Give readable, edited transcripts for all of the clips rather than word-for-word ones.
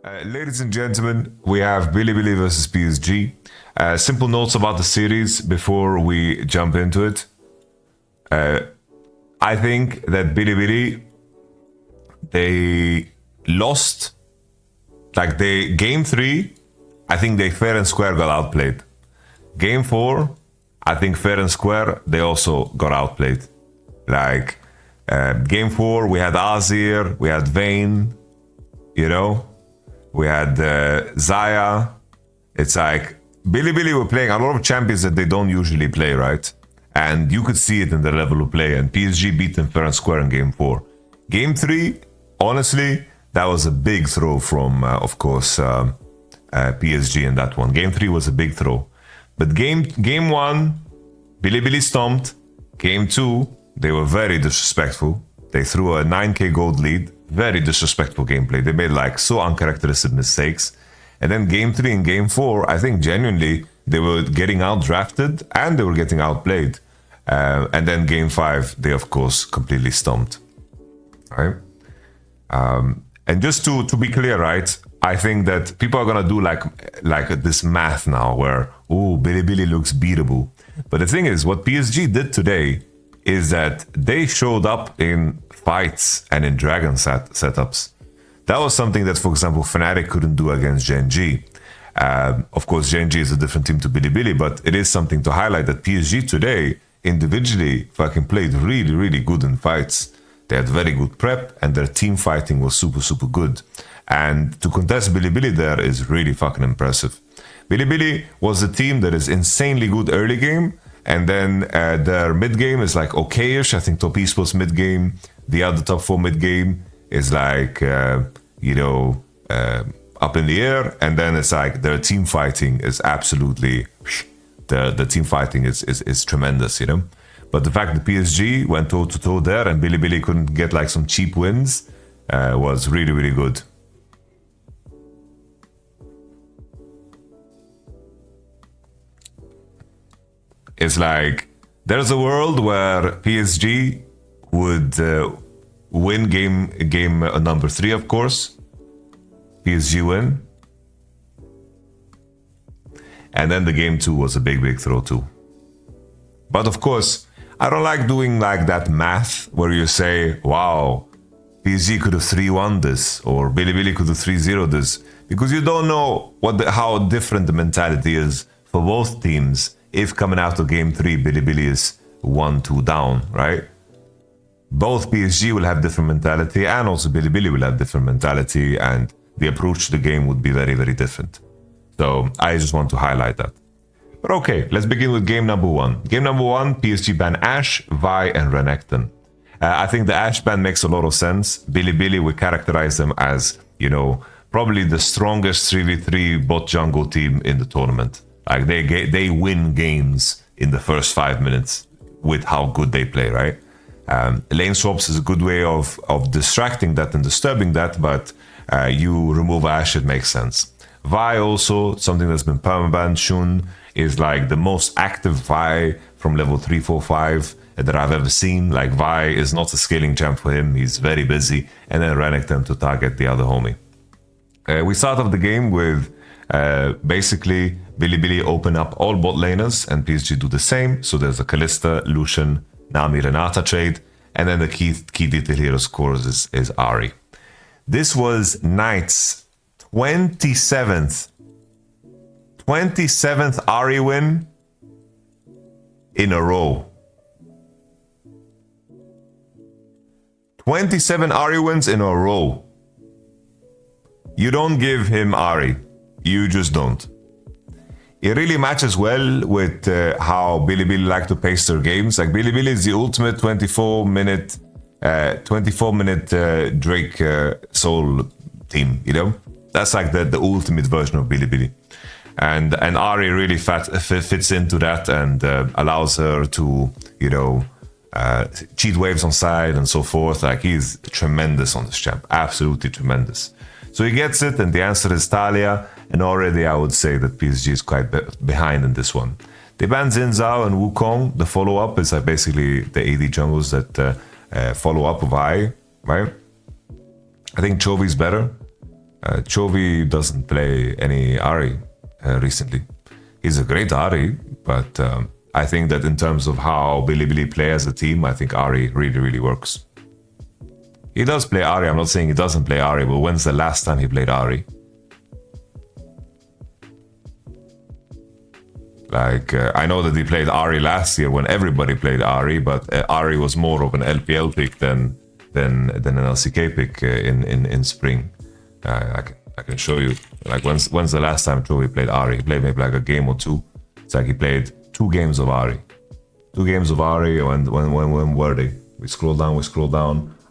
Ladies and gentlemen, we have Bilibili versus PSG. Simple notes about the series before we jump into it. I think that Bilibili, they lost. Like game 3, I think they fair and square got outplayed. Game 4, I think fair and square, they also got outplayed. Like game 4, we had Azir, we had Vayne, you know, we had Zaya. It's like Bilibili were playing a lot of champions that they don't usually play, right? And you could see it in the level of play. And PSG beat them fair and square in game 4. Game 3, honestly, that was a big throw from, of course, PSG in that one. Game 3 was a big throw. But game 1, Bilibili stomped. Game 2, they were very disrespectful. They threw a 9k gold lead. Very disrespectful gameplay. They made like so uncharacteristic mistakes. And then game 3 and game 4, I think genuinely they were getting out-drafted and they were getting outplayed. And then game 5, they of course completely stomped. Right? And just to be clear, right? I think that people are gonna do like this math now where, oh, Bilibili looks beatable. But the thing is, what PSG did today is that they showed up in fights and in dragon setups. That was something that, for example, Fnatic couldn't do against Gen G. Of course, Gen G is a different team to Bilibili, but it is something to highlight that PSG today individually fucking played really, really good in fights. They had very good prep and their team fighting was super, super good. And to contest Bilibili there is really fucking impressive. Bilibili was a team that is insanely good early game, and then their mid game is like okayish. I think top esports mid game, the other top 4 mid game is like, you know, up in the air. And then it's like their team fighting is absolutely, the team fighting is tremendous, you know. But the fact that PSG went toe to toe there and Bilibili couldn't get like some cheap wins was really, really good. It's like there's a world where PSG would win game number 3, of course. PSG win. And then the game 2 was a big throw too. But of course, I don't like doing like that math where you say, wow, PSG could have 3-1 this or Bilibili could have 3-0 this, because you don't know how different the mentality is for both teams. If coming out of game 3, Bilibili is 1-2 down, right? Both PSG will have different mentality and also Bilibili will have different mentality, and the approach to the game would be very, very different. So I just want to highlight that. But okay, let's begin with game number 1. Game number 1, PSG ban Ashe, Vi, and Renekton. I think the Ashe ban makes a lot of sense. Bilibili, we characterize them as, you know, probably the strongest 3v3 bot jungle team in the tournament. Like they win games in the first 5 minutes with how good they play, right? Lane swaps is a good way of distracting that and disturbing that, but you remove Ashe, it makes sense. Vi also, something that's been permabanned. Shun is like the most active Vi from level 3, 4, 5 that I've ever seen. Like Vi is not a scaling champ for him, he's very busy. And then Renekton to target the other homie. We start off the game with basically Bilibili open up all bot laners and PSG do the same. So there's a Kalista, Lucian, Nami, Renata trade, and then the key detail here of course is Ahri. This was Knight's 27th Ahri win in a row. 27 Ahri wins in a row. You don't give him Ahri. You just don't. It really matches well with how Bilibili like to pace their games. Like Bilibili is the ultimate 24-minute Drake Soul team, you know? That's like the ultimate version of Bilibili. And Ahri really fits into that and allows her to, you know, cheat waves on side and so forth. Like he's tremendous on this champ, absolutely tremendous. So he gets it, and the answer is Talia. And already I would say that PSG is quite behind in this one. They ban Xin Zhao and Wukong. The follow-up is like basically the AD jungles that follow up Vi, right? I think Chovy's better. Chovy doesn't play any Ahri recently. He's a great Ahri, but I think that in terms of how Bilibili play as a team, I think Ahri really, really works. He does play Ahri, I'm not saying he doesn't play Ahri, but when's the last time he played Ahri? Like, I know that he played Ahri last year when everybody played Ahri, but Ahri was more of an LPL pick than an LCK pick in spring. I can show you. Like, when's the last time Chovy played Ahri? He played maybe like a game or two. It's like he played 2 games of Ahri. 2 games of Ahri, when were they? We scroll down.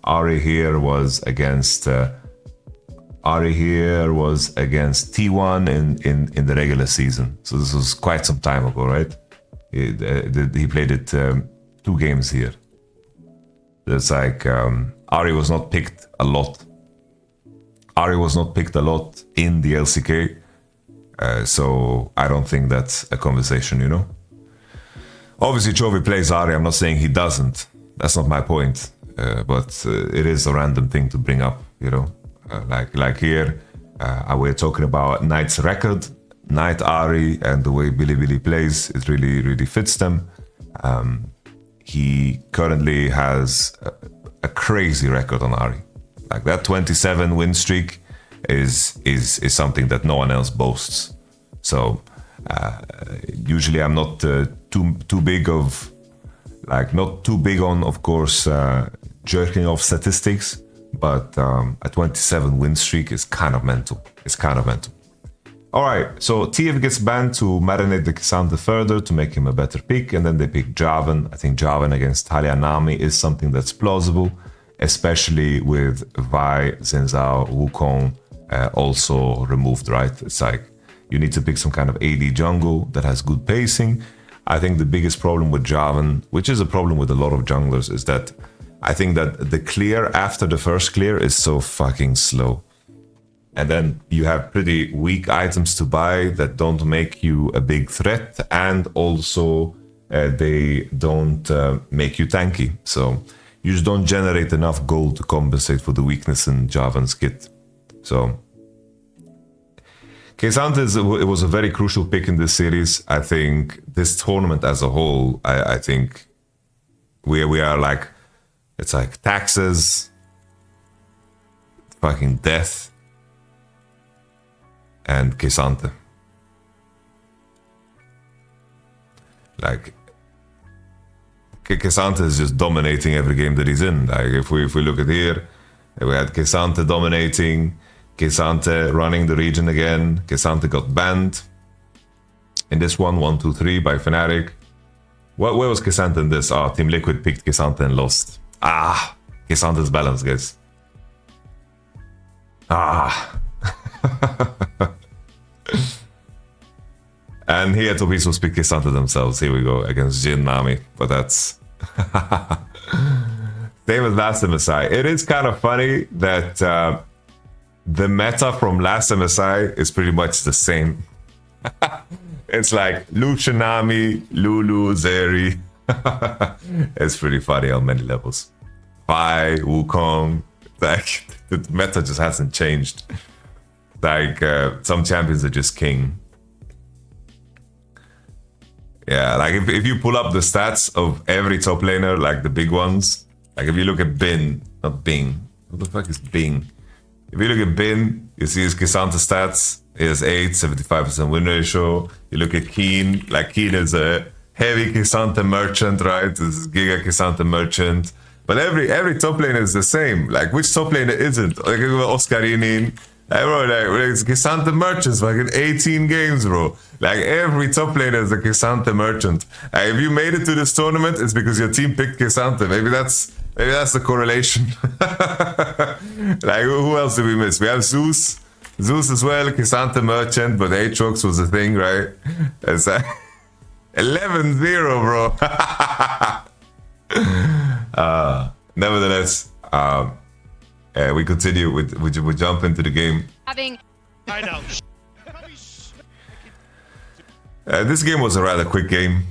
Ahri here was against T1 in the regular season. So this was quite some time ago, right? He played it 2 games here. It's like Ahri was not picked a lot. Ahri was not picked a lot in the LCK. So I don't think that's a conversation, you know? Obviously, Chovy plays Ahri. I'm not saying he doesn't. That's not my point. But it is a random thing to bring up, you know? Like here, we're talking about Knight's record. Knight Ahri and the way Bilibili plays, it really, really fits them. He currently has a crazy record on Ahri. Like that 27 win streak is something that no one else boasts. So usually I'm not too big of, like, not too big on, of course, jerking off statistics, but a 27 win streak is kind of mental. It's kind of mental. All right, so TF gets banned to marinate the K'Sante further to make him a better pick, and then they pick Javan. I think Javan against Talia Nami is something that's plausible, especially with Vi, Zhenzhao, Wukong also removed, right? It's like you need to pick some kind of AD jungle that has good pacing. I think the biggest problem with Javan, which is a problem with a lot of junglers, is that I think that the clear after the first clear is so fucking slow. And then you have pretty weak items to buy that don't make you a big threat, and also they don't make you tanky. So you just don't generate enough gold to compensate for the weakness in Javan's kit. So K'Sante, it was a very crucial pick in this series. I think this tournament as a whole, I think we are like, it's like taxes, fucking death, and K'Sante. Like, K'Sante is just dominating every game that he's in. Like, if we look at here, we had K'Sante dominating, K'Sante running the region again. K'Sante got banned in this one, 1-2-3 by Fnatic. Where was K'Sante in this? Oh, Team Liquid picked K'Sante and lost. Ah, K'Sante's balance, guys. Ah. And here Tobisos picked K'Sante themselves. Here we go, against Jin Nami. But that's... Same as last MSI. It is kind of funny that the meta from last MSI is pretty much the same. It's like Lucian Nami, Lulu, Zeri. It's pretty funny on many levels. Vi, Wukong. Like, the meta just hasn't changed. Like, some champions are just king. Yeah, like if you pull up the stats of every top laner, like the big ones, like if you look at Bin, not Bing. What the fuck is Bing? If you look at Bin, you see his K'Sante stats. He has 8, 75% win ratio. You look at Keen, like Keen is a heavy K'Sante merchant, right? This is Giga K'Sante merchant. But every top laner is the same. Like, which top laner isn't? Like Oscarinin. Like, bro, like it's K'Sante merchants, like in 18 games, bro. Like, every top laner is a K'Sante merchant. Like, if you made it to this tournament, it's because your team picked K'Sante. Maybe that's the correlation. Like, who else did we miss? We have Zeus. Zeus as well, K'Sante merchant, but Aatrox was a thing, right? It's like 11-0, bro. Nevertheless, we continue we jump into the game. I know. This game was a rather quick game.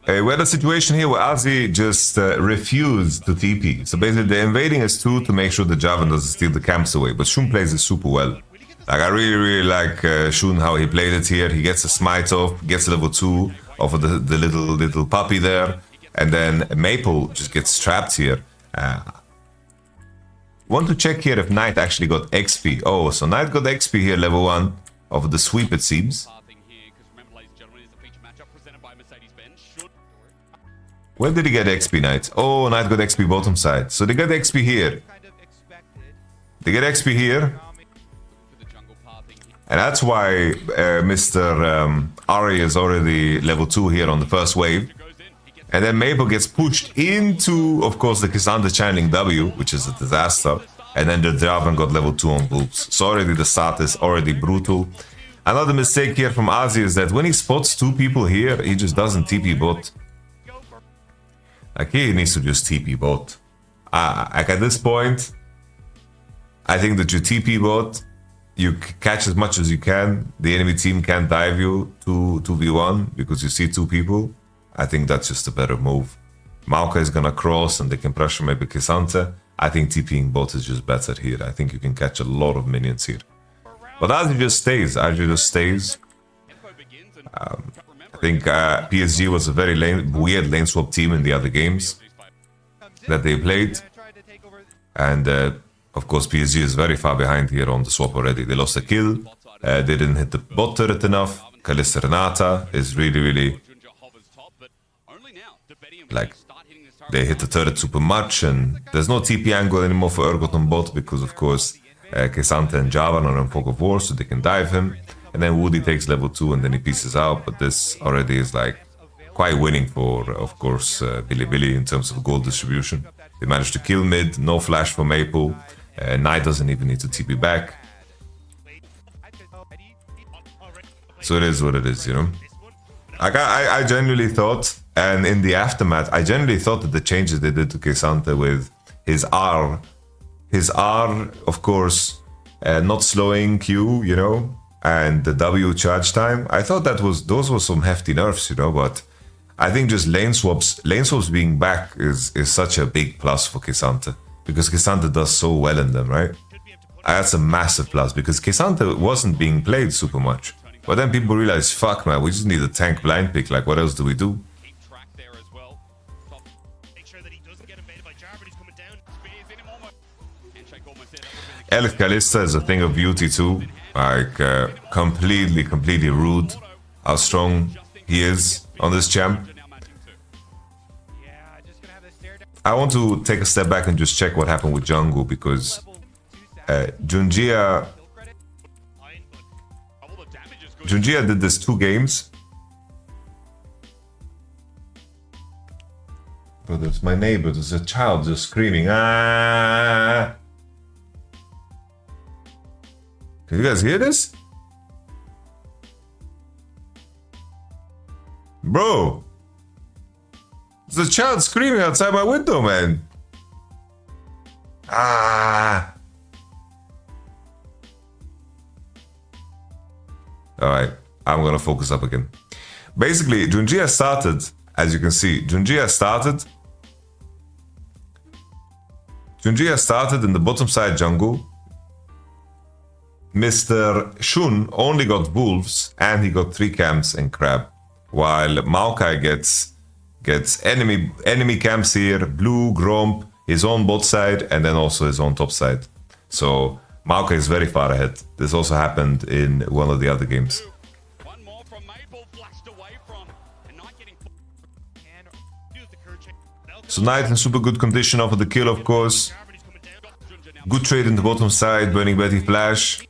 We had a situation here where Azi just refused to TP. So basically, the invading is 2 to make sure the Javan doesn't steal the camps away. But Shun plays it super well. Like, I really like Shun, how he played it here. He gets a smite off, gets level 2 off of the little puppy there. And then Maple just gets trapped here. Want to check here if Knight actually got XP. Oh, so Knight got XP here, level 1 of the sweep, it seems. Where did he get XP, Knight? Oh, Knight got XP bottom side. So they got XP here. They get XP here. And that's why Mr. Ari is already level 2 here on the first wave. And then Maple gets pushed into, of course, the Cassandra channeling W, which is a disaster. And then the Draven got level 2 on Wolves. So already the start is already brutal. Another mistake here from Azi is that when he spots 2 people here, he just doesn't TP bot. Like, he needs to just TP bot. Like, at this point, I think that you TP bot, you catch as much as you can. The enemy team can't dive you 2v1 because you see 2 people. I think that's just a better move. Maoka is gonna cross and they can pressure maybe Kisante. I think TPing bot is just better here. I think you can catch a lot of minions here. But Azi just stays. Azi just stays. I think PSG was a very weird lane swap team in the other games that they played. And of course PSG is very far behind here on the swap already. They lost a kill. They didn't hit the bot turret enough. Kalista Renata is really... Like, they hit the turret super much, and there's no TP angle anymore for Urgot on bot because, of course, Kesante and Javan are in Fog of War, so they can dive him. And then Woody takes level 2 and then he pieces out, but this already is like quite winning for, of course, Bilibili in terms of gold distribution. They managed to kill mid, no flash for Maple. Knight doesn't even need to TP back. So it is what it is, you know? Like, I genuinely thought, and in the aftermath, I genuinely thought that the changes they did to Kesante with his R, of course, not slowing Q, you know, and the W charge time, I thought those were some hefty nerfs, you know, but I think just lane swaps being back is such a big plus for Kesante, because Kesante does so well in them, right? That's a massive plus, because Kesante wasn't being played super much. But then people realize, fuck man, we just need a tank blind pick, like what else do we do? Elf Kalista is a thing of beauty too, like completely rude how strong he is on this champ. I want to take a step back and just check what happened with Jungle, because Junjia did this 2 games. But it's my neighbor, there's a child just screaming. Ah! Can you guys hear this? Bro! There's a child screaming outside my window, man. Ah! Alright, I'm gonna focus up again. Basically, Junjia started, as you can see, Junjia started in the bottom side jungle. Mr. Shun only got wolves and he got 3 camps and crab, while Maokai gets enemy camps here, blue, Gromp, his own bot side, and then also his own top side. So Maokai is very far ahead. This also happened in one of the other games. So Knight in super good condition after the kill, of course. Good trade in the bottom side, burning Betty Flash.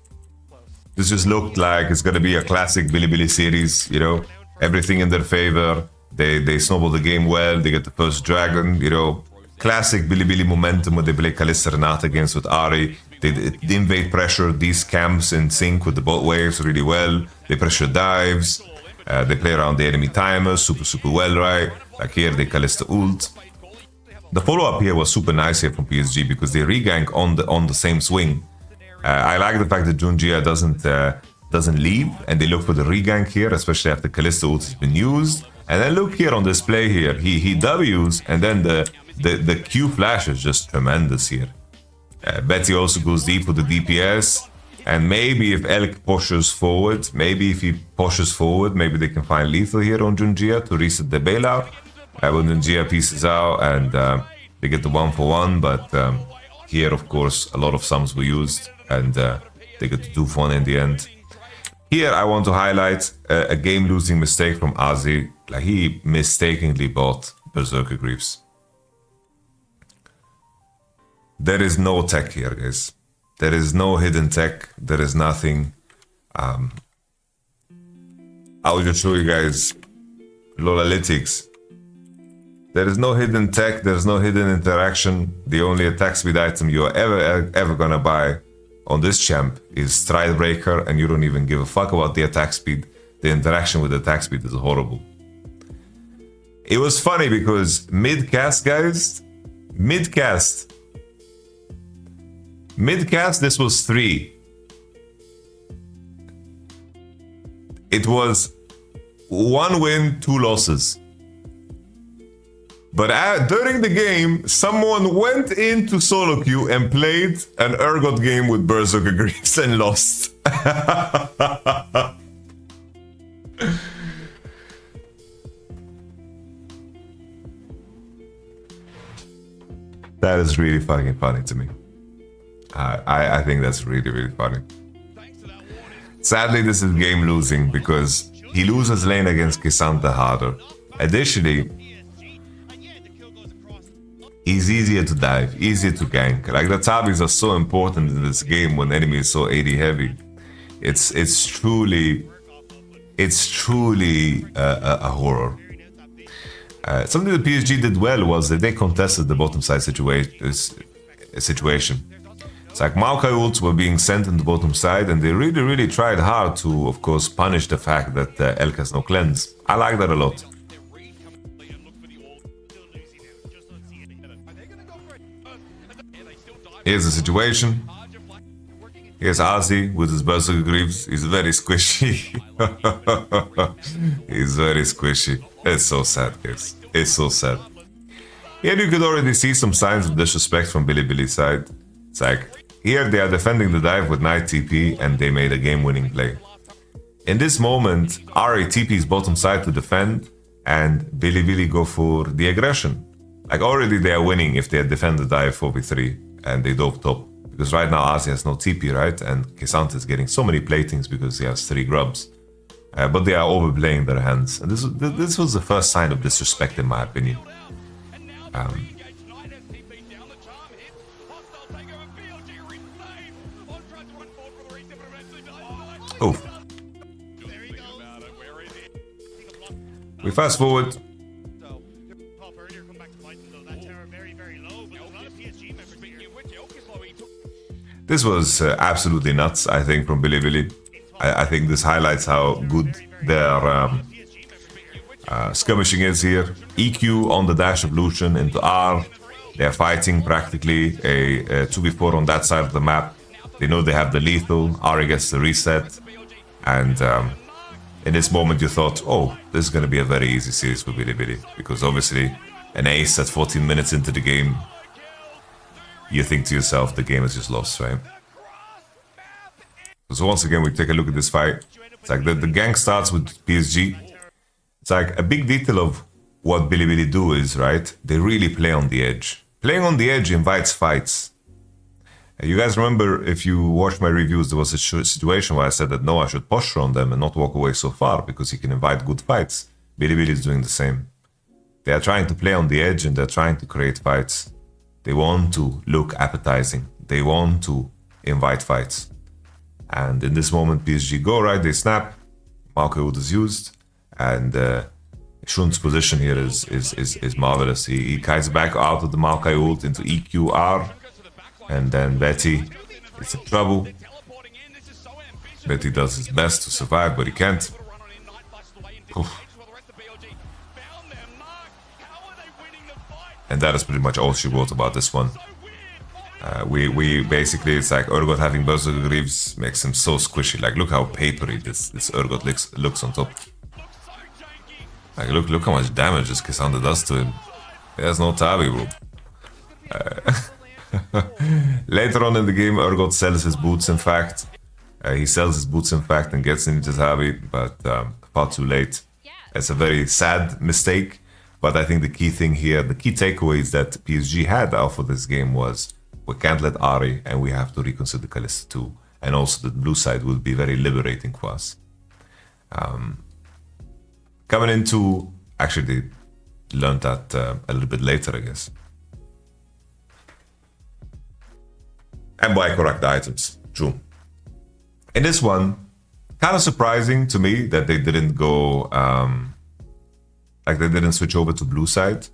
This just looked like it's gonna be a classic Bilibili series, you know. Everything in their favor. They snowball the game well, they get the first dragon, you know. Classic Bilibili momentum when they play Kalista Renata games with Ari. They invade pressure these camps in sync with the bot waves really well. They pressure dives. They play around the enemy timers super well, right? Like here, they Kalista ult. The follow-up here was super nice here from PSG because they regank on the same swing. I like the fact that Junjia doesn't leave and they look for the regank here, especially after Kalista ult has been used. And then look here on this play here. He W's, and then the Q flash is just tremendous here. Betty also goes deep with the DPS. And maybe if Elk pushes forward, maybe if he pushes forward, maybe they can find lethal here on Junjia to reset the bailout. When Junjia pieces out and they get the 1-for-1, but here, of course, a lot of sums were used and they get the 2-for-1 in the end. Here, I want to highlight a game-losing mistake from Azi. Like, he mistakenly bought Berserker Greaves. There is no tech here, guys. There is no hidden tech. There is nothing. I will just show you guys Lolalytics. There is no hidden tech. There's no hidden interaction. The only attack speed item you're ever gonna buy on this champ is Stride Breaker, and you don't even give a fuck about the attack speed. The interaction with the attack speed is horrible. It was funny because mid-cast, guys, mid-cast, this was 3. It was 1 win, 2 losses. But during the game, someone went into solo queue and played an Urgot game with Berserker Greaves and lost. That is really fucking funny to me. I think that's really, really funny. Sadly, this is game losing because he loses lane against Kisanta harder. Additionally, he's easier to dive, easier to gank. Like, the tabis are so important in this game when enemy is so AD heavy. It's truly a horror. Something that PSG did well was that they contested the bottom side situation. It's like Maokai ults were being sent in the bottom side, and they really tried hard to, of course, punish the fact that Elk has no cleanse. I like that a lot. Here's the situation. Here's Azi with his Berserker Greaves. He's very squishy. He's very squishy. It's so sad, guys. It's so sad. Here you could already see some signs of disrespect from Bilibili's side. It's like, here they are defending the dive with Knight TP and they made a game-winning play. In this moment, Ari TP's bottom side to defend and Bilibili go for the aggression. Like, already they are winning if they had defended the dive 4v3 and they dove top. Because right now Azi has no TP, right? And Kisanta is getting so many platings because he has 3 grubs. But they are overplaying their hands. And this was the first sign of disrespect, in my opinion. Oh. We fast forward. This was absolutely nuts, I think, from Bilibili. I think this highlights how good their skirmishing is here. EQ on the dash of Lucian into R. They're fighting practically a 2v4 on that side of the map. They know they have the lethal. Ari gets the reset. And in this moment you thought, oh, this is going to be a very easy series for Bilibili. Because obviously an ace at 14 minutes into the game, you think to yourself, the game is just lost, right? So once again, we take a look at this fight. It's like the gang starts with PSG. It's like a big detail of what Bilibili do is, right? They really play on the edge. Playing on the edge invites fights. You guys remember, if you watched my reviews, there was a situation where I said that no, I should posture on them and not walk away so far because he can invite good fights. Bilibili is doing the same. They are trying to play on the edge and they're trying to create fights. They want to look appetizing. They want to invite fights. And in this moment, PSG go right, they snap. Maokai ult is used. And Shun's position here is marvelous. He kites back out of the Maokai ult into EQR. And then Betty is in trouble. Betty does his best to survive, but he can't. Oof. And that is pretty much all she wrote about this one. We basically, it's like Urgot having Berserker Greaves makes him so squishy. Like, look how papery this Urgot looks on top. Like, look how much damage this Cassandra does to him. He has no tabi, bro. Later on in the game, Urgot sells his boots, in fact. He sells his boots, in fact, and gets into tabi, but far too late. It's a very sad mistake, but I think the key thing here, the key takeaways that PSG had out of this game was we can't let Ari, and we have to reconsider Kalista too. And also the blue side will be very liberating for us. Coming into, actually they learned that a little bit later, I guess. And buy correct items, true. In this one, kind of surprising to me that they didn't go, like they didn't switch over to blue side.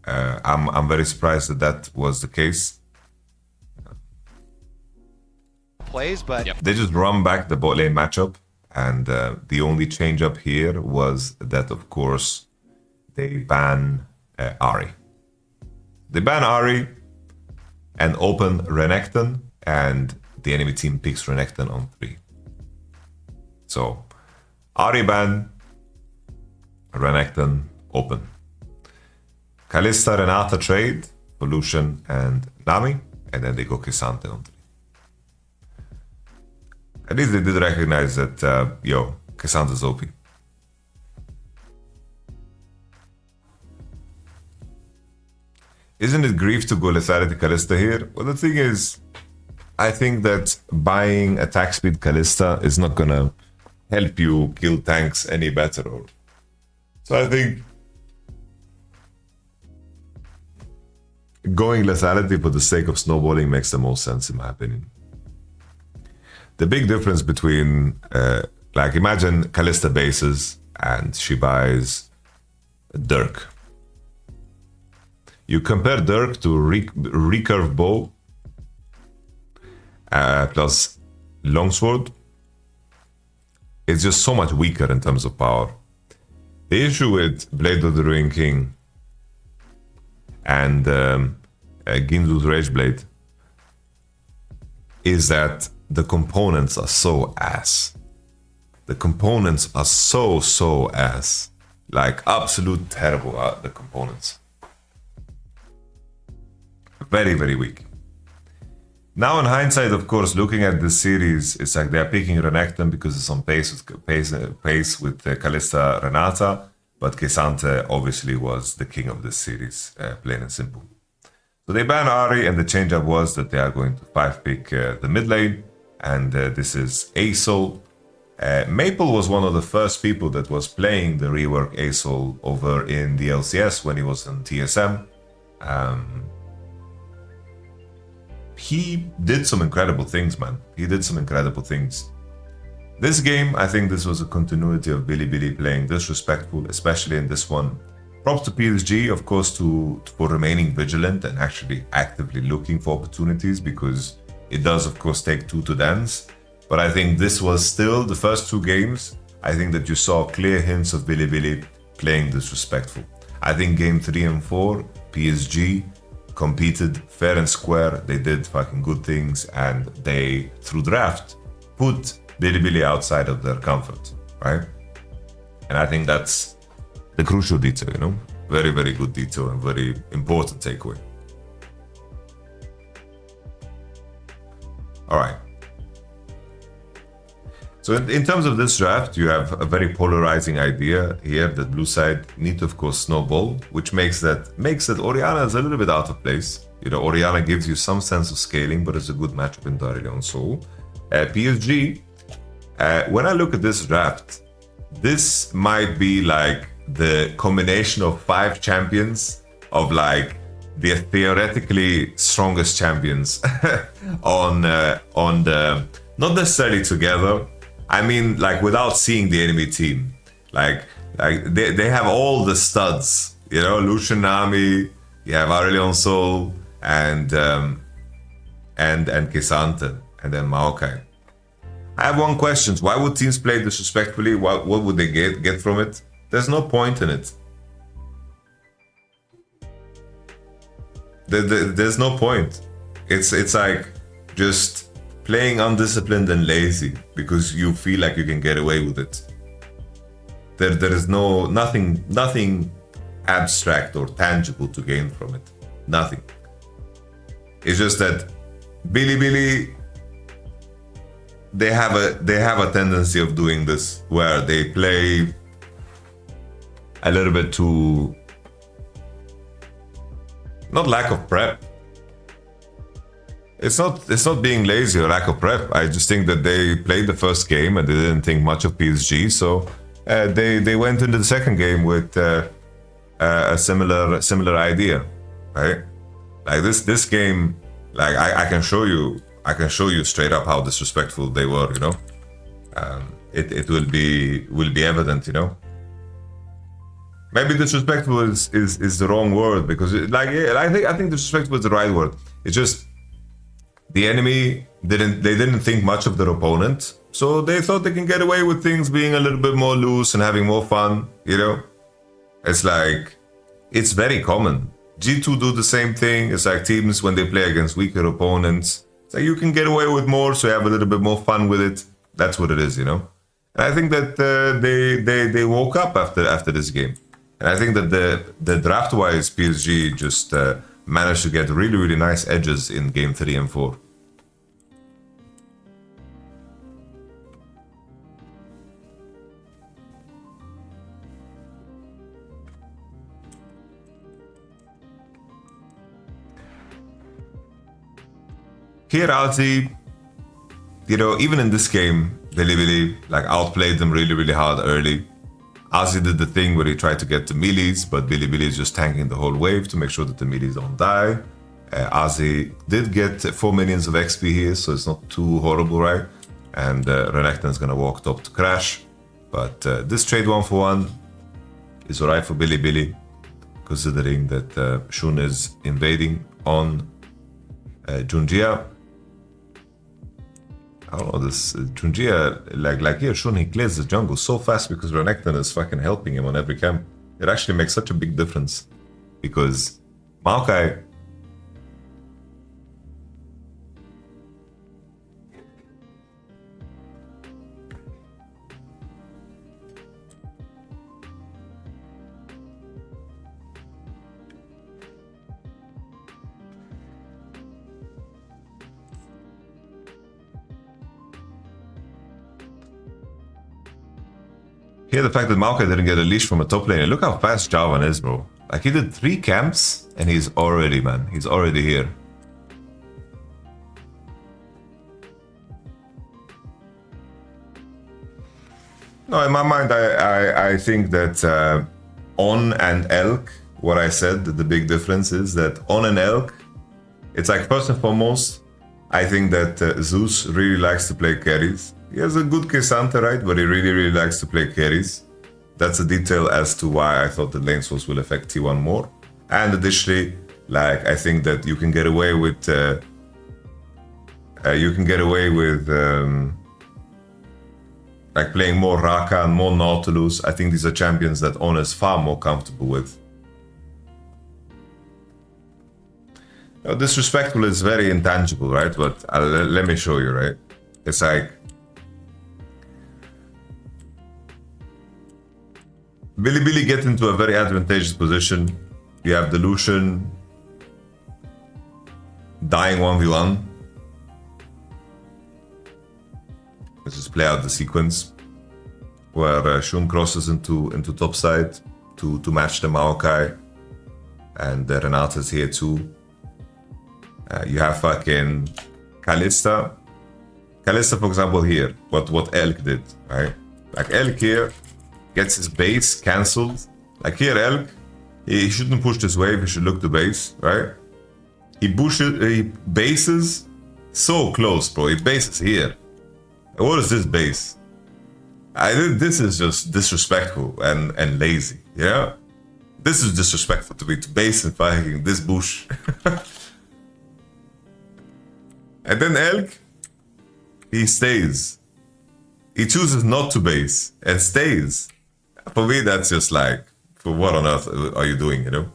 I'm very surprised that that was the case. Plays, but they just run back the bot lane matchup, and the only change up here was that, of course, they ban Ari. They ban Ari and open Renekton, and the enemy team picks Renekton on 3. So Ari ban, Renekton open. Kalista Renata trade for Lucian and Nami, and then they go K'Sante on 3. At least they did recognize that, yo, K'Sante's OP. Isn't it grief to go lethality Kalista here? Well, the thing is, I think that buying attack speed Kalista is not gonna help you kill tanks any better. So I think going lethality for the sake of snowballing makes the most sense, in my opinion. The big difference between, like, imagine Kalista bases and she buys Dirk. You compare Dirk to recurve bow plus longsword. It's just so much weaker in terms of power. The issue with Blade of the Ruined King and Ginzu's Rage Blade is that the components are so ass. The components are so ass. Like, absolute terrible are the components. Very, very weak. Now in hindsight, of course, looking at this series, it's like they're picking Renekton because it's on pace with Kalista Renata, but K'Sante obviously was the king of this series, plain and simple. So they ban Ari, and the change-up was that they are going to 5-pick the mid lane, and this is Asol. Maple was one of the first people that was playing the rework Asol over in the LCS when he was in TSM. He did some incredible things, man. He did some incredible things. This game, I think this was a continuity of Bilibili playing disrespectful, especially in this one. Props to PSG, of course, for remaining vigilant and actually actively looking for opportunities, because it does, of course, take 2 to dance. But I think this was still the first 2 games. I think that you saw clear hints of Bilibili playing disrespectful. I think game 3 and 4, PSG competed fair and square. They did fucking good things, and they, through draft, put Bilibili outside of their comfort, right? And I think that's the crucial detail, you know? Very, very good detail and very important takeaway. All right. So in terms of this draft, you have a very polarizing idea here that blue side need to, of course, snowball, which makes that Orianna is a little bit out of place. You know, Orianna gives you some sense of scaling, but it's a good matchup in Darilion Soul. PSG, when I look at this draft, this might be like the combination of 5 champions of like the theoretically strongest champions on the, not necessarily together. I mean, like, without seeing the enemy team, like they have all the studs, you know, Lucian, Nami, you have Aurelion Sol, and K'Sante, and then Maokai. I have one question: why would teams play disrespectfully? What would they get from it? There's no point in it. There's no point. It's like just playing undisciplined and lazy because you feel like you can get away with it. There is nothing abstract or tangible to gain from it. Nothing. It's just that Bilibili, they have a tendency of doing this where they play a little bit too, not lack of prep. It's not being lazy or lack of prep. I just think that they played the first game and they didn't think much of PSG, so they went into the second game with a similar idea, right? Like this game, like I can show you straight up how disrespectful they were. You know, it will be evident. You know, maybe disrespectful is the wrong word, because I think disrespectful is the right word. It's just the enemy didn't think much of their opponent, so they thought they can get away with things being a little bit more loose and having more fun. You know, it's like, it's very common. G2 do the same thing. It's like teams, when they play against weaker opponents, it's like you can get away with more, so you have a little bit more fun with it. That's what it is, you know. And I think that they woke up after this game, and I think that the draft-wise PSG just managed to get really nice edges in game 3 and 4. Here, Alti, you know, even in this game, Bilibili like outplayed them really hard early. Azi did the thing where he tried to get the melees, but Bilibili is just tanking the whole wave to make sure that the melees don't die. Azi did get 4 minions of XP here, so it's not too horrible, right? And Renekton's gonna walk top to crash. But this trade 1-for-1 is alright for Bilibili, considering that Shun is invading on Junjia. I don't know, this Junjia, like here, Shun, he clears the jungle so fast because Renekton is fucking helping him on every camp. It actually makes such a big difference, because Maokai, here, the fact that Maokai didn't get a leash from a top laner. Look how fast Jarvan is, bro. Like, he did 3 camps and he's already here. No, in my mind, I think that On and Elk, what I said, the big difference is that On and Elk, it's like, first and foremost, I think that Zeus really likes to play carries. He has a good K'Sante, right? But he really likes to play carries. That's a detail as to why I thought the lane source will affect T1 more. And additionally, like, I think that you can get away with like playing more Raka and more Nautilus. I think these are champions that On is far more comfortable with. Disrespectful is very intangible, right? But let me show you, right? It's like, Bilibili get into a very advantageous position. You have the Lucian dying 1v1. Let's just play out the sequence where Shun crosses into top side to match the Maokai, and Renata's here too. You have fucking Kalista. Kalista, for example, here, what Elk did, right? Like, Elk here gets his base cancelled. Like, here, Elk, he shouldn't push this wave, he should look to base, right? He bases so close, bro. He bases here. What is this base? This is just disrespectful and lazy, yeah? This is disrespectful to me, to base and fucking this bush. And then Elk, he stays. He chooses not to base and stays. For me, that's just like, for what on earth are you doing, you know?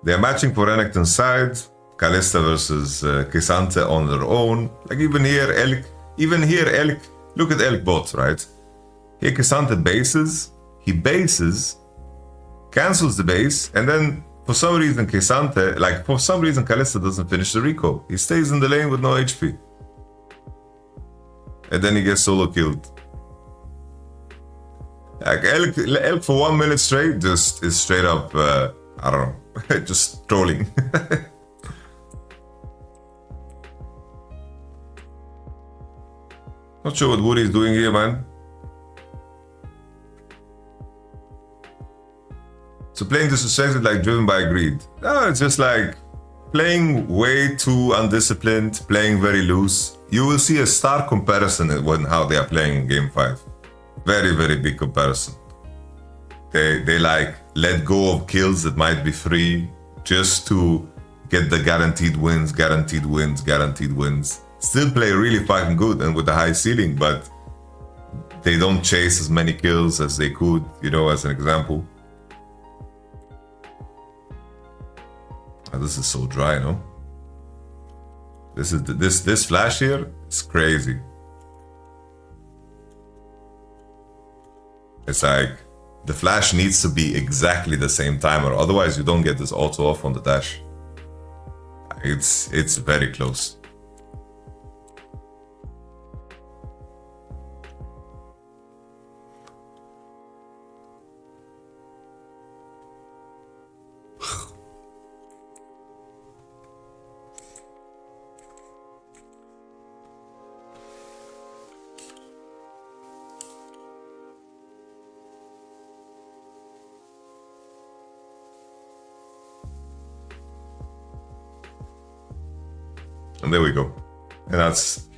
They're matching for Renekton's side. Kalista versus K'Sante on their own. Like even here, Elk, look at Elk bot, right? Here K'Sante bases, he bases, cancels the base, and then for some reason Kalista doesn't finish the recall. He stays in the lane with no HP. And then he gets solo killed. Like Elk for 1 minute straight just is straight up, I don't know, just trolling. Not sure what Woody is doing here, man. So playing disrespected, like driven by greed. No, it's just like playing way too undisciplined, playing very loose. You will see a stark comparison in how they are playing in Game 5. Very, very big comparison. They like let go of kills that might be free just to get the guaranteed wins. Still play really fucking good and with a high ceiling, but they don't chase as many kills as they could, you know, as an example. Oh, this is so dry, no? This flash here is crazy. It's like the flash needs to be exactly the same timer, otherwise you don't get this auto off on the dash. It's very close. And there we go. And that's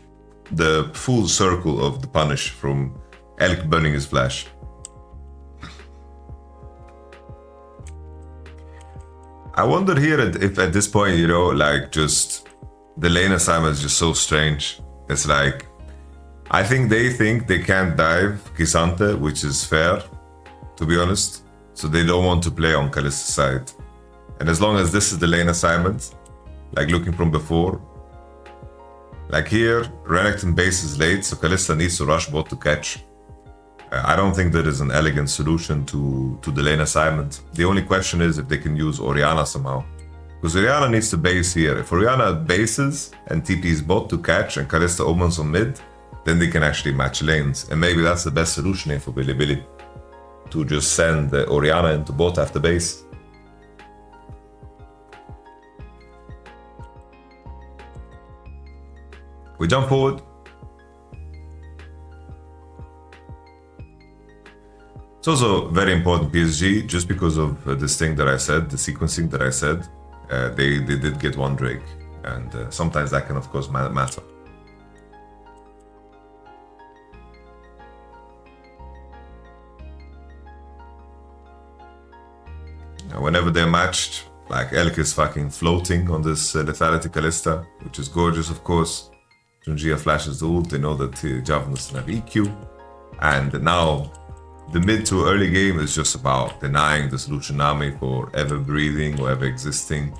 the full circle of the punish from Elk burning his flash. I wonder here if at this point, you know, like just the lane assignment is just so strange. It's like, I think they can't dive K'Sante, which is fair, to be honest. So they don't want to play on Kalista's side. And as long as this is the lane assignment, like looking from before, like here, Renekton base is late, so Kalista needs to rush bot to catch. I don't think there is an elegant solution to the lane assignment. The only question is if they can use Orianna somehow. Because Orianna needs to base here. If Orianna bases and TP's bot to catch and Kalista omens on mid, then they can actually match lanes. And maybe that's the best solution here for Bilibili. To just send Orianna into bot after base. We jump forward. It's also very important PSG, just because of this thing that I said, the sequencing that I said, they did get one Drake. And sometimes that can of course matter. Whenever they're matched, like Elk is fucking floating on this lethality Kalista, which is gorgeous of course. Junjia flashes the ult, they know that Javan doesn't have EQ. And now the mid to early game is just about denying this Lucianami for ever breathing or ever existing.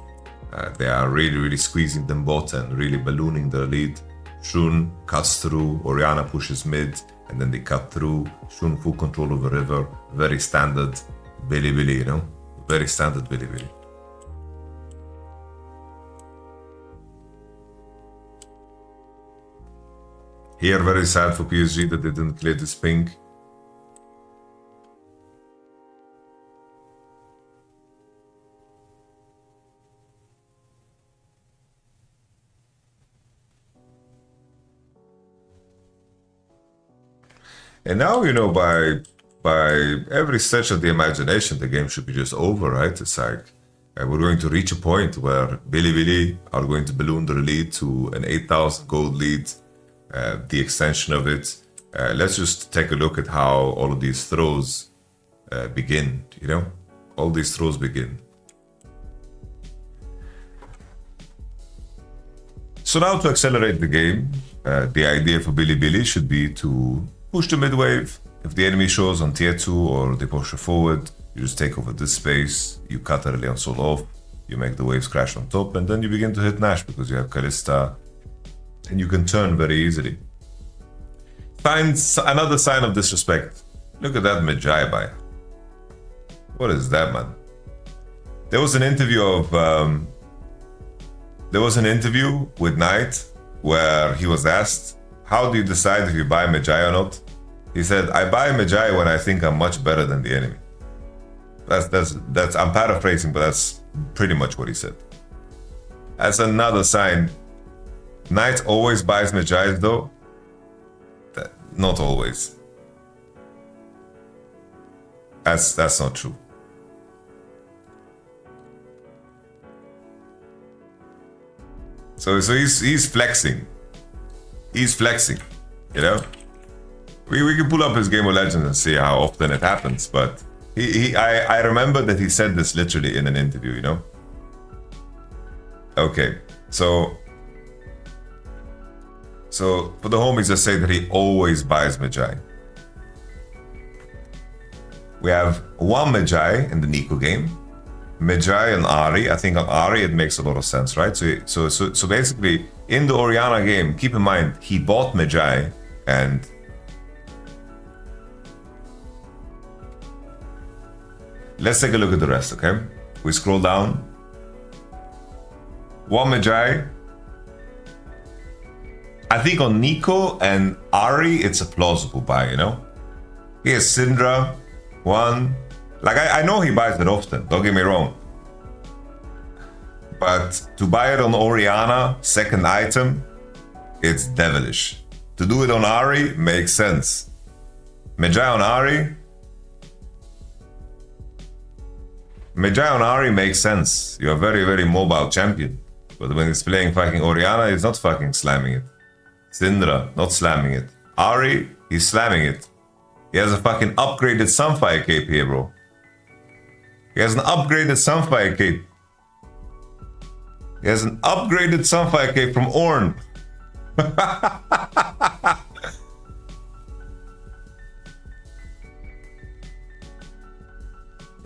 They are really squeezing them bot and really ballooning their lead. Shun cuts through, Orianna pushes mid, and then they cut through. Shun full control of the river, very standard Bilibili, you know? Very standard Bilibili. Here, very sad for PSG that they didn't clear this ping. And now, you know, by every stretch of the imagination, the game should be just over, right? It's like we're going to reach a point where Bilibili are going to balloon their lead to an 8,000 gold lead. The extension of it. Let's just take a look at how all of these throws begin, you know? All these throws begin. So now to accelerate the game, the idea for Bilibili should be to push the mid wave. If the enemy shows on tier 2 or they push forward, you just take over this space, you cut early and soul off, You make the waves crash on top, and then you begin to hit Nash because you have Kalista, and you can turn very easily. Another sign of disrespect. Look at that Magi buy. What is that, man? There was an interview with Knight where he was asked, how do you decide if you buy Magi or not? He said, I buy Magi when I think I'm much better than the enemy. That's I'm paraphrasing, but that's pretty much what he said. That's another sign. Knight always buys Magi though. Not always. That's not true. So he's flexing. He's flexing, you know? We can pull up his Game of Legends and see how often it happens, but I remember that he said this literally in an interview, you know? Okay, so for the homies that say that he always buys Magi. We have one Magi in the Nico game. Magi and Ahri. I think on Ahri it makes a lot of sense, right? So basically in the Orianna game, keep in mind he bought Magi and let's take a look at the rest, okay? We scroll down. One Magi. I think on Nico and Ahri, it's a plausible buy, you know? Here's Syndra, one. Like, I know he buys it often, don't get me wrong. But to buy it on Orianna, second item, it's devilish. To do it on Ahri makes sense. Magi on Ahri makes sense. You're a very, very mobile champion. But when he's playing fucking Orianna, he's not fucking slamming it. Syndra, not slamming it. Ahri, he's slamming it. He has a fucking upgraded Sunfire cape here, bro. He has an upgraded Sunfire cape. He has an upgraded Sunfire cape from Ornn.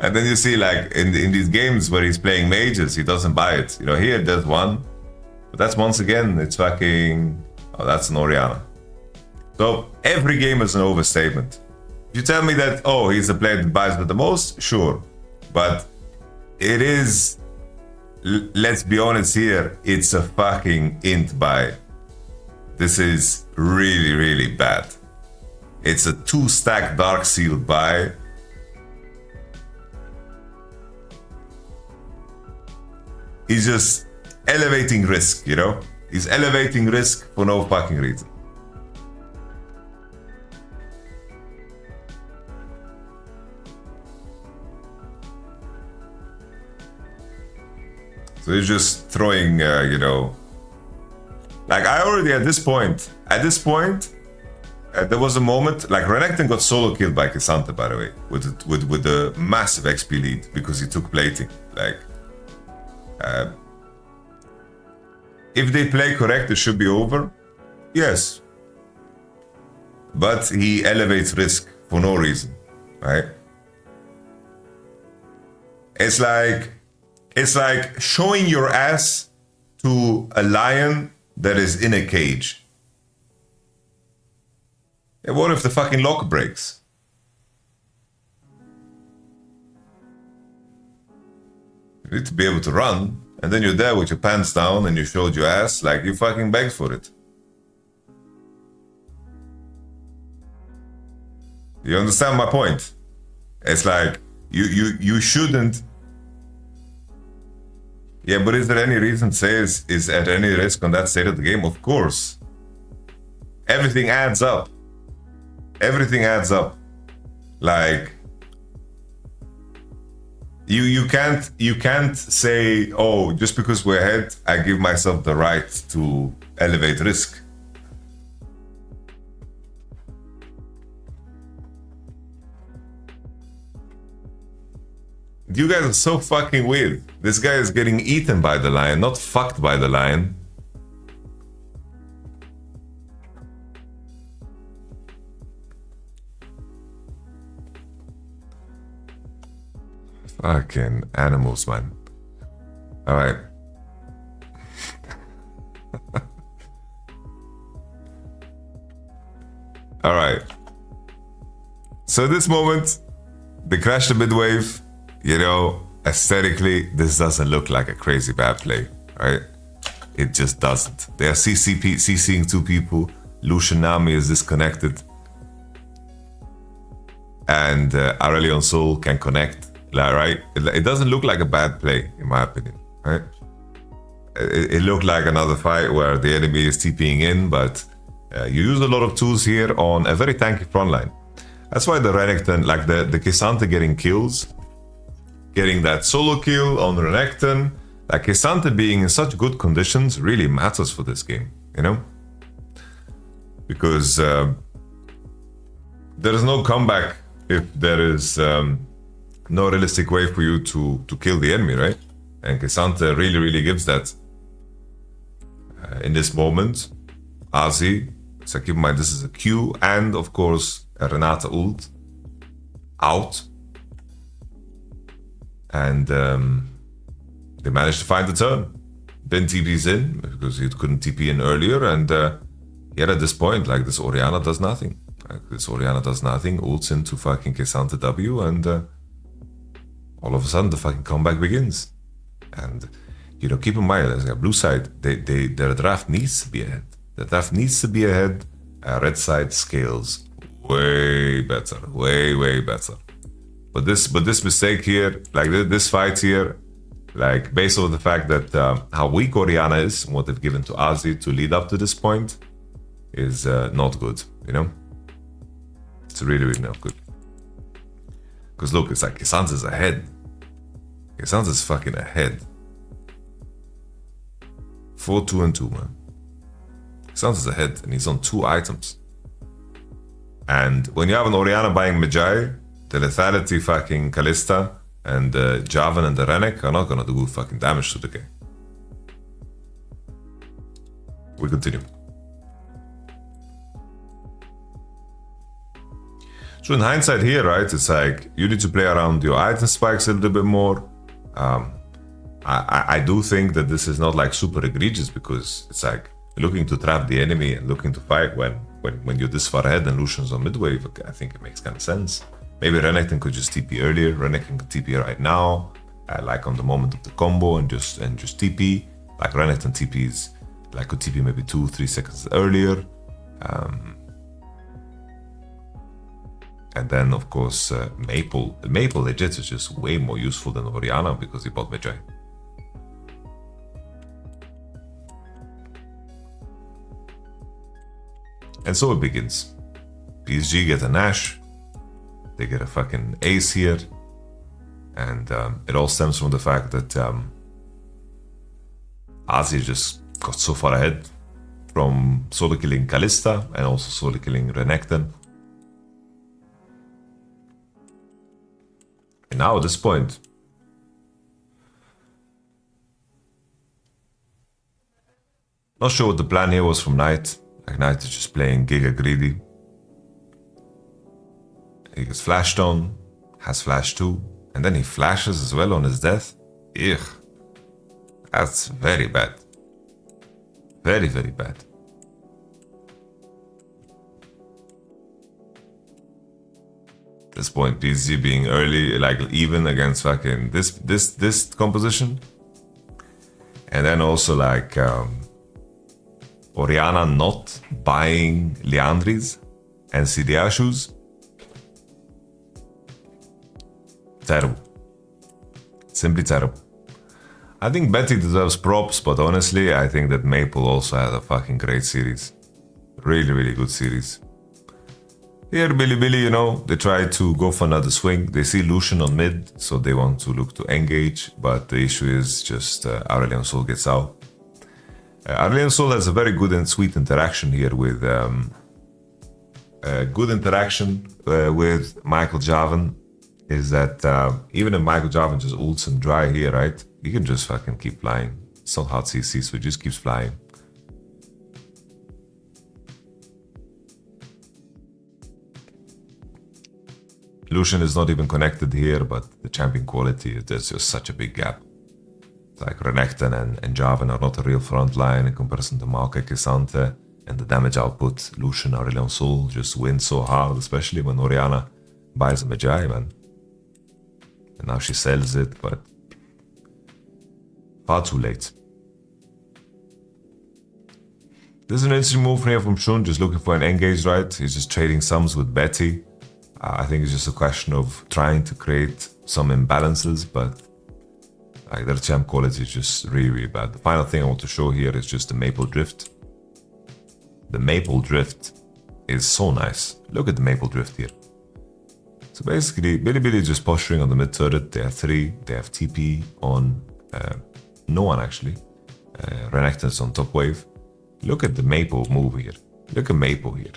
And then you see, like, in these games where he's playing mages, he doesn't buy it. You know, here there's one. But that's once again, it's fucking... Oh, that's an Orianna. So every game is an overstatement. If you tell me that, oh, he's the player that buys it the most, sure. But it is, let's be honest here, it's a fucking int buy. This is really, really bad. It's a 2-stack Dark Seal buy. He's just elevating risk, you know? He's elevating risk for no fucking reason. So he's just throwing, you know, like I already at this point, there was a moment, like Renekton got solo killed by K'Sante, by the way, with the massive XP lead because he took plating. Like, if they play correct, it should be over. Yes. But he elevates risk for no reason, right? It's like showing your ass to a lion that is in a cage. And what if the fucking lock breaks? You need to be able to run, and then you're there with your pants down and you showed your ass like you fucking begged for it. You understand my point? It's like you shouldn't. Yeah, but is there any reason to say is at any risk on that state of the game? Of course. Everything adds up. Everything adds up. Like, you can't say, oh, just because we're ahead, I give myself the right to elevate risk. You guys are so fucking weird. This guy is getting eaten by the lion, not fucked by the lion. Fucking animals, man. All right. All right. So this moment, they crashed the mid wave. You know, aesthetically, this doesn't look like a crazy bad play, right? It just doesn't. They are CCing two people. Lucian Nami is disconnected. And Aurelion Sol can connect, right? It doesn't look like a bad play, in my opinion, right? It looked like another fight where the enemy is TPing in, but you use a lot of tools here on a very tanky frontline. That's why the Renekton, like the K'Sante getting kills, getting that solo kill on Renekton, like K'Sante being in such good conditions really matters for this game, you know? Because there is no comeback if there is no realistic way for you to kill the enemy, right? And K'Sante really gives that. In this moment, Azi, so keep in mind this is a Q and of course a Renata ult out. And they managed to find the turn. Then TP's in because he couldn't TP in earlier, and yet at this point, like this Orianna does nothing. Like this Orianna does nothing, ults into fucking K'Sante W, and all of a sudden the fucking comeback begins. And you know, keep in mind, as a blue side, their draft needs to be ahead. The draft needs to be ahead. Red side scales way better, way better. But this mistake here, like this fight here, like based on the fact that how weak Orianna is and what they've given to Azi to lead up to this point, is not good. You know, it's really not good. Because look, it's like K'Sante's ahead. K'Sante's fucking ahead. 4-2-2, man. K'Sante's ahead and he's on 2 items. And when you have an Orianna buying Magi, the lethality fucking Kalista and Javan and the Renek are not gonna do fucking damage to the game. We continue. So in hindsight here, right, it's like you need to play around your item spikes a little bit more. I do think that this is not like super egregious because it's like looking to trap the enemy and looking to fight when you're this far ahead and Lucian's on mid-wave. I think it makes kind of sense. Maybe Renekton could just TP earlier. Renekton could TP right now, like on the moment of the combo and just TP. Like Renekton TPs, like could TP maybe 2-3 seconds earlier. And then of course Maple legit is just way more useful than Orianna because he bought Magi. And so it begins. PSG get a Nash, they get a fucking ace here, and it all stems from the fact that Azi just got so far ahead from solo killing Kalista and also solo killing Renekton. And now at this point, not sure what the plan here was from Knight. Like Knight is just playing Giga Greedy. He gets flashed on, has flash too, and then he flashes as well on his death. Ugh. That's very bad. Very bad. At this point, PSG being early, like even against fucking this composition. And then also like Orianna not buying Liandry's and CDR shoes. Terrible. Simply terrible. I think Betty deserves props, but honestly, I think that Maple also had a fucking great series. Really good series. Here, Billy, you know, they try to go for another swing. They see Lucian on mid, so they want to look to engage, but the issue is just Aurelion Sol gets out. Aurelion Sol has a very good and sweet interaction here with Michael Javan. Is that even if Michael Javan just ults and dry here, right? You can just fucking keep flying. It's not hard CC, so it just keeps flying. Lucian is not even connected here, but the champion quality, there's just such a big gap. Like Renekton and Jarvan are not a real front line in comparison to Maokai Kisante, and the damage output Lucian Aurelion Sol just wins so hard, especially when Orianna buys a Magi, man. And now she sells it, but far too late. This is an interesting move here from Shun, just looking for an engage, right? He's just trading sums with Betty. I think it's just a question of trying to create some imbalances, but like their champ quality is just really, really bad. The final thing I want to show here is just the Maple Drift. The Maple Drift is so nice. Look at the Maple Drift here. So basically, Bilibili is just posturing on the mid turret. They have 3. They have TP on no one actually. Renekton is on top wave. Look at the Maple move here. Look at Maple here.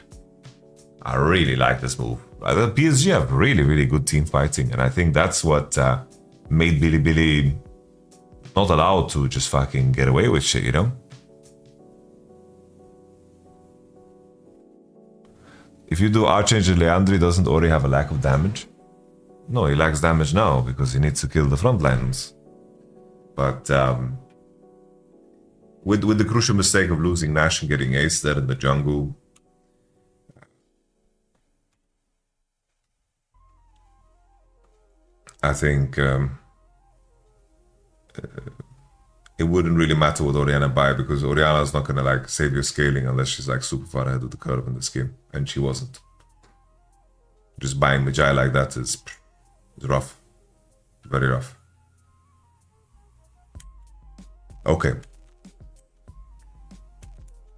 I really like this move. The PSG have really, really good team fighting, and I think that's what made Bilibili not allowed to just fucking get away with shit, you know? If you do Archangel Leandri, doesn't Ori have a lack of damage? No, he lacks damage now because he needs to kill the front lines. But with the crucial mistake of losing Nash and getting Ace there in the jungle, I think it wouldn't really matter what Orianna buy, because Orianna is not gonna like save your scaling unless she's like super far ahead of the curve in this game, and she wasn't. Just buying Magi like that is rough, very rough. Okay,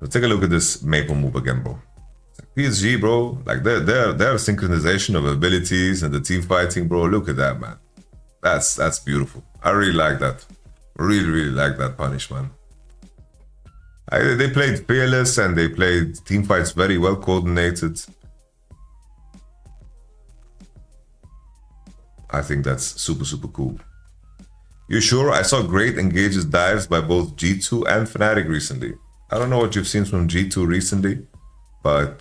let's take a look at this Maple move again, bro. PSG, bro, like their synchronization of abilities and the team fighting, bro. Look at that, man. That's beautiful. I really like that. Really, really like that punish, man. They played fearless and they played team fights very well coordinated. I think that's super, super cool. You sure? I saw great engages dives by both G2 and Fnatic recently. I don't know what you've seen from G2 recently, but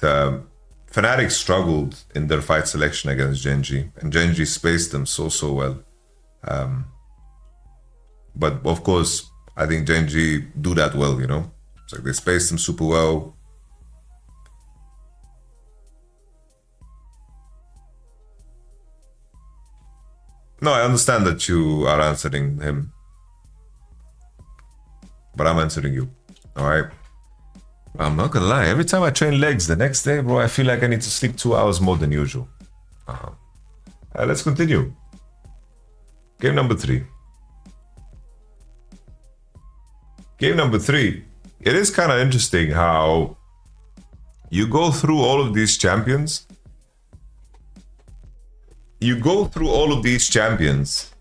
Fnatic struggled in their fight selection against Genji, and Genji spaced them so well. But of course, I think Genji do that well, you know? It's like they spaced them super well. No, I understand that you are answering him, but I'm answering you, all right? I'm not gonna lie, every time I train legs the next day, bro, I feel like I need to sleep 2 hours more than usual. Let's continue. Game number 3. Game number 3. It is kind of interesting how you go through all of these champions. You go through all of these champions.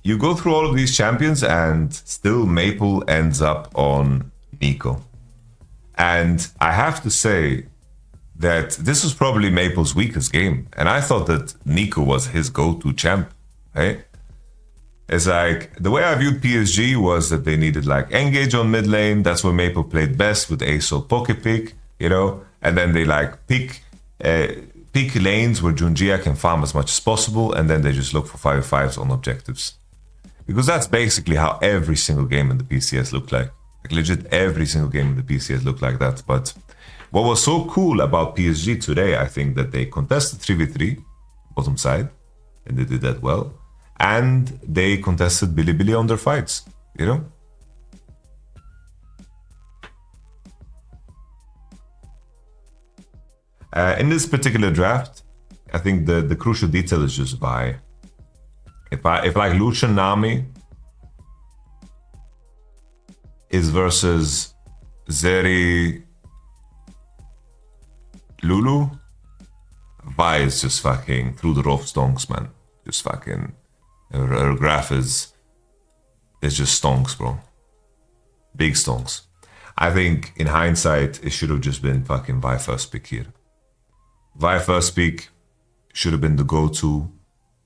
You go through all of these champions and still Maple ends up on Nico. And I have to say that this was probably Maple's weakest game. And I thought that Nico was his go-to champ, right? It's like, the way I viewed PSG was that they needed like engage on mid lane. That's where Maple played best with Aso Poke Pick, you know? And then they like pick lanes where Junjia can farm as much as possible. And then they just look for 5-5s on objectives. Because that's basically how every single game in the PCS looked like. Like legit every single game in the PCS looked like that. But what was so cool about PSG today, I think that they contested 3v3, bottom side, and they did that well. And they contested Bilibili on their fights, you know? In this particular draft, I think the crucial detail is just Vi. If like Lucian Nami is versus Zeri Lulu, Vi is just fucking through the roof stonks, man. Just fucking, her graph is just stonks, bro. Big stonks. I think in hindsight, it should have just been fucking Vi first pick here. Vi first pick should have been the go-to.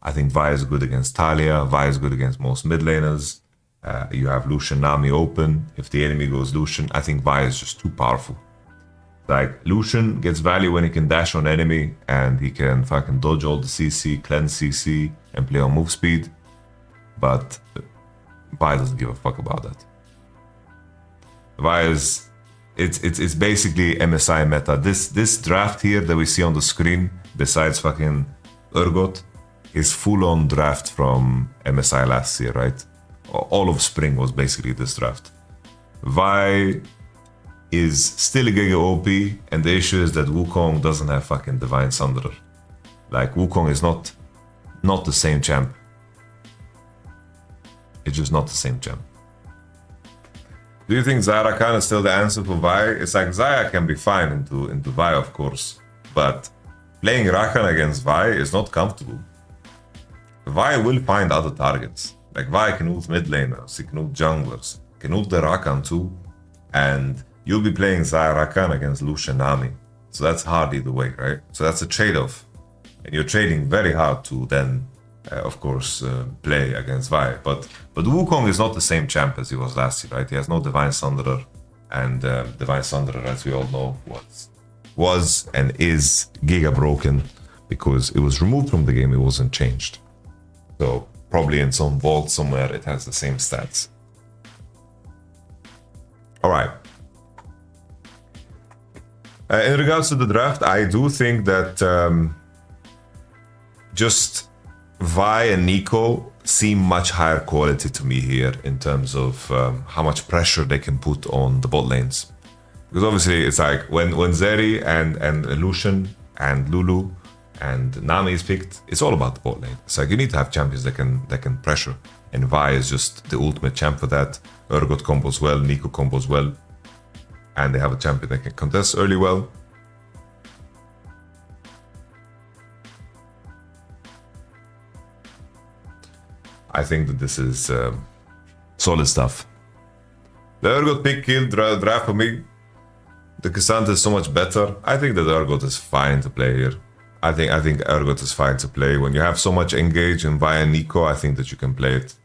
I think Vi is good against Talia. Vi is good against most mid laners. You have Lucian Nami open. If the enemy goes Lucian, I think Vi is just too powerful. Like, Lucian gets value when he can dash on enemy and he can fucking dodge all the CC, cleanse CC, and play on move speed. but Vi doesn't give a fuck about that. Vi is it's basically MSI meta. This draft here that we see on the screen, besides fucking Urgot, is full-on draft from MSI last year, right? All of spring was basically this draft. Vi is still a Giga OP, and the issue is that Wukong doesn't have fucking Divine Sunderer. Like, Wukong is not the same champ. It's just not the same champ. Do you think Rakan is still the answer for Vi? It's like, Xayah can be fine into Vi, of course, but playing Rakan against Vi is not comfortable. Vi will find other targets. Like, Vi can ult mid laners, he can ult junglers, can ult the Rakan too, and you'll be playing Xayah Rakan against Lucian Nami. So that's hard either way, right? So that's a trade-off. And you're trading very hard to then, of course, play against Vi. But Wukong is not the same champ as he was last year, right? He has no Divine Sunderer, and Divine Sunderer, as we all know, was and is Giga broken because it was removed from the game, it wasn't changed. So probably in some vault somewhere it has the same stats. Alright. In regards to the draft, I do think that just Vi and Nico seem much higher quality to me here in terms of how much pressure they can put on the bot lanes. Because obviously it's like when Zeri and Lucian and Lulu and Nami is picked, it's all about the bot lane. It's like you need to have champions that can pressure. And Vi is just the ultimate champ for that. Urgot combos well, Nico combos well. And they have a champion that can contest early well. I think that this is solid stuff. The Urgot pick killed draft for me. The Cassandra is so much better. I think that Urgot is fine to play here. I think Urgot is fine to play. When you have so much engage in Vi and Nico, I think that you can play it.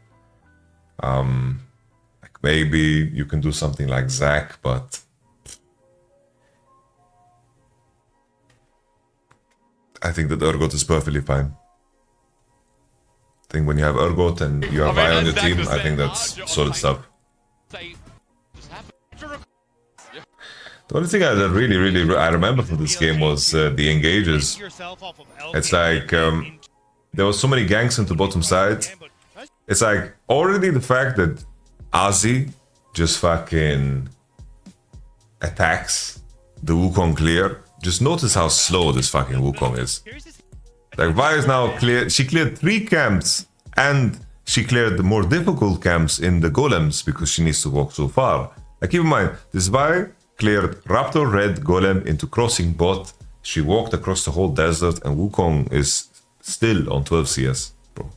Like maybe you can do something like Zac, but I think that Urgot is perfectly fine. I think when you have Urgot and you have Vi on your team, I think that's solid stuff. The only thing that really I remember from this game was the engages. It's like there was so many ganks into bottom side. It's like already the fact that Azzy just fucking attacks the Wukong clear. Just notice how slow this fucking Wukong is. Like Vi is now clear. She cleared 3 camps and she cleared the more difficult camps in the golems because she needs to walk so far. Like keep in mind, this Vi cleared Raptor Red Golem into crossing bot. She walked across the whole desert and Wukong is still on 12 CS, bro.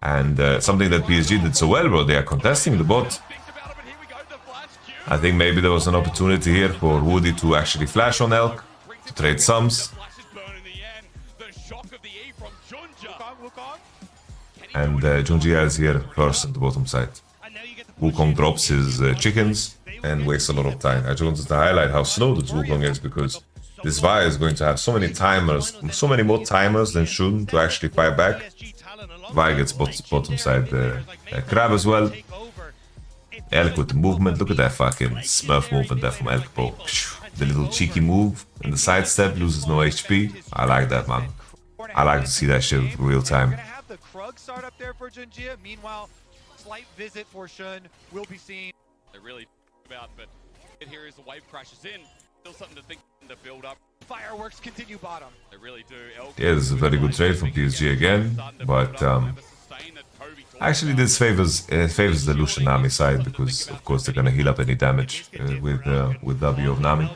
And something that PSG did so well, bro, they are contesting the bot. I think maybe there was an opportunity here for Woody to actually flash on Elk, to trade sums. And Junji is here first on the bottom side. Wukong drops his chickens and wastes a lot of time. I just wanted to highlight how slow this Wukong is because this Vi is going to have so many timers, so many more timers than Shun to actually fight back. Vi gets bottom side Crab as well. Elk with the movement, look at that fucking smurf movement there from Elk, bro. The little cheeky move and the sidestep, loses no HP. I like that, man. I like to see that shit real time. Start up there for Junjia. Meanwhile, slight visit for Shun will be seen. They're really about, but here is the wave crashes in. Still something to think to build up. Fireworks continue bottom. They really do. Yeah, this is a very good trade from PSG again, but actually this favors the Lucian Nami side because of course they're gonna heal up any damage with W of Nami.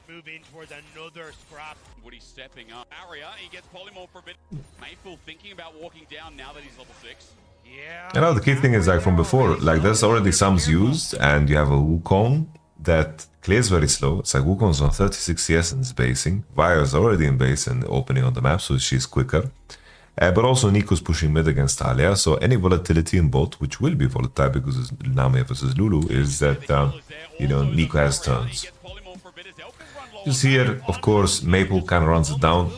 Move in towards another scrap. Woody stepping up. Area, he gets polymorph for a bit. Mayfield thinking about walking down now that he's level 6. Yeah. You know, the key thing is like from before, like there's already sums used and you have a Wukong that clears very slow. It's like Wukong's on 36 CS and is basing. Vire's already in base and opening on the map, so she's quicker. But also Nico's pushing mid against Talia, so any volatility in bot, which will be volatile because it's Nami versus Lulu, is that, you know, Nico has turns. Just here, of course, Maple kind of runs it down.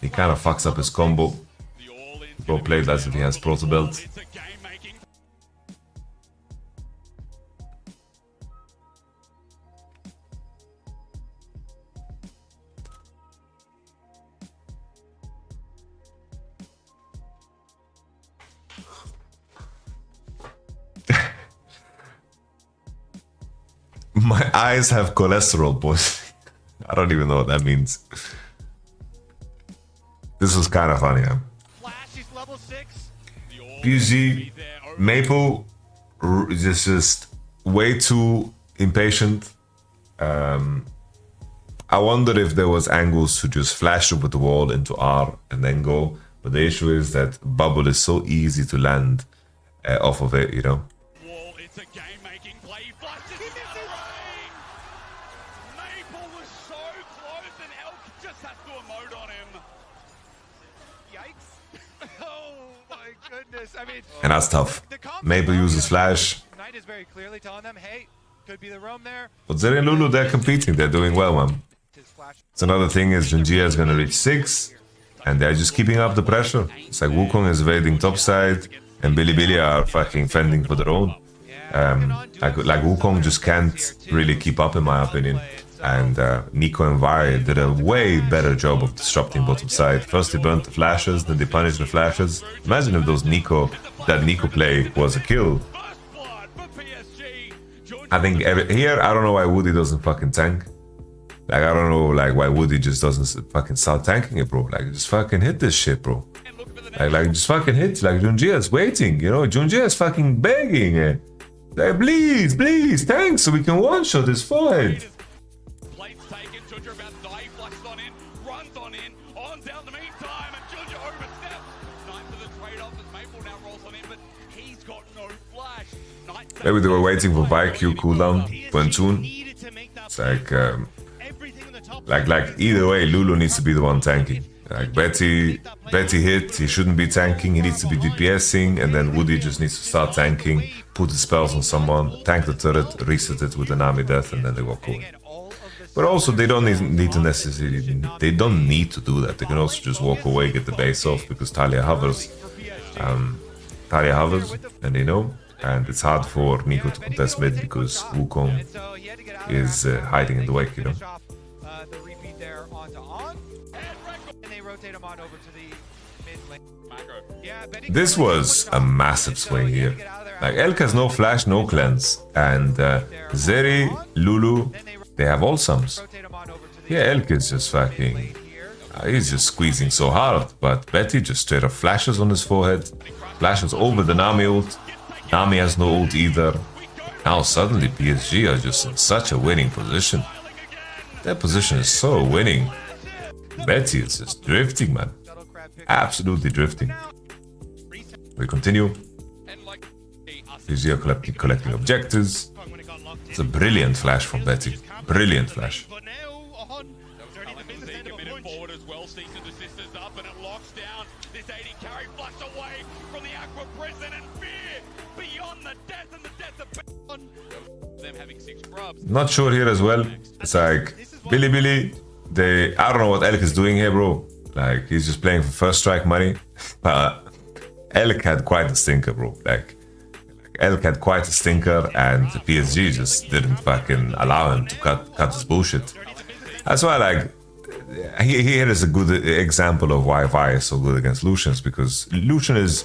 He kind of fucks up his combo. Bro played as if he has Proto Belt. My eyes have cholesterol, boys. I don't even know what that means. This was kind of funny, huh? PSG, Maple is just way too impatient. I wonder if there was angles to just flash over the wall into R and then go. But the issue is that bubble is so easy to land off of it, you know? It's a game-making play. He flashes it away. Maple was so close, and Elk just has to emote on him. Yikes. Oh my goodness. I mean, And that's tough. Maple uses flash. Knight is very clearly telling them, hey, could be the roam there. But Zeri and Lulu, they're competing. They're doing well, man. So another thing is Junjia is going to reach 6. And they're just keeping up the pressure. It's like Wukong is evading topside. And Bilibili are fucking fending for their own. Like Wukong just can't really keep up, in my opinion. And Nico and Vi did a way better job of disrupting bottom side. First they burnt the flashes, then they punished the flashes. Imagine if that Nico play was a kill. I think here, I don't know why Woody doesn't fucking tank. Like, I don't know, like, why Woody just doesn't fucking start tanking it, bro. Like, just fucking hit this shit, bro. Like just fucking hit. Like, Junjia is waiting, you know? Junjia is fucking begging. Like, please, tank so we can one-shot his forehead. Plates taken, Junjia about to die, flashes on in, runs on in, on down the meantime, and Junjia oversteps. Knight for the trade-off as Maple now rolls on in, but he's got no flash. Maybe they were waiting for Q cooldown when soon. It's like either way, Lulu needs to be the one tanking. Like Betty hit, he shouldn't be tanking, he needs to be DPSing, and then Woody just needs to start tanking, put the spells on someone, tank the turret, reset it with an army death, and then they walk away. But also, they don't need to necessarily, they don't need to do that. They can also just walk away, get the base off, because Talia hovers, and they know. And it's hard for Nico to contest mid because Wukong is hiding in the wake, you know. The repeat there onto On, and they rotate him on over to the mid lane. Yeah, this was a massive swing here. Like, Elk has no flash, no cleanse, and Zeri, Lulu, they have all sums. Yeah, Elk is just fucking, he's just squeezing so hard, but Betty just straight up flashes on his forehead, flashes over the Nami ult. Nami has no ult either. Now suddenly PSG are just in such a winning position. Their position is so winning. Betty is just drifting, man. Absolutely drifting. We continue. PSG are collecting objectives. It's a brilliant flash from Betty. Brilliant flash. Not sure here as well. It's like Billy, I don't know what Elk is doing here, bro. Like, he's just playing for first strike money. But Elk had quite a stinker, bro. Like Elk had quite a stinker, and the PSG just didn't fucking allow him to cut his bullshit. That's why, like, here is a good example of why Vi is so good against Lucians, because Lucian is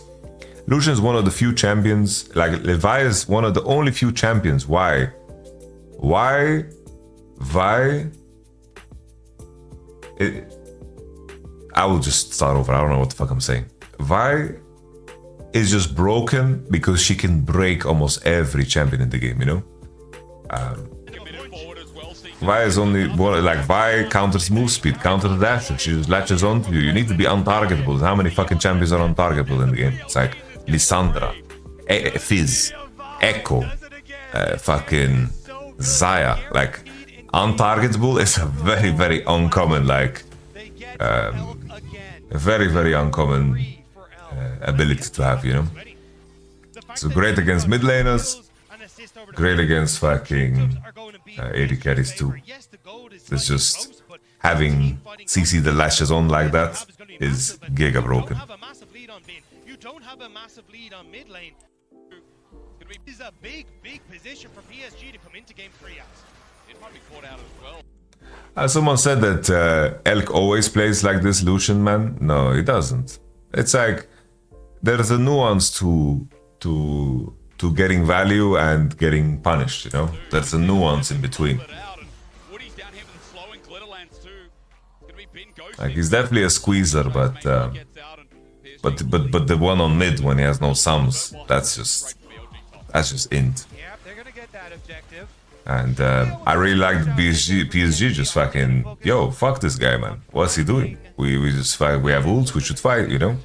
one of the few champions. Like, Vi is one of the only few champions. Why Vi? I will just start over. I don't know what the fuck I'm saying. Vi is just broken because she can break almost every champion in the game, you know? Vi is only one, like, Vi counters move speed, counter the dash, she just latches onto you. You need to be untargetable. How many fucking champions are untargetable in the game? It's like Lissandra, Fizz, Echo, fucking Zaya. Like, untargetable is a very, very uncommon, like, a very, very uncommon ability to have, you know? So great against mid laners, great against fucking AD carries too. It's just having CC the lashes on like that is giga broken. You don't have a massive lead on mid lane. This is a big position for PSG to come into game 3 as. It might be caught out as well. Someone said that Elk always plays like this, Lucian, man. No, he doesn't. It's like there's a nuance to getting value and getting punished, you know? There's a nuance in between. Like, he's definitely a squeezer, but the one on mid when he has no sums, that's just int. Yeah, they're gonna get that objective. And I really like PSG just fucking, yo, fuck this guy, man. What's he doing? We just fight, we have ults, we should fight, you know?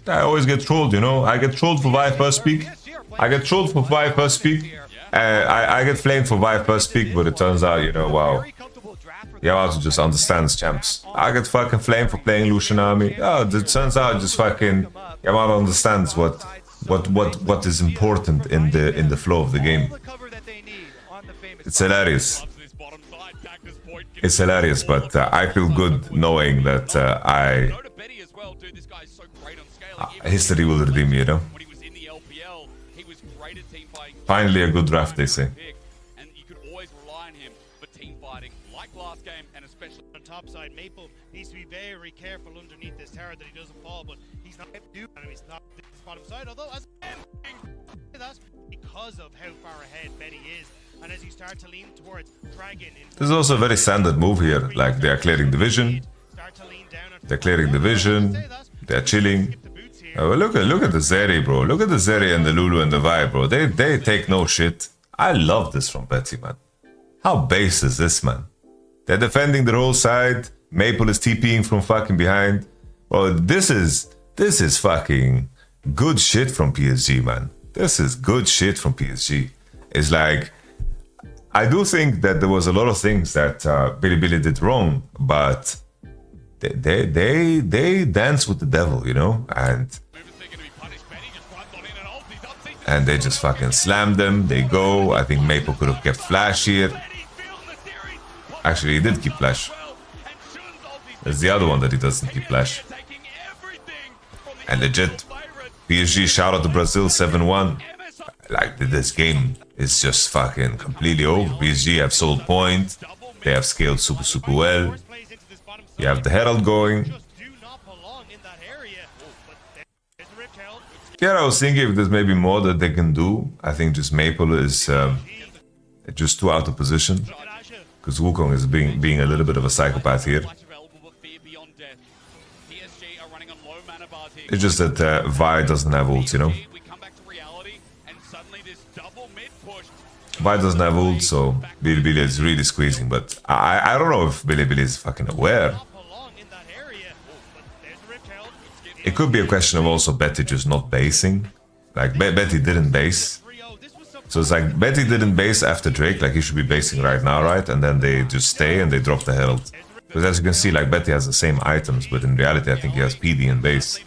I always get trolled, you know? I get trolled for Vi first pick. I get trolled for Vi first pick. I get flamed for Vi first pick, but it turns out, you know, wow. Yamato just understands champs. I get fucking flamed for playing Lucian Army. Oh, it turns out just fucking Yamato understands what is important in the flow of the game. It's hilarious. It's hilarious, but I feel good knowing that history will redeem me, you know? Finally a good draft, they say. And you could always rely on him for team fighting, like last game, and especially On top side, Maple needs to be very careful underneath this tower that he doesn't fall, but he's not doing and he's not this bottom side, although as that's because of how far ahead Betty is. And as you start to lean towards Dragon This is also a very standard move here. Like, they are clearing the vision. They're clearing the vision. They're chilling. Oh, look at the Zeri, bro. Look at the Zeri and the Lulu and the Vi, bro. They take no shit. I love this from Betty, man. How base is this, man? They're defending their whole side. Maple is TPing from fucking behind. Well, this is fucking good shit from PSG, man. This is good shit from PSG. It's like, I do think that there was a lot of things that Bilibili did wrong, but they dance with the devil, you know, and they just fucking slam them. They go. I think Maple could have kept Flash here. Actually, he did keep Flash. There's the other one that he doesn't keep Flash. And legit, PSG shout out to Brazil 7-1. Like, this game is just fucking completely over. PSG have sold point. They have scaled super well. You have the Herald going. Yeah, I was thinking if there's maybe more that they can do. I think just Maple is just too out of position. Because Wukong is being a little bit of a psychopath here. It's just that Vi doesn't have ult, you know? Vi doesn't have ult, so Bilibili is really squeezing, but I don't know if Bilibili is fucking aware. It could be a question of also Betty just not basing. Like, Betty didn't base. So it's like, Betty didn't base after Drake, like he should be basing right now, right? And then they just stay and they drop the Herald. Because as you can see, like, Betty has the same items, but in reality I think he has PD and base.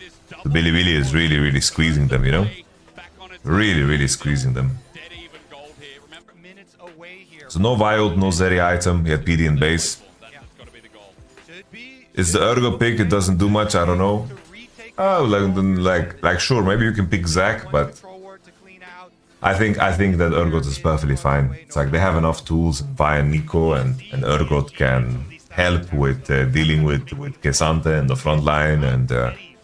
So Bilibili is really squeezing them, you know? Really squeezing them. So no Viol, no Zeri item, he had PD and base. Is the Ergo pick, it doesn't do much, I don't know. Oh, like sure, maybe you can pick Zac, but I think that Urgot is perfectly fine. It's like they have enough tools, Vi and Nico, and Urgot can help with dealing with Kesante in the front line, and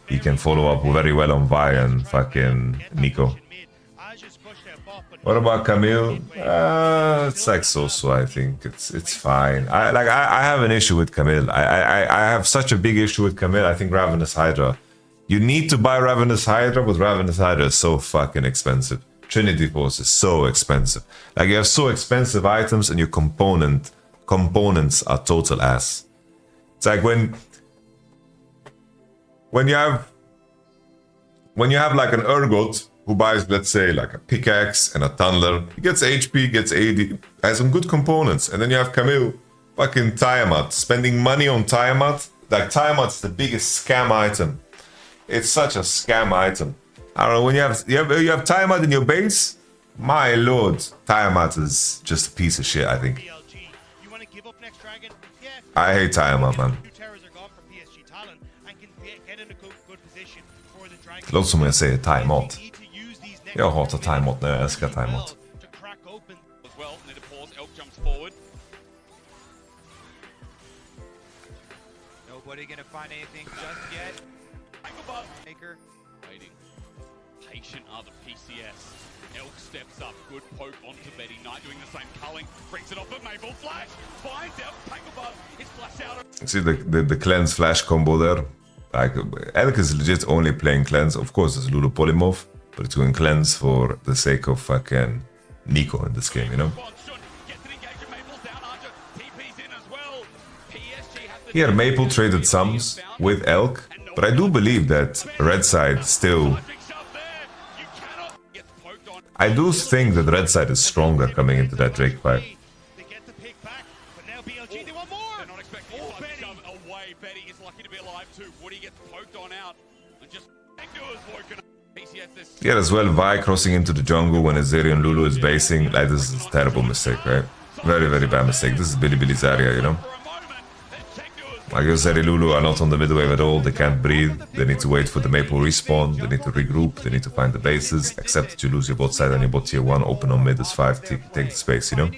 he can follow up very well on Vi and fucking Nico. What about Camille? It's like so-so, I think. It's fine. I have an issue with Camille. I have such a big issue with Camille. I think Ravenous Hydra. You need to buy Ravenous Hydra, but Ravenous Hydra is so fucking expensive. Trinity Force is so expensive. Like, you have so expensive items and your components are total ass. It's like when you have like an Urgot who buys, let's say, like a pickaxe and a tunneler. He gets HP, gets AD, has some good components. And then you have Camille, fucking Tiamat, spending money on Tiamat. Like, Tiamat's the biggest scam item. It's such a scam item. I don't know, when you have Tiamat in your base, My lord, Tiamat is just a piece of shit, I think. BLG. You want to give up next dragon? Yeah. I hate Tiamat, man. Two towers are gone from PSG Talon and can get in a good position for the dragon. Låter som jag säger timeout. Need to use these next Jag hatar 30 minutes timeout när jag älskar really well timeout. to crack open. As well, need a pause. Elk jumps forward. Nobody gonna find anything just yet. Maker. Waiting. Patient are the PCS. Elk steps up. Good poke onto Betty Knight doing the same. Culling brings it off of Maple. Flash finds Elk. Tanglebug is flashed out. See the cleanse flash combo there? Like, Elk is legit only playing cleanse. Of course, there's Lulu Polymorph, but it's doing cleanse for the sake of fucking Nico in this game, you know? Here, Maple traded sums with Elk, but I do believe that Red Side still... I do think that Red Side is stronger coming into that Drake fight. They get the pick back, but now BLG, they want more. They're not expecting a shove away. Betty is lucky to be alive too. Woody gets poked on out and just is woken up. PCS this. Here as well, Vi crossing into the jungle when Azerion Lulu is basing. Like, this is a terrible mistake, right? Very, very bad mistake. This is Billy Billy's area, you know? Like, Azeri Lulu are not on the mid wave at all. They can't breathe. They need to wait for the Maple respawn. They need to regroup. They need to find the bases. Except that you lose your bot side and your bot tier 1. Open on mid is 5. Take the space, you know?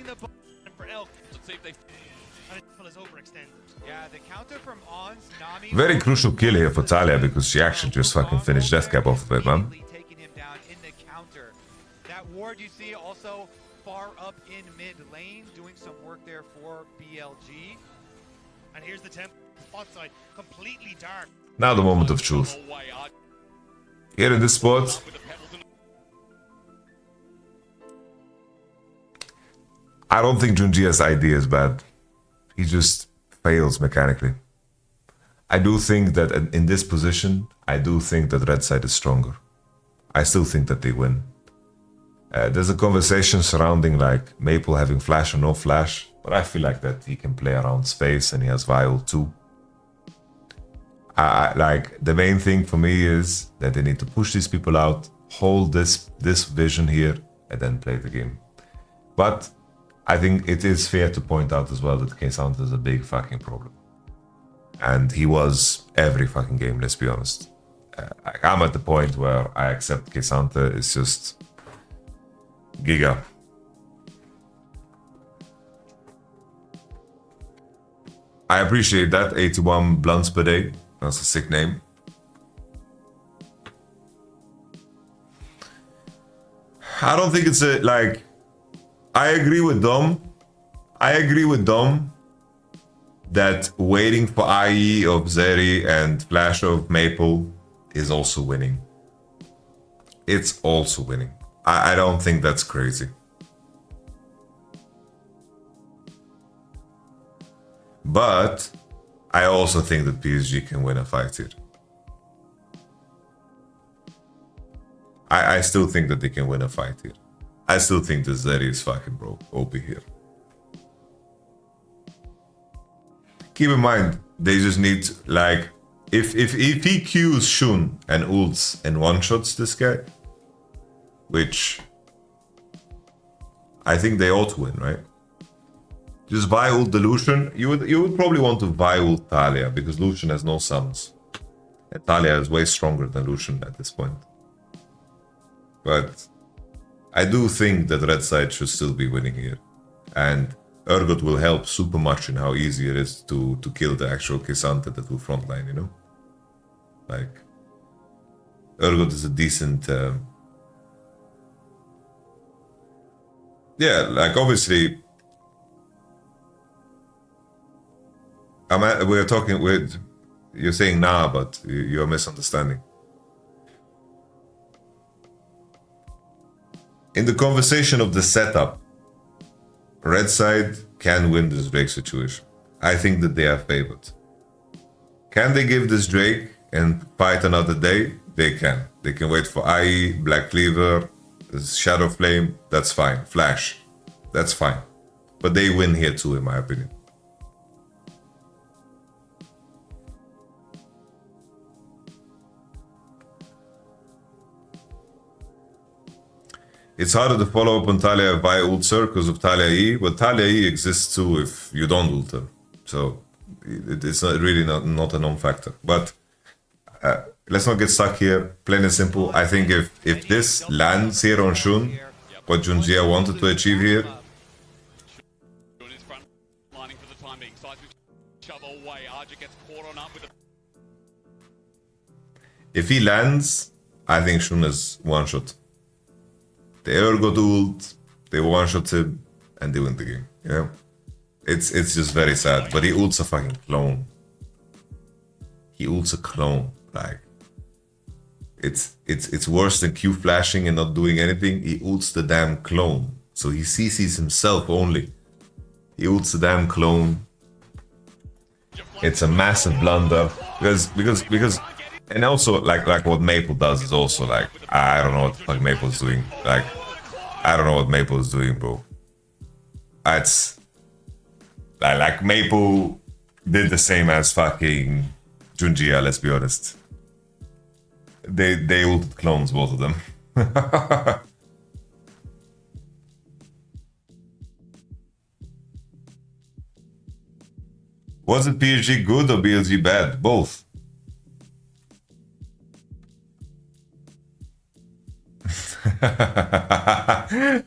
Yeah, the counter from On's Nami. Very crucial kill here for Talia because she actually just fucking finished Deathcap off of it, man. Taking him down in the counter. That ward you see also far up in mid lane, doing some work there for BLG. And here's the temp spot side, completely dark. Now the moment of truth. Here in this spot, I don't think Junjia's idea is bad. He just fails mechanically. I do think that in this position, I do think that Red Side is stronger. I still think that they win. There's a conversation surrounding like Maple having flash or no flash, but I feel like that he can play around space and he has Vial too. Like the main thing for me is that they need to push these people out, hold this vision here, and then play the game. But I think it is fair to point out as well that K'Sante is a big fucking problem. And he was every fucking game, let's be honest. I'm at the point where I accept K'Sante is just Giga. I appreciate that, 81 blunts per day. That's a sick name. I don't think it's a, like, I agree with Dom. That waiting for IE of Zeri and Flash of Maple is also winning. It's also winning. I don't think that's crazy. But I also think that PSG can win a fight here. I still think that they can win a fight here. I still think that Zeri is fucking OP here. Keep in mind, they just need to, like, if he Qs Shun and ults and one-shots this guy, which I think they ought to win, right? Just buy ult the Lucian. You would probably want to buy ult Talia because Lucian has no summons. And Talia is way stronger than Lucian at this point. But I do think that Red Side should still be winning here. And Urgot will help super much in how easy it is to kill the actual K'Sante that will frontline, you know? Like, Urgot is a decent... yeah, like obviously... we're talking with... You're saying nah, but you're misunderstanding. In the conversation of the setup, Red Side can win this Drake situation. I think that they are favored. Can they give this Drake and fight another day? They can. They can wait for IE, Black Cleaver, Shadow Flame. That's fine. Flash. That's fine. But they win here too, in my opinion. It's harder to follow up on Talia by ult because of Talia E, but Talia E exists too if you don't ult her. So it's not really not a non-factor. But let's not get stuck here. Plain and simple. I think if this lands here on Shun, what Junjia wanted to achieve here, Shun is front lining for the time being. Sides with shove away. Arja gets caught on up with the if he lands, I think Shun is one shot. They ever got ult, they one shot him, and they win the game. You know, it's just very sad. But he ults a fucking clone. He ults a clone. Like it's worse than Q flashing and not doing anything. He ults the damn clone. So he CCs himself only. He ults the damn clone. It's a massive blunder because and also like what Maple does is also like I don't know what the fuck Maple's doing. Like I don't know what Maple is doing, bro. It's like Maple did the same as fucking Junjia, let's be honest. They ulted clones, both of them. Was it PSG good or BLG bad? Both.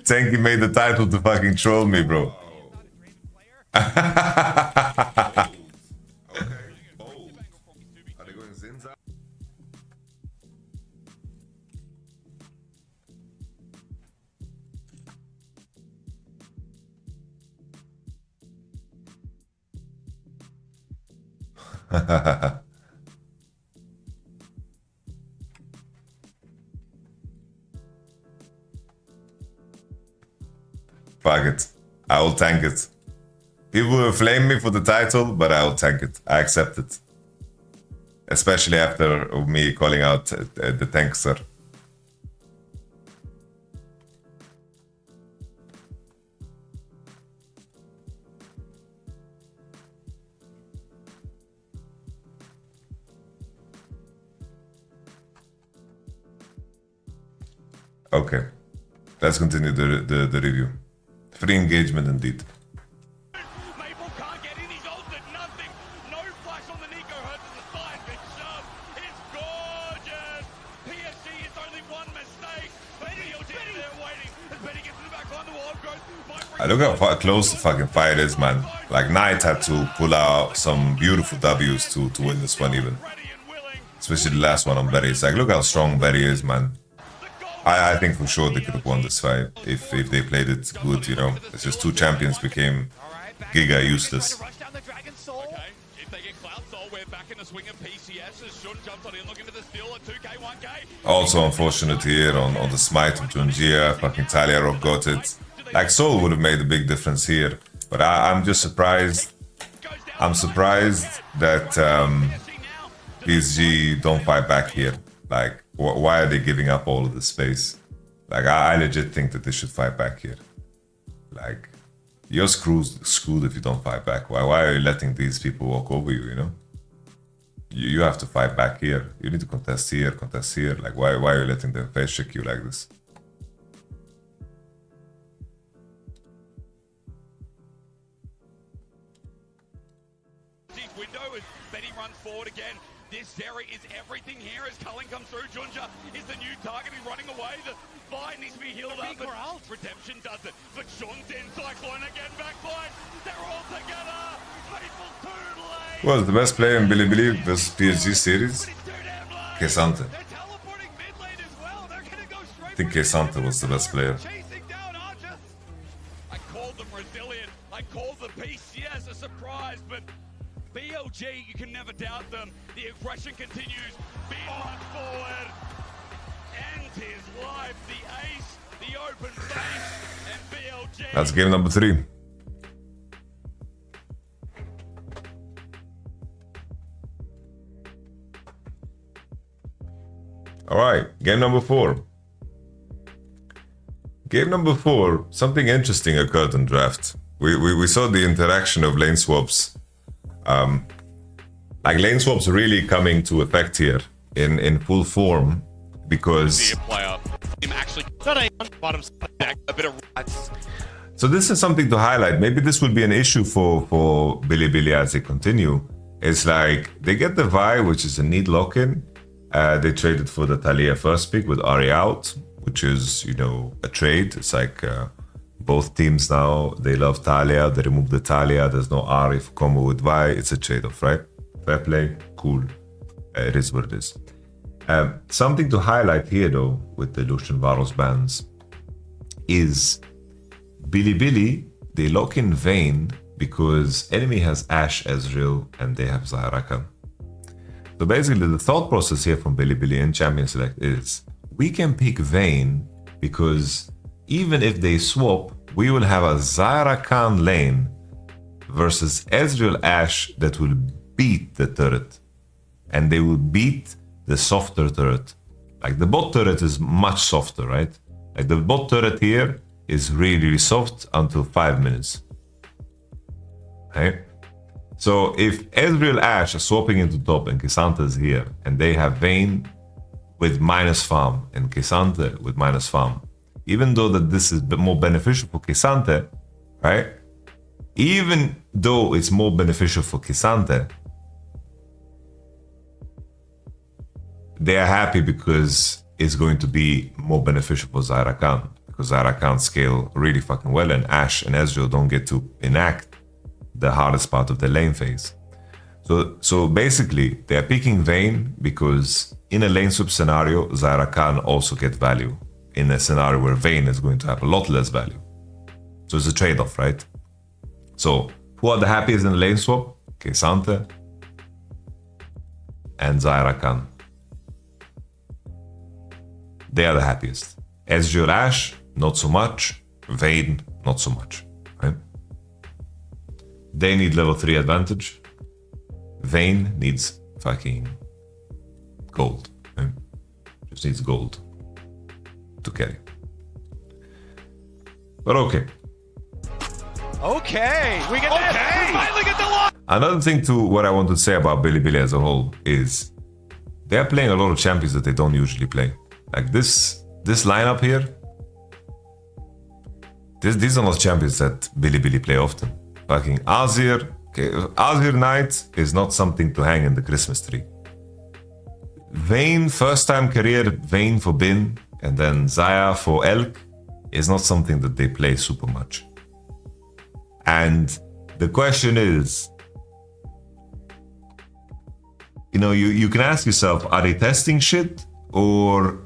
Tanky made the title to fucking troll me, bro. Fuck it. I will tank it. People will flame me for the title, but I will tank it. I accept it. Especially after me calling out the tankster. Okay. Let's continue the review. Free engagement indeed. Maple can't get in, he's ulted, nothing. No flash on the Nico hurt to the side, but shove is gorgeous. PSG is only one mistake. BLG is there waiting. As Betty gets in the back line, the wall growth. Look how close the fucking fight is, man. Like Knight had to pull out some beautiful W's to win this one even. Especially the last one on Betty. It's like, look how strong Betty is, man. I think for sure they could have won this fight if they played it good, you know. It's just two champions became giga useless. Also unfortunate here on the smite of Junjia, fucking Talia Rock got it. Like Soul would have made a big difference here. But I'm just surprised. I'm surprised that PSG don't fight back here. Like, why are they giving up all of the space? Like, I legit think that they should fight back here. Like, you're screwed if you don't fight back. Why are you letting these people walk over you, you know? You have to fight back here. You need to contest here, contest here. Like, why are you letting them face check you like this? Window as Betty runs forward again. This Zeri is everything here as Cullen comes through. Junja is the new target. He's running away. The Vine needs to be healed up. But Redemption does it. But Shun's in. Cyclone again. Backline. They're all together. Faithful too late. Who was the best player in Bilibili vs PSG series? Kesante. I think Kesante was the best player. I called them resilient. I called the PCS a surprise, but BLG, you can never doubt them. The aggression continues. Big run forward. Ends his life. The ace, the open face, and BLG. That's game number 3. Alright, game number 4. Game number 4, something interesting occurred in draft. We saw the interaction of lane swaps. Like lane swaps really coming to effect here in full form because him actually Not a bottom side. a bit of rats. So this is something to highlight. Maybe this will be an issue for Bilibili as they continue. It's like they get the Vi, which is a neat lock-in. They traded for the Talia first pick with Ari out, which is, you know, a trade. It's like both teams now, they love Talia. They remove the Talia. There's no Ari for combo with Vi. It's a trade-off, right? Fair play, cool. It is what it is. Something to highlight here, though, with the Lucian Varos bans is Bilibili, they lock in Vayne because enemy has Ashe Ezreal and they have Zahrakan. So basically the thought process here from Bilibili and Champion Select is we can pick Vayne because even if they swap, we will have a Zahrakan lane versus Ezreal Ashe that will beat the turret. And they will beat the softer turret. Like the bot turret is much softer, right? Like the bot turret here is really soft until 5 minutes. Okay? So if Ezreal Ashe are swapping into top and K'Sante is here, and they have Vayne with minus farm and K'Sante with minus farm, even though that this is more beneficial for K'Sante, right? Even though it's more beneficial for K'Sante, they are happy because it's going to be more beneficial for Zahrakan. Because Zahrakan scale really fucking well, and Ashe and Ezreal don't get to enact the hardest part of the lane phase. So basically, they are picking Vayne because in a lane swap scenario, Zahrakan also get value. In a scenario where Vayne is going to have a lot less value. So it's a trade-off, right? So who are the happiest in the lane swap? K'Sante and Zahrakan. They are the happiest. Ezreal Ashe, not so much. Vayne, not so much. Right? They need level 3 advantage. Vayne needs fucking gold. Right? Just needs gold to carry. But okay. Okay, we get that. We finally get the lock. Another thing to what I want to say about Bilibili as a whole is they're playing a lot of champions that they don't usually play. Like this lineup here, these are not champions that Bilibili play often. Fucking Azir, okay, Azir Knight is not something to hang in the Christmas tree. Vayne, first time career Vayne for Bin, and then Zaya for Elk is not something that they play super much. And the question is, you know, you can ask yourself, are they testing shit or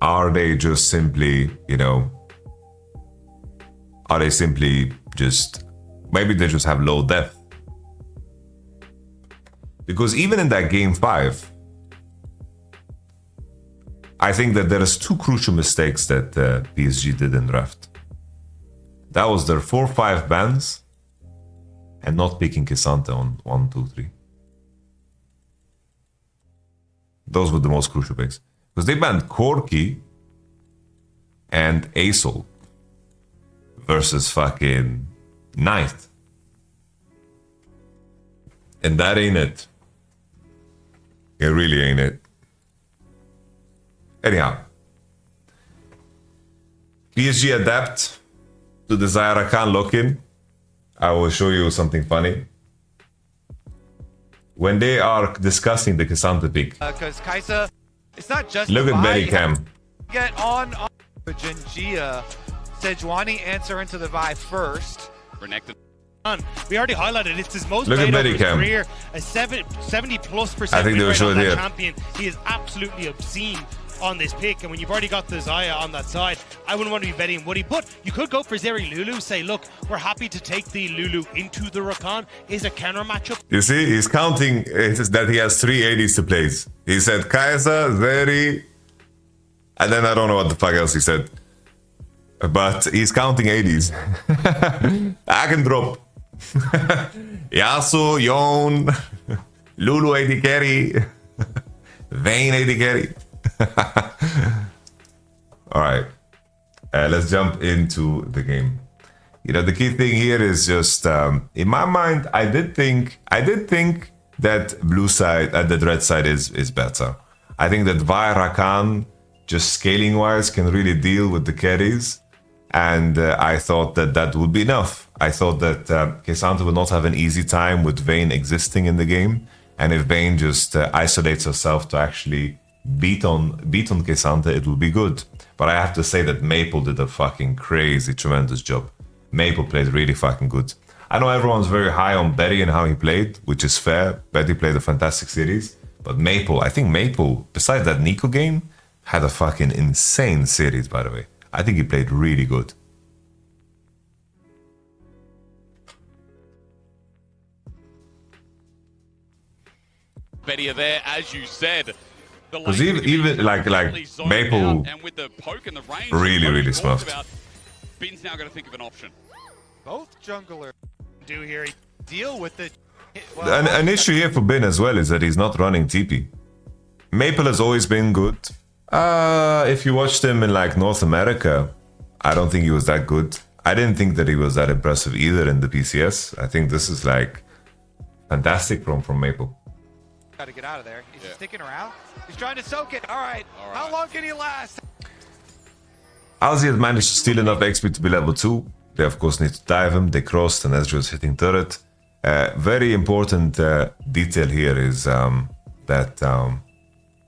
are they just simply, you know, are they simply just, maybe they just have low depth? Because even in that game 5, I think that there is 2 crucial mistakes that PSG did in draft. That was their 4-5 bans and not picking K'Sante on 1, 2, 3. Those were the most crucial picks. Because they banned Corki and Asol versus fucking Knight. And that ain't it. It really ain't it. Anyhow. PSG adapt to the Zahrakan lock-in. I will show you something funny. When they are discussing the K'Sante pick. Because Kaisa, it's not just Look the at Vi, Medicam. get on Gengia. Sejuani answer into the Vi first. Renekton. We already highlighted it's his most Look at played over his Medicam. career. A 70+% I think win they were rate showing on that here. champion. He is absolutely obscene on this pick, and when you've already got the Zaya on that side, I wouldn't want to be betting Woody. But you could go for Zeri Lulu, say, look, we're happy to take the Lulu into the Rakan. Is a counter matchup. You see, he's counting that he has 3 ADs to place. He said Kaisa, Zeri, and then I don't know what the fuck else he said. But he's counting ADs. I can drop. Yasuo, Yon, Lulu AD carry, Vayne AD carry. Alright, let's jump into the game. You know, the key thing here is just, in my mind, I did think that blue side and the red side is better. I think that Vi Rakan just scaling wise can really deal with the carries. And I thought that that would be enough. I thought that K'Sante would not have an easy time with Vayne existing in the game. And if Vayne just isolates herself to actually beat on K'Sante, it will be good. But I have to say that Maple did a fucking crazy, tremendous job. Maple played really fucking good. I know everyone's very high on Betty and how he played, which is fair. Betty played a fantastic series. But Maple, I think Maple, besides that Nico game, had a fucking insane series, by the way. I think he played really good. Betty are there, as you said. Because even like Maple and with the poke and the range, really smart. Bin's now going to think of an option. Both junglers do here deal with the. An issue here for Bin as well is that he's not running TP. Maple has always been good. If you watched him in like North America, I don't think he was that good. I didn't think that he was that impressive either in the PCS. I think this is like fantastic from Maple. Got to get out of there. Is he sticking around? He's trying to soak it. All right. How long can he last? Alzi had managed to steal enough XP to be level 2. They of course need to dive him. They crossed and Ezreal is hitting turret. Very important detail here is that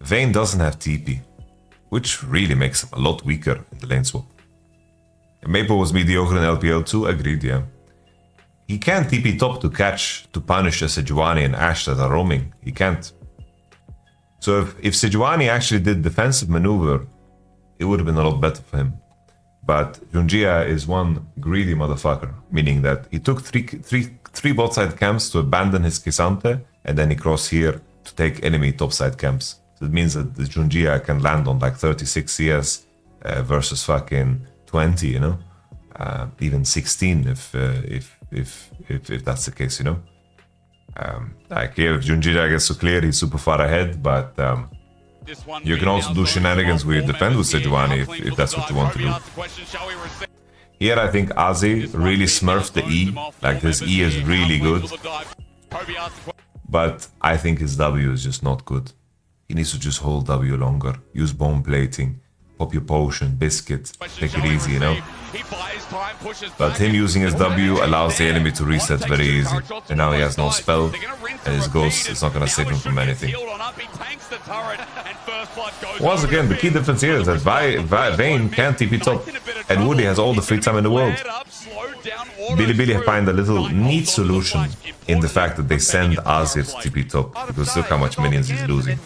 Vayne doesn't have TP, which really makes him a lot weaker in the lane swap. Maple was mediocre in LPL too, agreed, yeah. He can't TP top to punish a Sejuani and Ashe that are roaming. He can't. So if Sejuani actually did defensive maneuver, it would have been a lot better for him. But Junjia is one greedy motherfucker, meaning that he took three bot side camps to abandon his K'Sante, and then he crossed here to take enemy top side camps. So it means that the Junjia can land on like 36 CS versus fucking 20, you know, even 16 if that's the case, you know. Like here, if Junjia gets to clear, he's super far ahead, but you can also do shenanigans where you defend with Sejuani if that's what you want to do. Here I think Azi really smurfed the E, like his E is really good, but I think his W is just not good. He needs to just hold W longer, use bone plating, pop your potion, biscuit, take it easy, you know. But him using his W allows the enemy to reset very easy. And now he has no spell, and his ghost is not gonna save him from anything. Once again, the key difference here is that Vayne can't TP top, and Woody has all the free time in the world. Bilibili find a little neat solution in the fact that they send Azir to TP top, because look how much minions he's losing.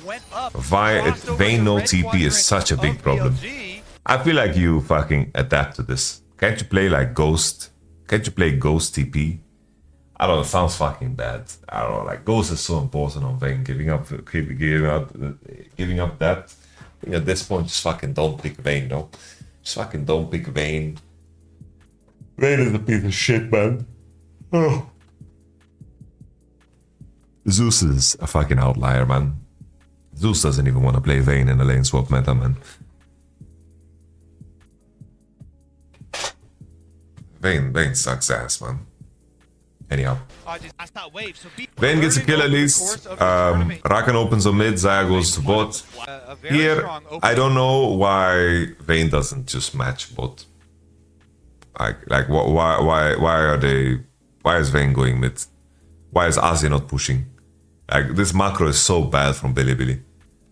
Vayne no TP is such a big problem. I feel like you fucking adapt to this. Can't you play like Ghost? Can't you play Ghost TP? I don't know, it sounds fucking bad. I don't know, like Ghost is so important on Vayne. Giving up that. I think at this point, just fucking don't pick Vayne, no? Just fucking don't pick Vayne. Vayne is a piece of shit, man. Oh. Zeus is a fucking outlier, man. Zeus doesn't even want to play Vayne in a lane swap meta, man. Vayne sucks ass, man. Anyhow. Vayne gets a kill at least. Rakan opens on mid, Zaya goes to bot. Here, I don't know why Vayne doesn't just match bot. Why is Vayne going mid? Why is Azi not pushing? Like, this macro is so bad from Bilibili.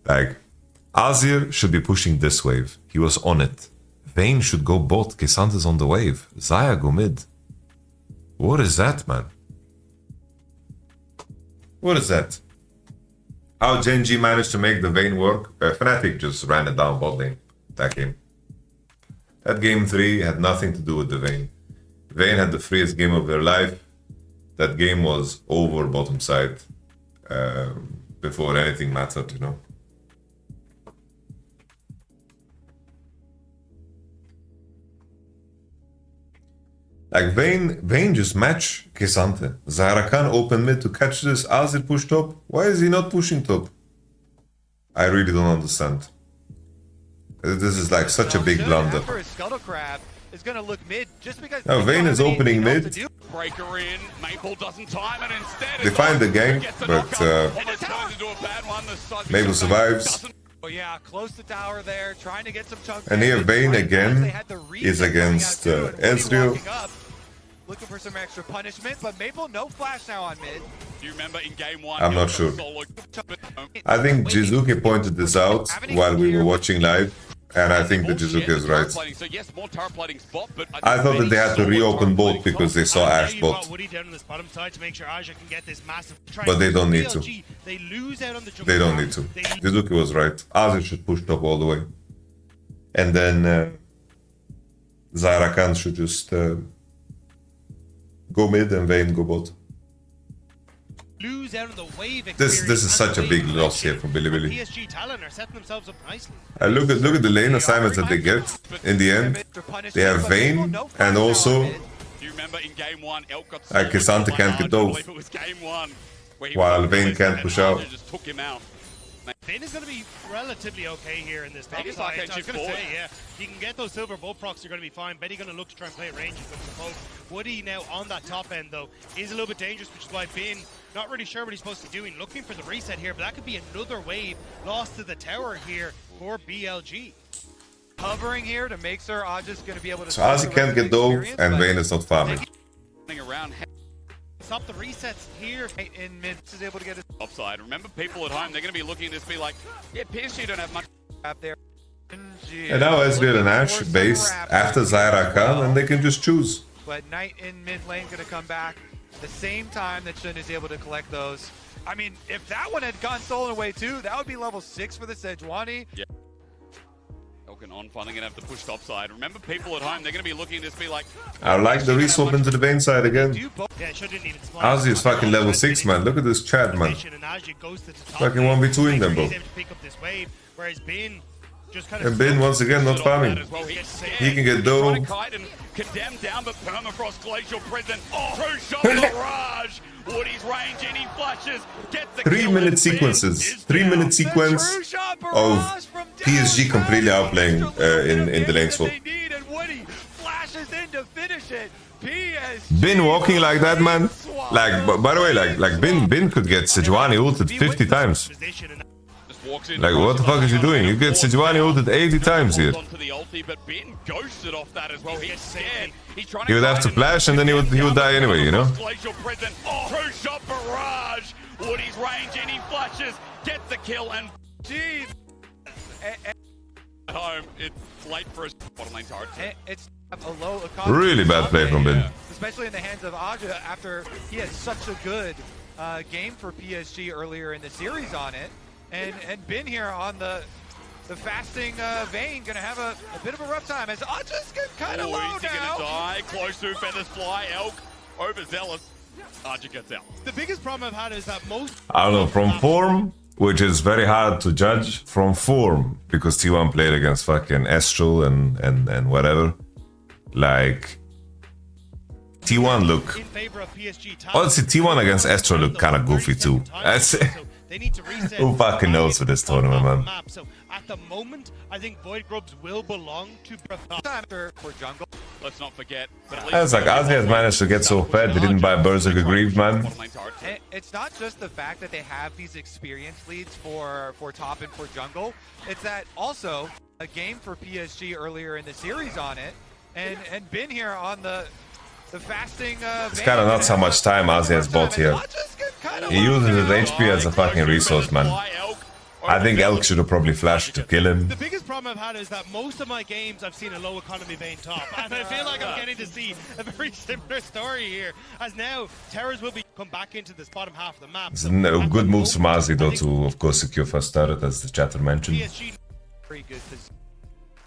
Like, Azir should be pushing this wave. He was on it. Vayne should go bot. K'Sante's on the wave. Zaya go mid. What is that, man? What is that? How Genji managed to make the Vayne work? Fnatic just ran it down bot lane. That game. That game 3 had nothing to do with the Vayne. Vayne had the freest game of their life. That game was over bottom side. Before anything mattered, you know. Like Vayne just match K'Sante. Zahrakan open mid to catch this. Azir push top. Why is he not pushing top? I really don't understand. This is like such a big blunder. Now Vayne is opening mid. They find the gank, but Maple survives. Oh yeah, close to tower there, trying to get some chunks. And here Vayne Right again now, they had the reset is coming against out too, and Woody Ezreal. walking up, looking for some extra punishment, but Maple no flash now on mid. Do you remember in game one? I'm not sure. I think Jizuki pointed this out while we were watching live, and I think that Jizuki is right. So yes, more tower plating spot, but I thought that they had to reopen both because they saw Ash bot. Woody down on this bottom side to make sure Aja can get this massive. But they don't need to. BLG, they lose out on the They don't need to. Jizuki was right. Azir should push top all the way. And then ZahiraKhan should just go mid and Vayne go bot. Lose out on the wave This is such a big loss here for Bilibili. PSG talent are setting themselves up nicely. Look at the lane assignments that they get in the end. They have Vayne and also do you remember in game one, Elk got K'Sante can't get dove, it was game one, where he while was Vayne can't push out. just took him out. Vayne is going to be relatively okay here in this top Vegas side. like I was going to forward. say, yeah, you can get those silver bull procs, you're going to be fine. Betty going to look to try and play range and poke. Woody now on that top end, though, is a little bit dangerous, which is why Bin not really sure what he's supposed to be doing. Looking for the reset here, but that could be another wave lost to the tower here for BLG. Covering here to make sure Aja's going to be able to... So Ozzy can't get dove and Vayne is not farming. Around Stop the resets here. in mid is able to get his offside. Remember, people at home, they're going to be looking at this, be like, yeah, PSG don't have much. trap there. And now Ezreal and Ash base after ZahiraKhan and they can just choose. But Knight in mid lane going to come back the same time that Shun is able to collect those. I mean, if that one had gone stolen away too, that would be level 6 for the Sejuani. Yeah. Elkin on, finally going to have to push topside. Remember, people at home, they're going to be looking at this, be like, I like the reswap into the Vayne side again. Yeah, Shun didn't even Ozzy is fucking level 6, man. Look at this chat, man. Fucking 1v2ing them, bro. Whereas Bin just kind And Bin once again not farming. He can get dove. Condemned down, but permafrost glacial prison. True shot barrage. Woody's range, any flashes. Gets the 3-minute sequences. 3-minute sequence of PSG completely outplaying in the lane swap. Bin walking like that, man. Like, by the way, like Bin could get Sejuani ulted 50 times. Like, what the fuck is he doing? You get Sejuani ulted 80 times here. He would have to flash and then he would die anyway, you know? True shot barrage. Woody's range, any flashes. Gets the kill and jeez. At home, it's late for a bottom lane turret. It's a low economy. Really bad play from Bin. Especially in the hands of Aja after he had such a good game for PSG earlier in the series on it. And Bin here on the fasting Vayne gonna have a bit of a rough time as Aja's kind of low Is he now. gonna die? Close to feathers fly. Elk overzealous. Aja gets out. The biggest problem I've had is that most I don't know, from form, which is very hard to judge, from form, because T1 played against fucking Astral and whatever. Like, T1 look... in favor of PSG talent. Honestly, T1 against Astral look kind of goofy too. That's They need to reset. Who fucking knows for this tournament, man? So at the moment, I think Void Grubs will belong to Time for jungle. Let's not forget. It's like Ozzy has managed to get so fat, they didn't buy Berserker Grief, man. And it's not just the fact that they have these experience leads for top and for jungle. It's that also a game for PSG earlier in the series on it, and Bin here on the fasting. It's kind of nuts how much time Ozzy has bought here. He uses his HP as a fucking resource, man. I think Elk should have probably flashed to kill him. The biggest problem I've had is that most of my games I've seen a low economy Vayne top, and I feel like I'm getting to see a very similar story here. As now, Terrors will be come back into this bottom half of the map. It's good moves from Ozzy though to, of course, secure first turret, as the chatter mentioned. PSG very good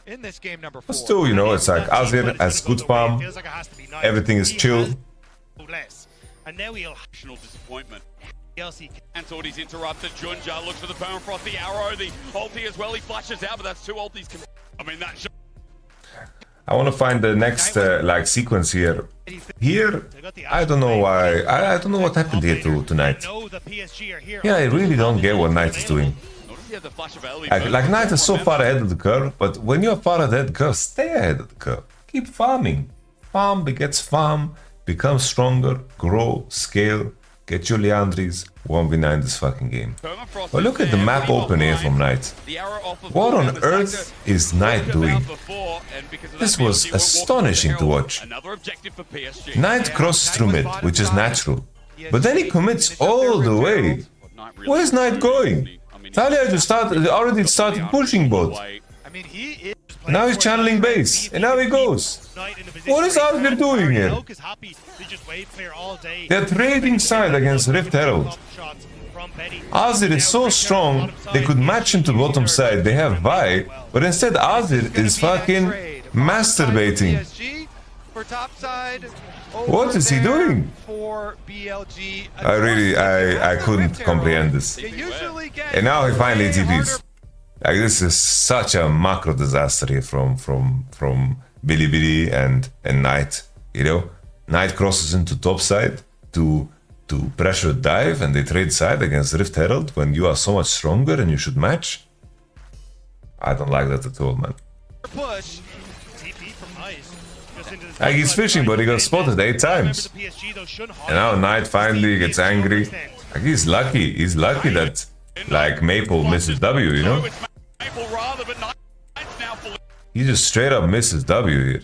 in this game number 4. But still, you know, it's like Azir has good farm, everything is chill. And now he'll National disappointment. DLC. Cancelled, he's interrupted. Junja looks for the permafrost, the arrow, the ulti as well. He flashes out, but that's 2 ultis. I mean, that. I want to find the next like sequence here. Here, I don't know why. I don't know what happened here to Knight. Yeah, I really don't get what Knight is doing. Like Knight is so far ahead of the curve, but when you're far ahead of the curve, stay ahead of the curve. Keep farming. Farm begets farm, become stronger, grow, scale. Get your Leandris 1v9 this fucking game. Permafrost But look is at the there, map really open here from well-timed. Knight. The arrow off of What Paul on down the earth sector. is Knight doing? Before, and because of This that, was BLG won't walk astonishing through to the watch. hill. Another objective for PSG. Knight crosses through mid, which is natural. But then he commits all the way. Where's Knight going? Talia just already started pushing bot. I mean, he is. Now he's channeling base, and now he goes. What is Azir doing here? They're trading side against Rift Herald. Azir is so strong, they could match him to bottom side. They have Vi, but instead Azir is fucking masturbating. PSG for top side. What is he doing? For BLG. I couldn't comprehend this. You usually get And now he finally way TPs. harder. Like, this is such a macro disaster here from Billy Billy and Knight. You know, Knight crosses into top side to pressure dive, and they trade side against Rift Herald when you are so much stronger and you should match. I don't like that at all, man. Push. Like, he's fishing, but he got spotted 8 times. And now Knight finally gets angry. Like, he's lucky. He's lucky that, like, Maple misses W, you know? He just straight up misses W here.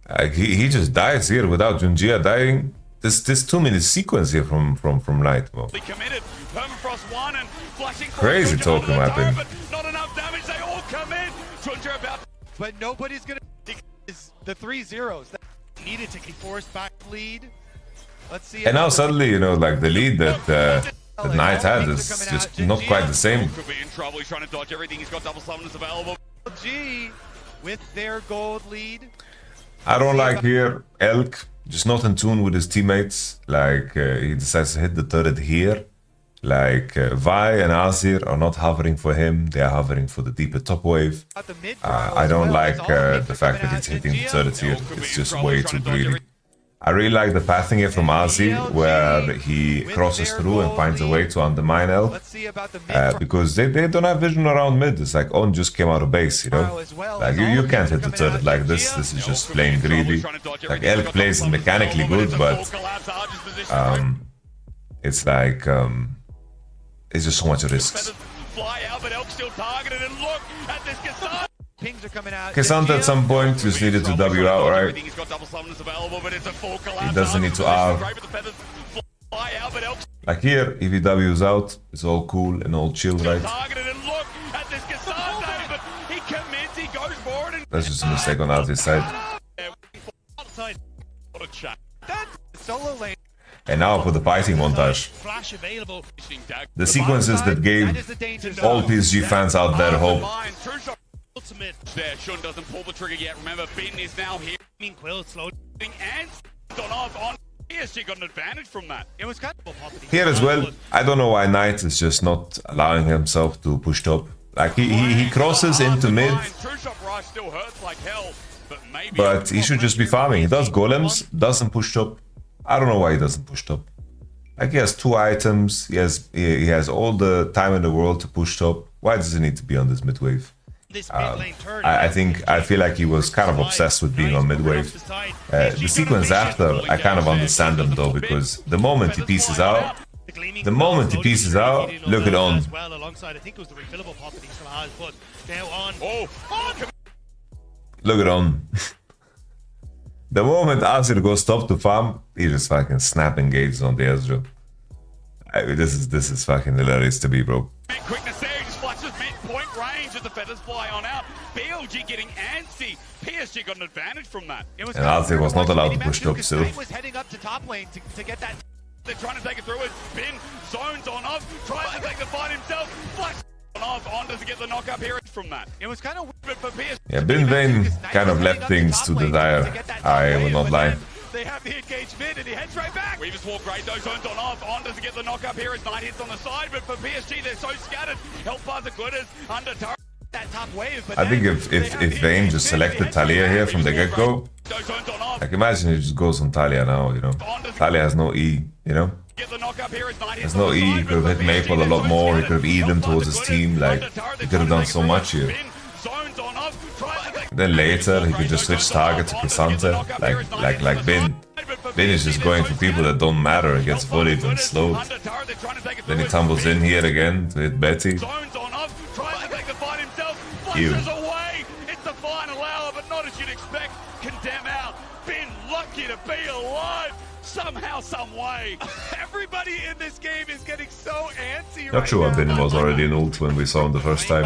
Like, he just dies here without Junjia dying. This 2-minute sequence here from Knight. Well, crazy token mapping. Not enough damage, they all come in. Junja about But nobody's gonna is the 3-0s that needed to be forced back lead. Let's see. And now suddenly, you know, like, the lead that Knight had is just not quite the same. could be in trouble. He's trying to dodge everything. He's got double summoners available. G with their gold lead. I don't like here Elk, just not in tune with his teammates. Like, he decides to hit the turret here. Like, Vi and Azir are not hovering for him, they are hovering for the deeper top wave. I don't like the fact that he's hitting the turret here, it's just way too greedy. I really like the pathing here from Azir, where he crosses through and finds a way to undermine Elk. Let's see about the mid. Because they don't have vision around mid. It's like On just came out of base, you know? Like, you can't hit the turret like this. This is just plain greedy. Like, Elk plays is mechanically good, but it's like it's just so much risks. Fly out, but Elk still targeted, and look at this Cassandra. Pings are coming out. Cassandra at some point just needed to W out, right? He's got double summoners available, but it's a full collapse. He doesn't need to R. Fly out, but Elk Like here, if he W's out, it's all cool and all chill, right? targeted, and look at this Cassandra, but he commits, he goes forward, and That's just a mistake on Azir's side. what a chat. That's solo lane. And now for the fighting montage. Flash available. The sequences that That gave is the danger all zone. PSG fans out there hope. Ultimate. There, Shun doesn't pull the trigger yet. Remember, Bin is now here. Quill slow. And on off on PSG got an advantage from that. It was kind of Here as well, I don't know why Knight is just not allowing himself to push top. Like, he crosses into mid, True shot Rice still hurts like hell, but maybe. but he should just be farming. He does golems, doesn't push top. I don't know why he doesn't push top. Like, he has 2 items, he has all the time in the world to push top. Why does he need to be on this mid wave? I feel like he was kind of obsessed with being on mid wave. The sequence after, I kind of understand him though, because the moment he pieces out, look at On. Look at On. The moment Azir goes top to farm, he just fucking snap engages on the Ezreal. This is fucking hilarious to me, bro. Quickness there, he just flashes mid-point range as the feathers fly on out. BLG getting antsy. PSG got an advantage from that. It was And Azir was not allowed to push top still. Knight was heading up to top lane to get that. They're trying to take it through it. Bin zones on off, tries to take the fight himself. Flash on off, on does get the knock up here from that. It was kind of But for PSG, Yeah, Bin Vayne kind of left things to desire. I will not lie. they have the engaged mid and he heads right back. Weaver's walk great though, zones on off. On does get the knock up here as Knight hits on the side, but for PSG they're so scattered. Health bars are good as under turret. that top wave. But I think if Vayne just selected Talia here from the get-go, like, imagine he just goes on Talia now, you know. Talia has no E, you know. There's no E, he could have hit Maple a lot more, he could have E'd him towards his team, like, he could have done so much here. Then later, he could just switch target to Cassandra, like Bin. Vayne is just going for people that don't matter and gets volleyed and slowed. Then he tumbles in here again to hit Betty. Zones on off, tries to take the fight himself, Ew. flushes away. It's the final hour, but not as you'd expect. Condemn out. Been lucky to be alive somehow, some way. Everybody in this game is getting so antsy Not sure right what now. Vayne was already an ult when we saw him the first time.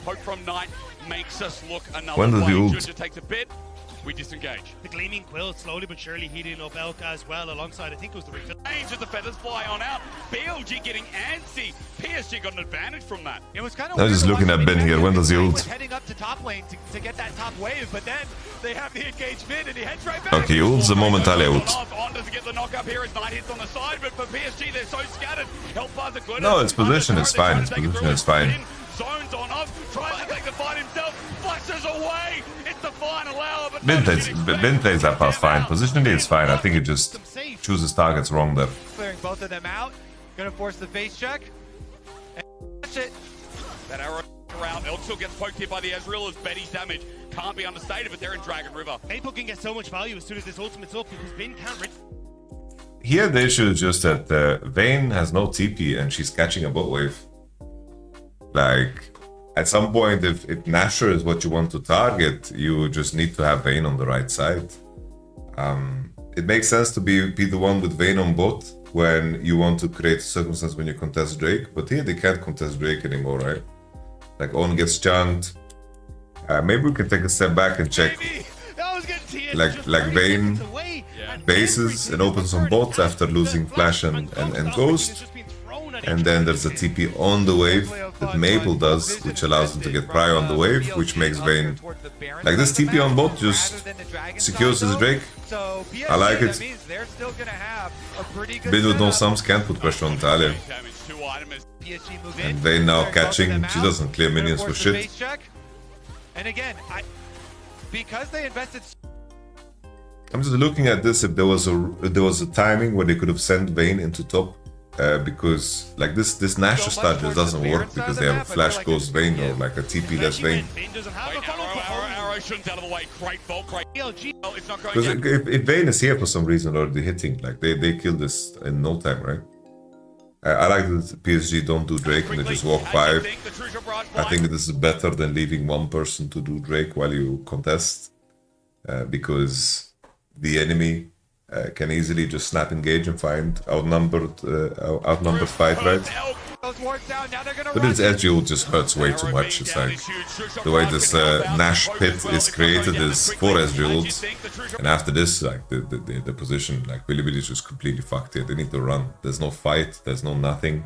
Hope from Knight makes us look another When does way. the ult? Junja takes a bit. We disengage. The Gleaming Quill slowly but surely heating up Elka as well alongside, I think it was the refill. Range as the feathers fly on out. BLG getting antsy. PSG got an advantage from that. It was kind of I was just looking at Ben here. When does he ult? was heading up to top lane to get that top wave, but then they have the engaged mid and he heads right back. Okay, ults the momentarily ult. On doesn't get the knock up here as Knight hits on the side, but for PSG they're so scattered. Hellfire's a good. No, its position is fine. Its position is fine. Zones on off, tries to take the fight himself, flashes away. It's the final hour, but Ben plays that pass fine. Positionally it's fine. I think it just chooses targets wrong there. Clearing both of them out. Gonna force the face check. And that's it. that arrow around. Elk gets poked here by the Ezreal as Betty's damage can't be understated, but they're in Dragon River. Maple can get so much value as soon as this ultimate's up because Bin can't reach. Here the issue is just that Vayne has no TP and she's catching a bot wave. Like, at some point, if Nashor is what you want to target, you just need to have Vayne on the right side. It makes sense to be the one with Vayne on bot when you want to create a circumstance when you contest Drake, but here they can't contest Drake anymore, right? Like, On gets chunked. Maybe we can take a step back and check like Vayne bases and opens on bot after losing Flash and Ghost. And then there's a TP on the wave that Maple does, which allows him to get prior on the wave, which makes Vayne... Like, this TP on bot just secures his Drake. I like it. Bin with no sums can't put pressure on Talia. And Vayne now catching, she doesn't clear minions for shit. And again, because they invested... I'm just looking at this, if there was a timing where they could have sent Vayne into top. Because like this Nashor start just doesn't work because they have a Flash Ghost Vayne or like a TP less Vayne. Because if Vayne is here for some reason already hitting, like they kill this in no time, right? I like that PSG don't do Drake and they just walk 5. I think this is better than leaving one person to do Drake while you contest, because the enemy can easily just snap engage and find outnumbered fight, right? But this edge ult just hurts way too much. It's like the way this Nash pit is created is 4 SG ults, and after this, like the position, like Billy is just completely fucked here. They need to run. There's no fight. There's no nothing.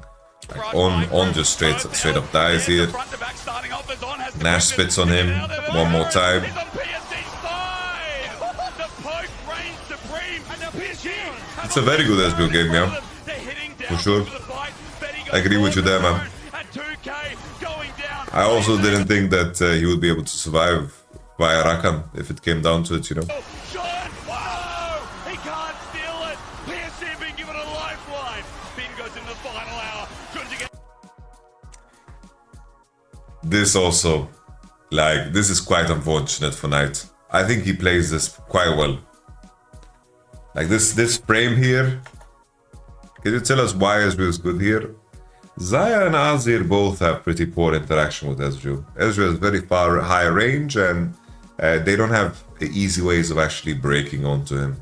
Like on just straight up dies here. Nash spits on him one more time. It's a very good SBO game, yeah. For sure. I agree with you there, man. I also didn't think that he would be able to survive via Rakan if it came down to it, you know. This also, like, this is quite unfortunate for Knight. I think he plays this quite well. Like this frame here, can you tell us why Ezreal is good here? Xayah and Azir both have pretty poor interaction with Ezreal. Ezreal has very high range and they don't have easy ways of actually breaking onto him.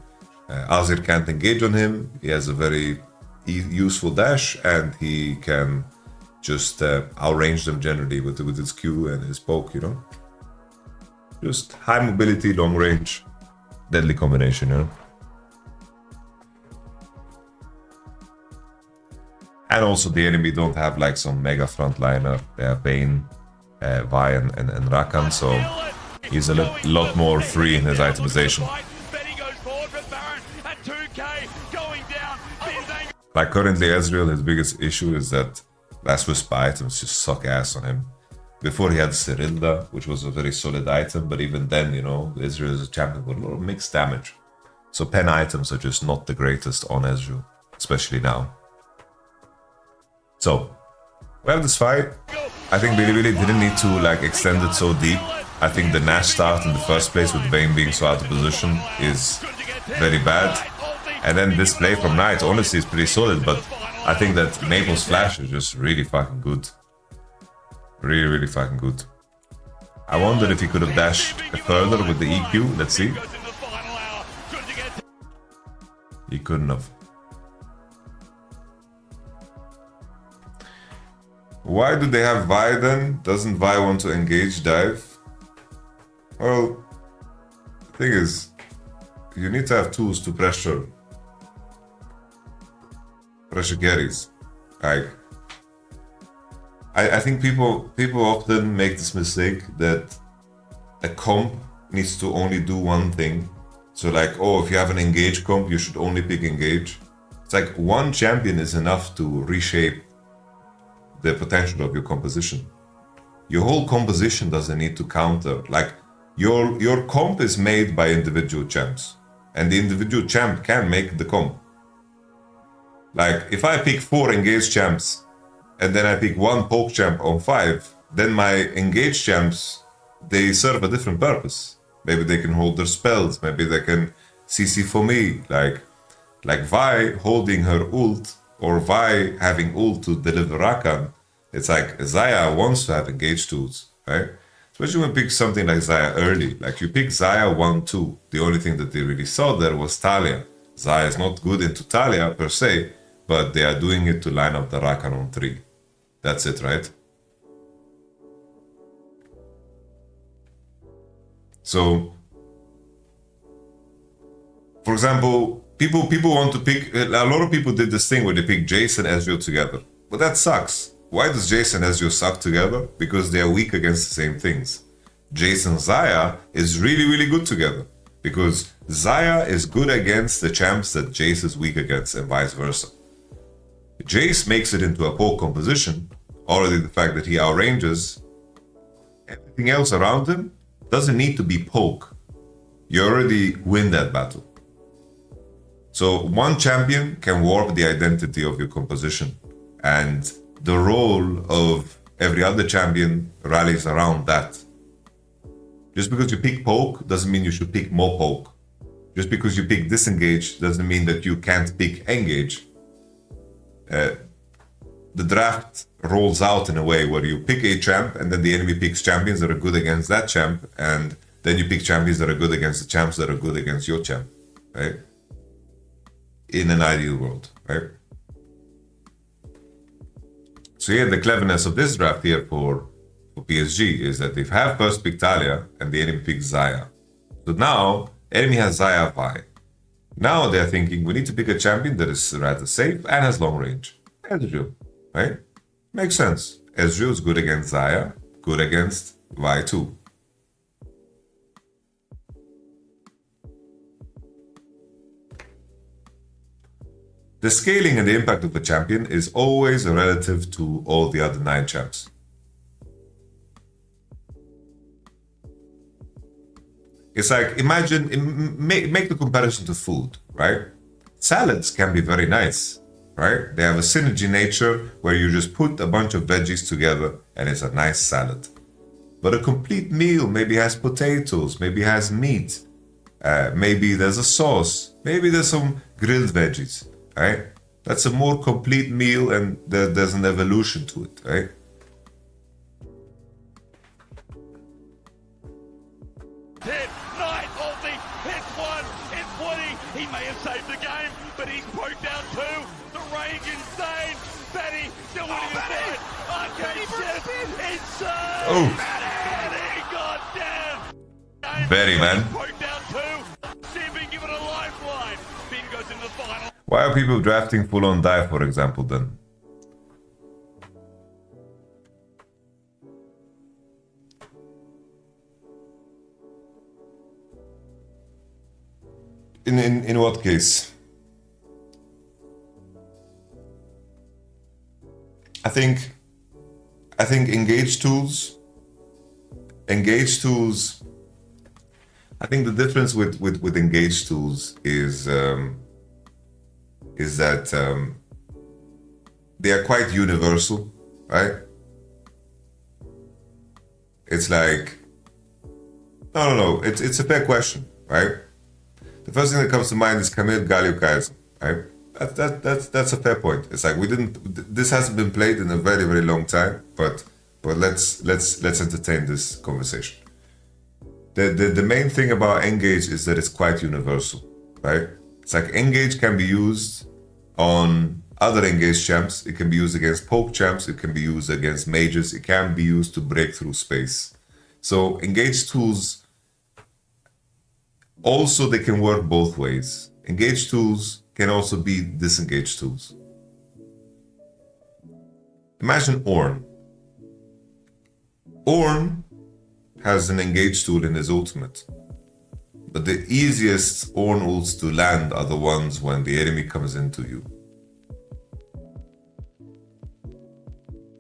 Azir can't engage on him, he has a very useful dash and he can just outrange them generally with his Q and his poke, you know? Just high mobility, long range, deadly combination, you know? And also the enemy don't have like some mega frontliner. They have Vayne, Vi and Rakan, so he's a lot more free in his itemization. Like currently Ezreal, his biggest issue is that last whisper items just suck ass on him. Before he had Cyrilda, which was a very solid item, but even then, you know, Ezreal is a champion with a lot of mixed damage. So pen items are just not the greatest on Ezreal, especially now. So, we have this fight. I think Billy didn't need to like extend it so deep. I think the Nash start in the first place with Vayne being so out of position is very bad. And then this play from Knight, honestly, is pretty solid, but I think that Maple's flash is just really fucking good. Really, really fucking good. I wonder if he could have dashed further with the EQ. Let's see. He couldn't have. Why do they have Vi then? Doesn't Vi want to engage dive? Well, the thing is, you need to have tools to pressure carries. Like, I think people often make this mistake that a comp needs to only do one thing. So like, oh, if you have an engage comp, you should only pick engage. It's like one champion is enough to reshape the potential of your composition. Your whole composition doesn't need to counter. Like your comp is made by individual champs, and the individual champ can make the comp. Like if I pick 4 engage champs and then I pick 1 poke champ on 5, then my engage champs, they serve a different purpose. Maybe they can hold their spells, maybe they can CC for me, like Vi holding her ult, or Vi having ult to deliver Rakan. It's like Xayah wants to have engage tools, right? Especially when you pick something like Xayah early. Like you pick Xayah 1-2. The only thing that they really saw there was Talia. Xayah is not good into Talia per se, but they are doing it to line up the Rakan on 3. That's it, right? So, for example, people want to pick, a lot of people did this thing where they pick Jace and Ezreal together. But that sucks. Why does Jace and Ezreal suck together? Because they are weak against the same things. Jace and Xayah is really, really good together. Because Xayah is good against the champs that Jace is weak against, and vice versa. Jace makes it into a poke composition. Already the fact that he outranges everything else around him doesn't need to be poke. You already win that battle. So one champion can warp the identity of your composition, and the role of every other champion rallies around that. Just because you pick poke doesn't mean you should pick more poke. Just because you pick disengage doesn't mean that you can't pick engage. The draft rolls out in a way where you pick a champ and then the enemy picks champions that are good against that champ, and then you pick champions that are good against the champs that are good against your champ, right? In an ideal world, right? So yeah, the cleverness of this draft here for PSG is that they have first pick Talia and the enemy picks Xayah. So now, enemy has Xayah Vi. Now they're thinking, we need to pick a champion that is rather safe and has long range. Ezreal, right? Makes sense. Ezreal is good against Xayah, good against Vi too. The scaling and the impact of a champion is always relative to all the other 9 champs. It's like, imagine, make the comparison to food, right? Salads can be very nice, right? They have a synergy nature where you just put a bunch of veggies together and it's a nice salad. But a complete meal maybe has potatoes, maybe has meat, maybe there's a sauce, maybe there's some grilled veggies, right? That's a more complete meal, and there's an evolution to it, right? Hit, Knight, ulti, hits 1, hits Woody. He may have saved the game, but he's poked out 2. The rage insane. Betty, still winning the fight. Arcade shift, insane. Oh. Betty, goddamn. Betty, man. Poked out 2. See if he can give it a lifeline. Finn goes into the final. Why are people drafting full-on dive, for example, then? In what case? I think engage tools. I think the difference with engage tools is that they are quite universal, right? It's like No. It's a fair question, right? The first thing that comes to mind is Camille Galio Kaiser, right? That's a fair point. It's like this hasn't been played in a very, very long time, but let's entertain this conversation. The main thing about Engage is that it's quite universal, right? It's like Engage can be used on other Engage champs, it can be used against Poke champs, it can be used against mages, it can be used to break through space. So Engage tools, also they can work both ways. Engage tools can also be disengage tools. Imagine Ornn. Ornn has an engage tool in his ultimate. But the easiest Ornn ults to land are the ones when the enemy comes into you.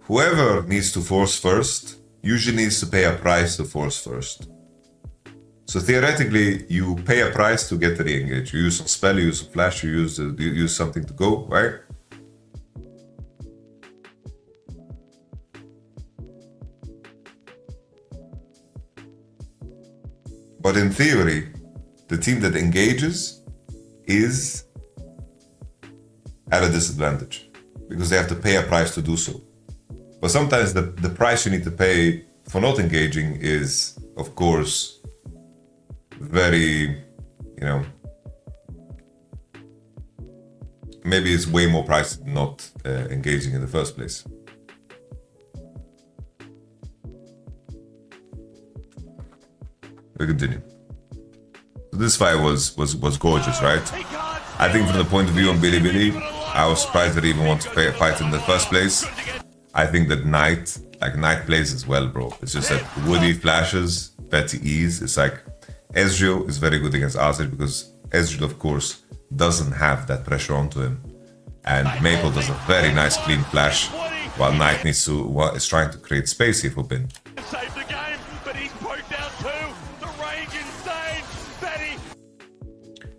Whoever needs to force first usually needs to pay a price to force first. So theoretically, you pay a price to get to the engage. You use some spell, you use some flash, you use something to go, right? But in theory, the team that engages is at a disadvantage because they have to pay a price to do so. But sometimes the price you need to pay for not engaging is, of course, very, maybe it's way more pricey than not engaging in the first place. We continue. So this fight was gorgeous, right? I think from the point of view on Bilibili, I was surprised that he even wanted to fight in the first place. I think that Knight plays as well, bro. It's just that Woody flashes, Betty E's. It's like Ezreal is very good against Azir because Ezreal, of course, doesn't have that pressure onto him. And Maple does a very nice clean flash, while Knight is trying to create space here for Bin.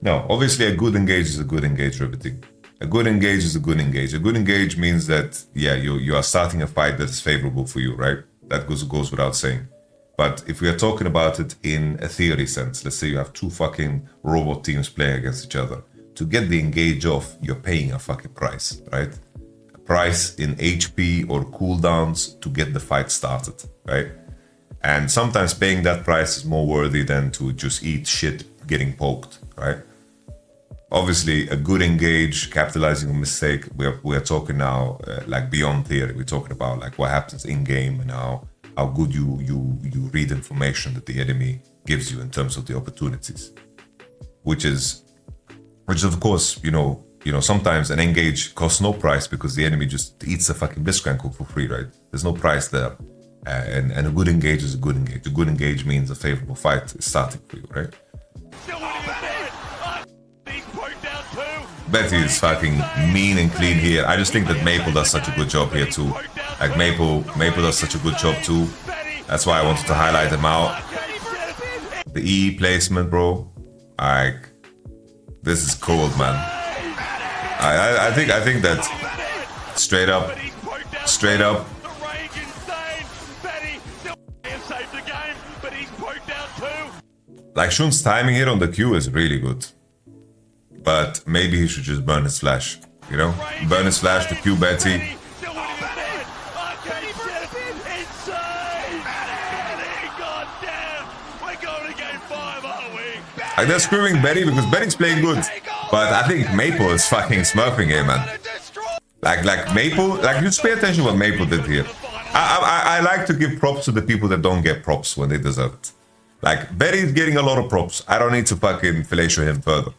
No, obviously a good engage is a good engage, everything. A good engage is a good engage. A good engage means that, yeah, you are starting a fight that is favorable for you, right? That goes without saying. But if we are talking about it in a theory sense, let's say you have two fucking robot teams playing against each other. To get the engage off, you're paying a fucking price, right? A price in HP or cooldowns to get the fight started, right? And sometimes paying that price is more worthy than to just eat shit getting poked, right? Obviously, a good engage, capitalizing on mistake, we are talking now like beyond theory. We're talking about like what happens in game and how good you read information that the enemy gives you in terms of the opportunities, which is of course sometimes an engage costs no price because the enemy just eats a fucking Blitzcrank cook for free, right? There's no price there, and a good engage is a good engage. A good engage means a favorable fight is starting for you, right? Betty is fucking mean and clean here. I just think that Maple does such a good job here too. Like Maple does such a good job too. That's why I wanted to highlight him out. The E placement, bro. Like, this is cold, man. I think that straight up. Like Shun's timing here on the Q is really good. But maybe he should just burn his flash, Burn his flash to Q Betty. Like they're screwing Betty because Betty's playing good. But I think Maple is fucking smurfing here, man. Like Maple, just pay attention to what Maple did here. I like to give props to the people that don't get props when they deserve it. Like Betty's getting a lot of props. I don't need to fucking fellatio him further.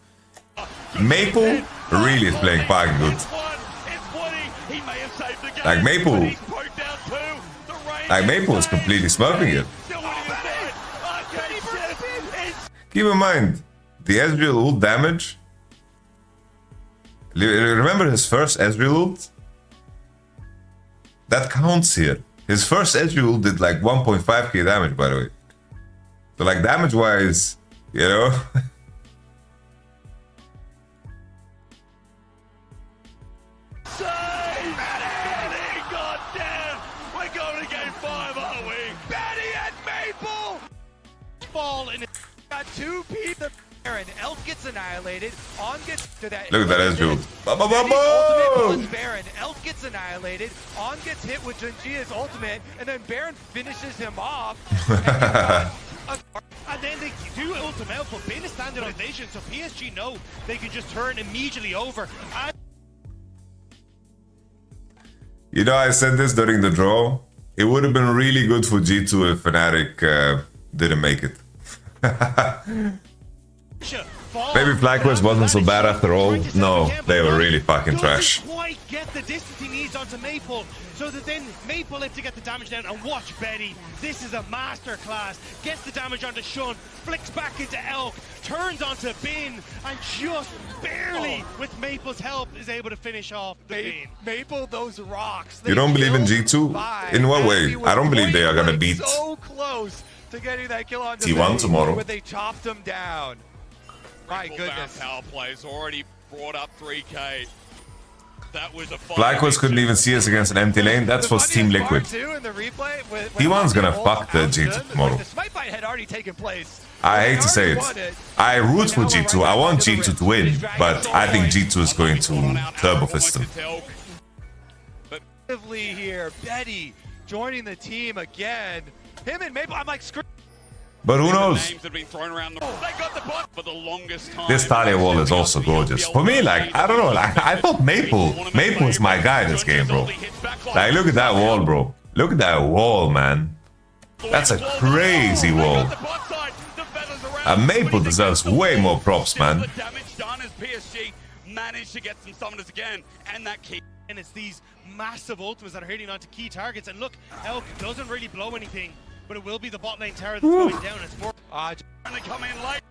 Maple really is playing fucking good. Like Maple is completely smurfing it. Keep in mind, the Ezreal ult damage. Remember his first Ezreal ult? That counts here. His first Ezreal ult did like 1.5k damage, by the way. So like damage wise, Ball Got two people. Baron. Elk gets annihilated. On gets to that. Look at that as dude. Ultimate Baron. Elk gets annihilated. On gets hit with Junjia's ultimate, and then Baron finishes him off. And then they do ultimate out, but Bin is standing on Vision, so PSG know they can just turn immediately over. You know, I said this during the draw. It would have been really good for G2 if Fnatic didn't make it. Maybe FlyQuest wasn't so bad after all. No, they were really fucking trash. Quite get the distance he needs onto Maple, so that then Maple able to get the damage down. And watch Betty. This is a masterclass. Gets the damage onto Shun, flicks back into Elk, turns onto Bin, and just barely, with Maple's help, is able to finish off the Bin. Maple, those rocks. You don't believe in G2? In what way? I don't believe they are gonna beat so close to getting that kill on T1 tomorrow. But they chopped them down. My goodness. Power plays already brought up 3K. That was a FlyQuest couldn't even see us against an empty lane. That's for Team Liquid. T1's gonna fuck the G2 tomorrow. The smite fight had already taken place. I hate to say it. I root for G2. I want G2 to win, but I think G2 is going to turbo fist them. Here, Betty joining the team again. Him and Maple, I'm like, screw. But who knows? This Talia wall is also gorgeous. For me, like, I don't know, like, I thought Maple is my guy this game, bro. Like, look at that wall, bro. Look at that wall, man. That's a crazy wall. And Maple deserves way more props, man. Managed to get some summoners again, and that key. And it's these massive ultimates that are hitting onto key targets. And look, Elk doesn't really blow anything, but it will be the bot lane tower that's going down. It's more. Trying to come in late.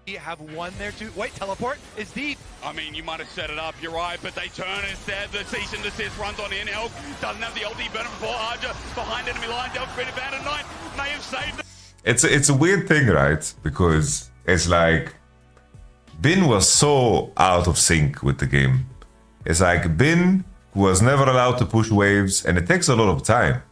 You have one there too. Wait, teleport is deep. I mean, you might have set it up. You're right, but they turn instead. The cease and desist runs on in. Elk doesn't have the ulti. Burn before Arja behind enemy line. Delph been abandoned. Knight may have saved them. It's a weird thing, right? Because it's like Bin was so out of sync with the game. It's like Bin was never allowed to push waves, and it takes a lot of time.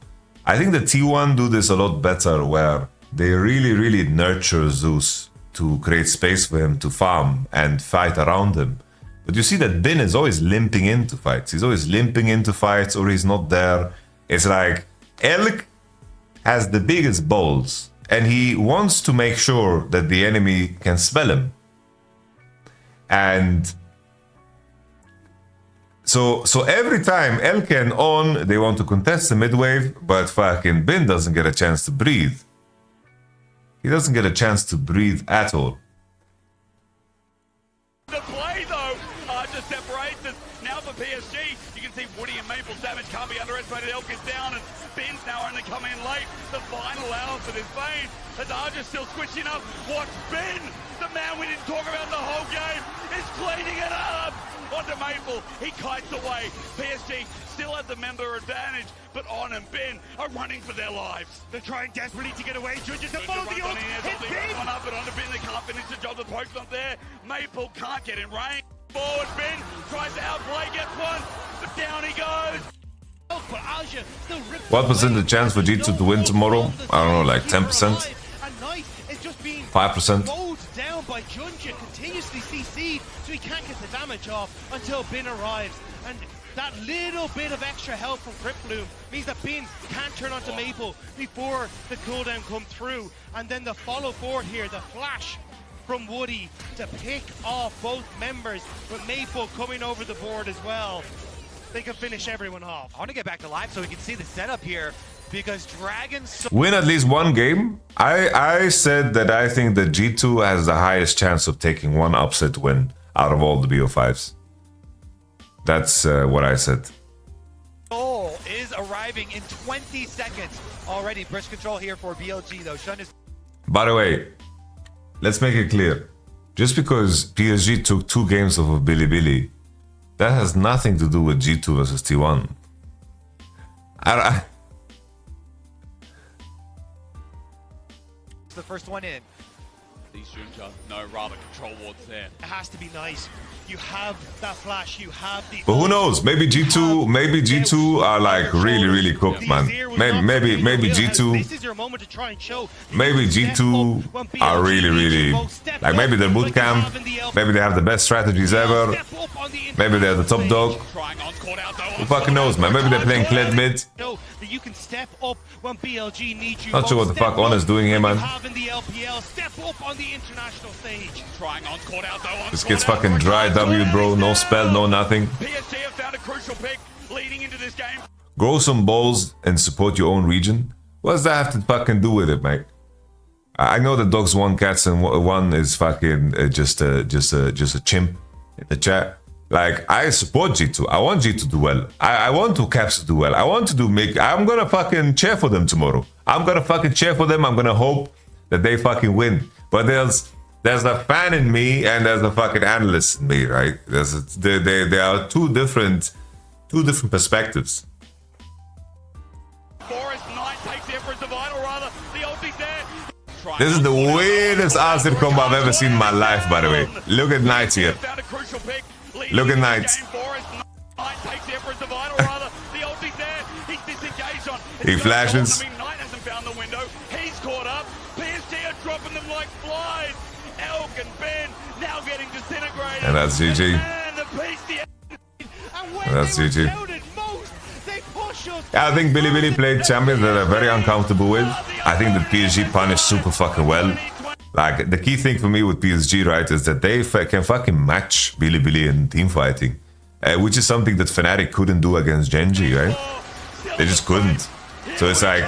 I think the T1 do this a lot better, where they really nurture Zeus to create space for him to farm and fight around him. But you see that Bin is always limping into fights. He's always limping into fights, or he's not there. It's like Elk has the biggest balls, and he wants to make sure that the enemy can spell him. And so every time Elk and On, they want to contest the mid wave, but fucking Bin doesn't get a chance to breathe. He doesn't get a chance to breathe at all. The play though, just separates us. Now for PSG, you can see Woody and Maple's damage can't be underestimated. Elk is down and Bin's now only come in late. The final hours of his veins. As Arja's still switching up. Watch Bin, the man we didn't talk about the whole game, is cleaning it up. Onto Maple, he kites away. PSG still has the member advantage, but On and Bin are running for their lives. They're trying desperately to get away. Judges to follow the ult. Hit Bin. One up, but onto Bin, they can't finish the job. The poke's not there. Maple can't get in range. Forward, Bin tries to outplay, gets one, but down he goes. What percent the chance for G2 to win tomorrow? I don't know, like 10%? 5%? Mowed down by Junja, continuously CC'd, so he can't get the damage off until Bin arrives. And that little bit of extra help from Crypt Bloom means that Bin can't turn onto Maple before the cooldown come through. And then the follow forward here, the flash from Woody to pick off both members, with Maple coming over the board as well. They can finish everyone off. I want to get back to live so we can see the setup here, because Dragons win at least one game. I said that I think that G2 has the highest chance of taking one upset win out of all the BO5s. That's what I said. Goal is arriving in 20 seconds already. Bridge control here for BLG though. Shun is. By the way, let's make it clear. Just because PSG took 2 games off of Bilibili, that has nothing to do with G2 versus T1. The first one in. these Junja. No, rather control wards there. It has to be nice. You have that flash, you have the... But who knows? Maybe G2 are like really cooked, man. Maybe G2. This is your moment to try and show. Maybe G2 are really like, maybe they're boot camp. Maybe they have the best strategies ever. Maybe they're the top dog. Who fucking knows, man? Maybe they're playing Kled mid. Know that you can step up when BLG needs you. Not sure what the fuck Honest doing here, man. In the LPL, step up on the international stage. Trying on court out though. This kid's fucking dry W, bro. No spell, no nothing. PSG have found a crucial pick leading into this game. Grow some balls and support your own region. What does that have to fucking do with it, mate? I know the dogs want cats and one is fucking just a chimp in the chat. Like, I support G2. I want G2 to do well. I want two caps to do well. I want to do make. I'm gonna fucking cheer for them tomorrow. I'm gonna fucking cheer for them. I'm gonna hope that they fucking win. But there's a fan in me and there's a fucking analyst in me, right? There are two different perspectives. Forest Knight takes the Emperor's Divine, or rather, the ulti's there. This is the weirdest Azir combo I've ever seen in my life, by the way. Look at Knight here. Found a crucial pick. Look at Knight. Knight takes the Emperor's Divine, or rather, the ulti's there. He's disengaged on. He flashes. I mean, Knight hasn't found the window. He's caught up. PSG are dropping them like flies. Elk and Ben now getting disintegrated. And that's GG. And the PSG. And that's GG. I think Billy played champions that are very uncomfortable with. I think that PSG punished super fucking well. Like, the key thing for me with PSG, right, is that they can fucking match Billy in team fighting. Which is something that Fnatic couldn't do against Genji, right? They just couldn't. So it's like,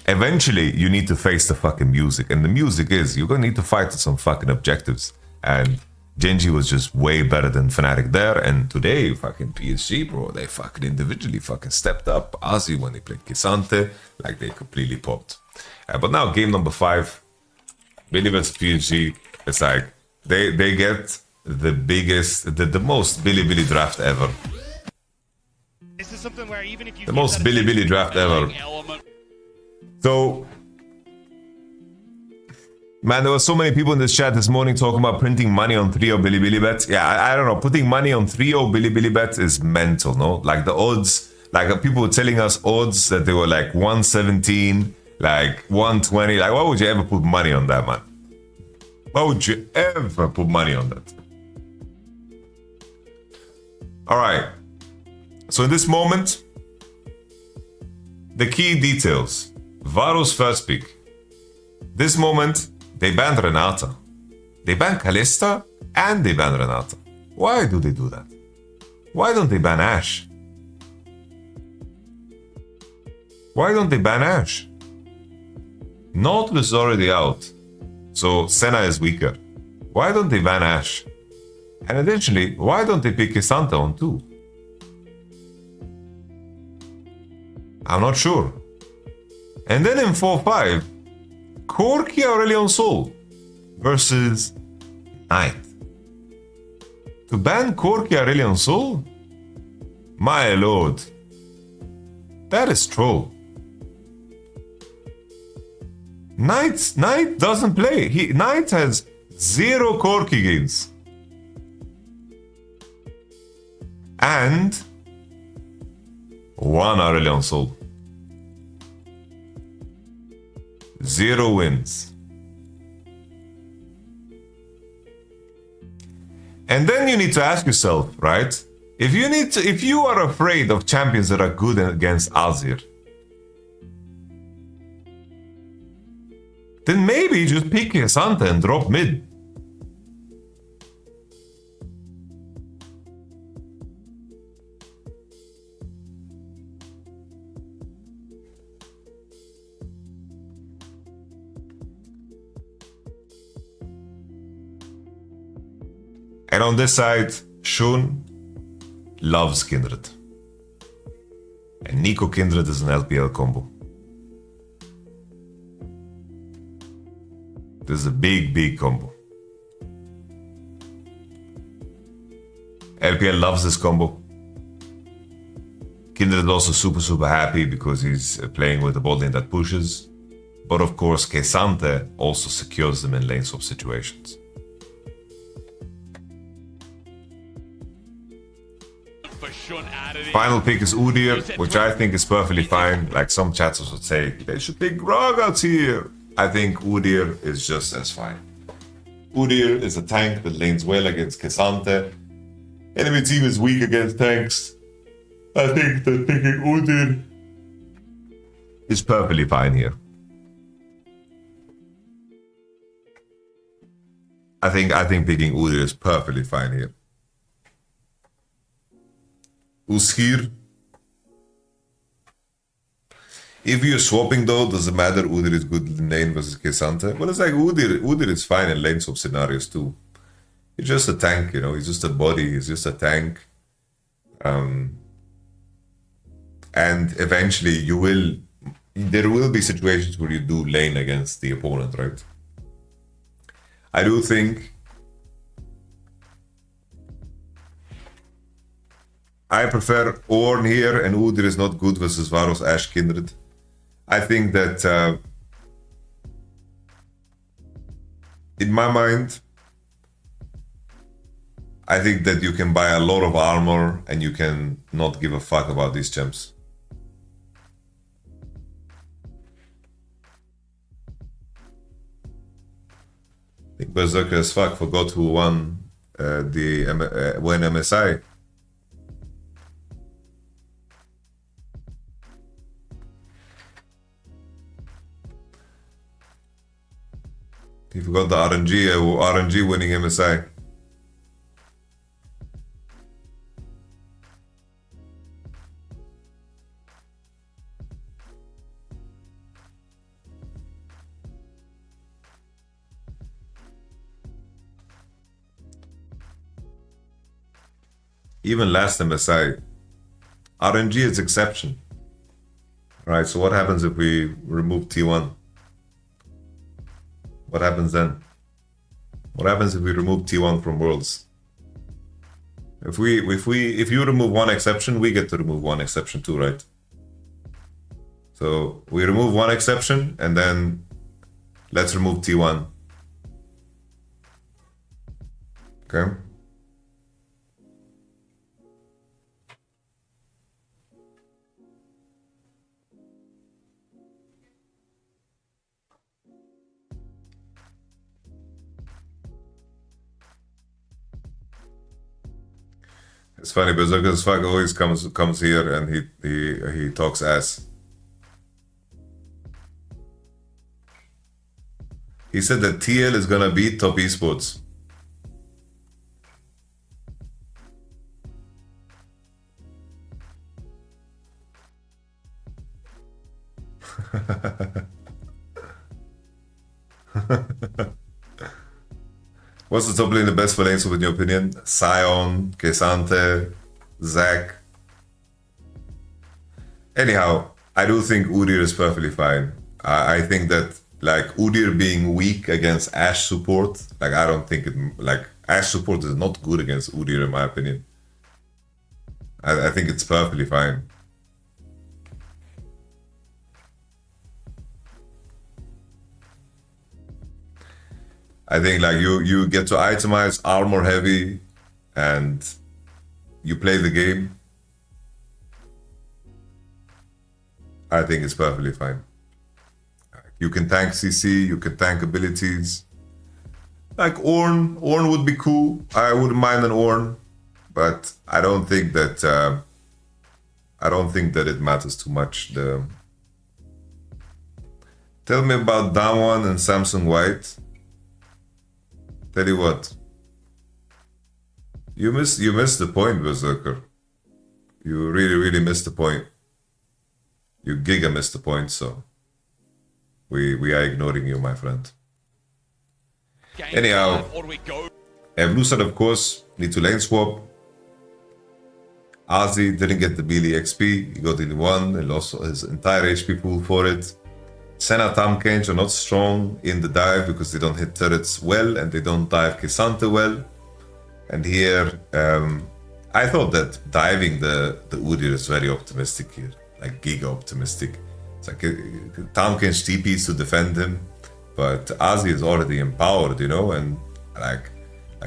eventually you need to face the fucking music. And the music is, you're gonna need to fight to some fucking objectives. And Genji was just way better than Fnatic there. And today, fucking PSG, bro, they fucking individually fucking stepped up. Azi, when they played Kisante, like, they completely popped. But now, game number 5, Billy vs PSG, it's like, they get the biggest, the most Billy draft ever. This is something where even if you the most Billy draft ever. So, man, there were so many people in this chat this morning talking about printing money on 3-0 Billy bets. Yeah, I don't know. Putting money on 3-0 Billy bets is mental, no? Like, the odds, like, people were telling us odds that they were like 117, like 120. Like, why would you ever put money on that, man? Why would you ever put money on that? All right. So in this moment, the key details. Varo's first pick. This moment, they banned Renata. They banned Kalista and they banned Renata. Why do they do that? Why don't they ban Ashe? Why don't they ban Ashe? Nautilus is already out, so Senna is weaker. Why don't they ban Ashe? And additionally, why don't they pick Kisanta on 2? I'm not sure. And then in 4-5, Corki Aurelion Sol versus Knight. To ban Corki Aurelion Sol? My lord. That is troll. Knight doesn't play. Knight has 0 Corki games. And 1 Aurelion Sol. 0 wins. And then you need to ask yourself, right? If you are afraid of champions that are good against Azir, then maybe just pick Santa and drop mid. And on this side, Shun loves Kindred. And Nico Kindred is an LPL combo. This is a big combo. LPL loves this combo. Kindred is also super happy because he's playing with a bot lane that pushes. But of course, Kesante also secures them in lane swap situations. Final pick is Udyr, which I think is perfectly fine. Like some chatters would say, they should take Gragas here. I think Udyr is just as fine. Udyr is a tank that lanes well against Kesante. Enemy team is weak against tanks. I think that picking Udyr is perfectly fine here. I think picking Udyr is perfectly fine here. Uskir. If you're swapping though, does it matter Udyr is good in lane versus Kesante? Well, it's like Udyr is fine in lane swap scenarios too. He's just a tank, you know, he's just a body, he's just a tank. And eventually there will be situations where you do lane against the opponent, right? I do think I prefer Ornn here, and Udyr is not good versus Varus, Ashe, Kindred. I think that in my mind, I think that you can buy a lot of armor and you can not give a fuck about these gems. I think Berserker as fuck forgot who won when MSI. He forgot the RNG winning MSI. Even last MSI, RNG is exception. Right, so what happens if we remove T1? What happens then? What happens if we remove T1 from Worlds? If you remove one exception, we get to remove one exception too, right? So we remove one exception and then let's remove T1. Okay. It's funny, Berserker as fuck always comes here and he talks ass. He said that TL is gonna beat top esports. What's the top lane the best for lanes in your opinion? Sion, Kesante, Zac. Anyhow, I do think Udyr is perfectly fine. I think that like Udyr being weak against Ashe support, like I don't think it, like Ashe support is not good against Udyr in my opinion. I think it's perfectly fine. I think like you get to itemize armor heavy and you play the game. I think it's perfectly fine. You can tank CC, you can tank abilities. Like Ornn would be cool. I wouldn't mind an Ornn, but I don't think that it matters too much. Tell me about Damwon and Samsung White. Tell you what, you missed the point, Berserker. You really missed the point. You giga missed the point, so we are ignoring you, my friend. Anyhow, Evlusan, of course, need to lane swap. Azi didn't get the BLG XP, he got in one and lost his entire HP pool for it. Senna Tamkench are not strong in the dive because they don't hit turrets well and they don't dive Kesante well. And here, I thought that diving the Udyr is very optimistic here, like giga optimistic. It's like Tompkins TPs to defend him, but Ozzy is already empowered, you know, and like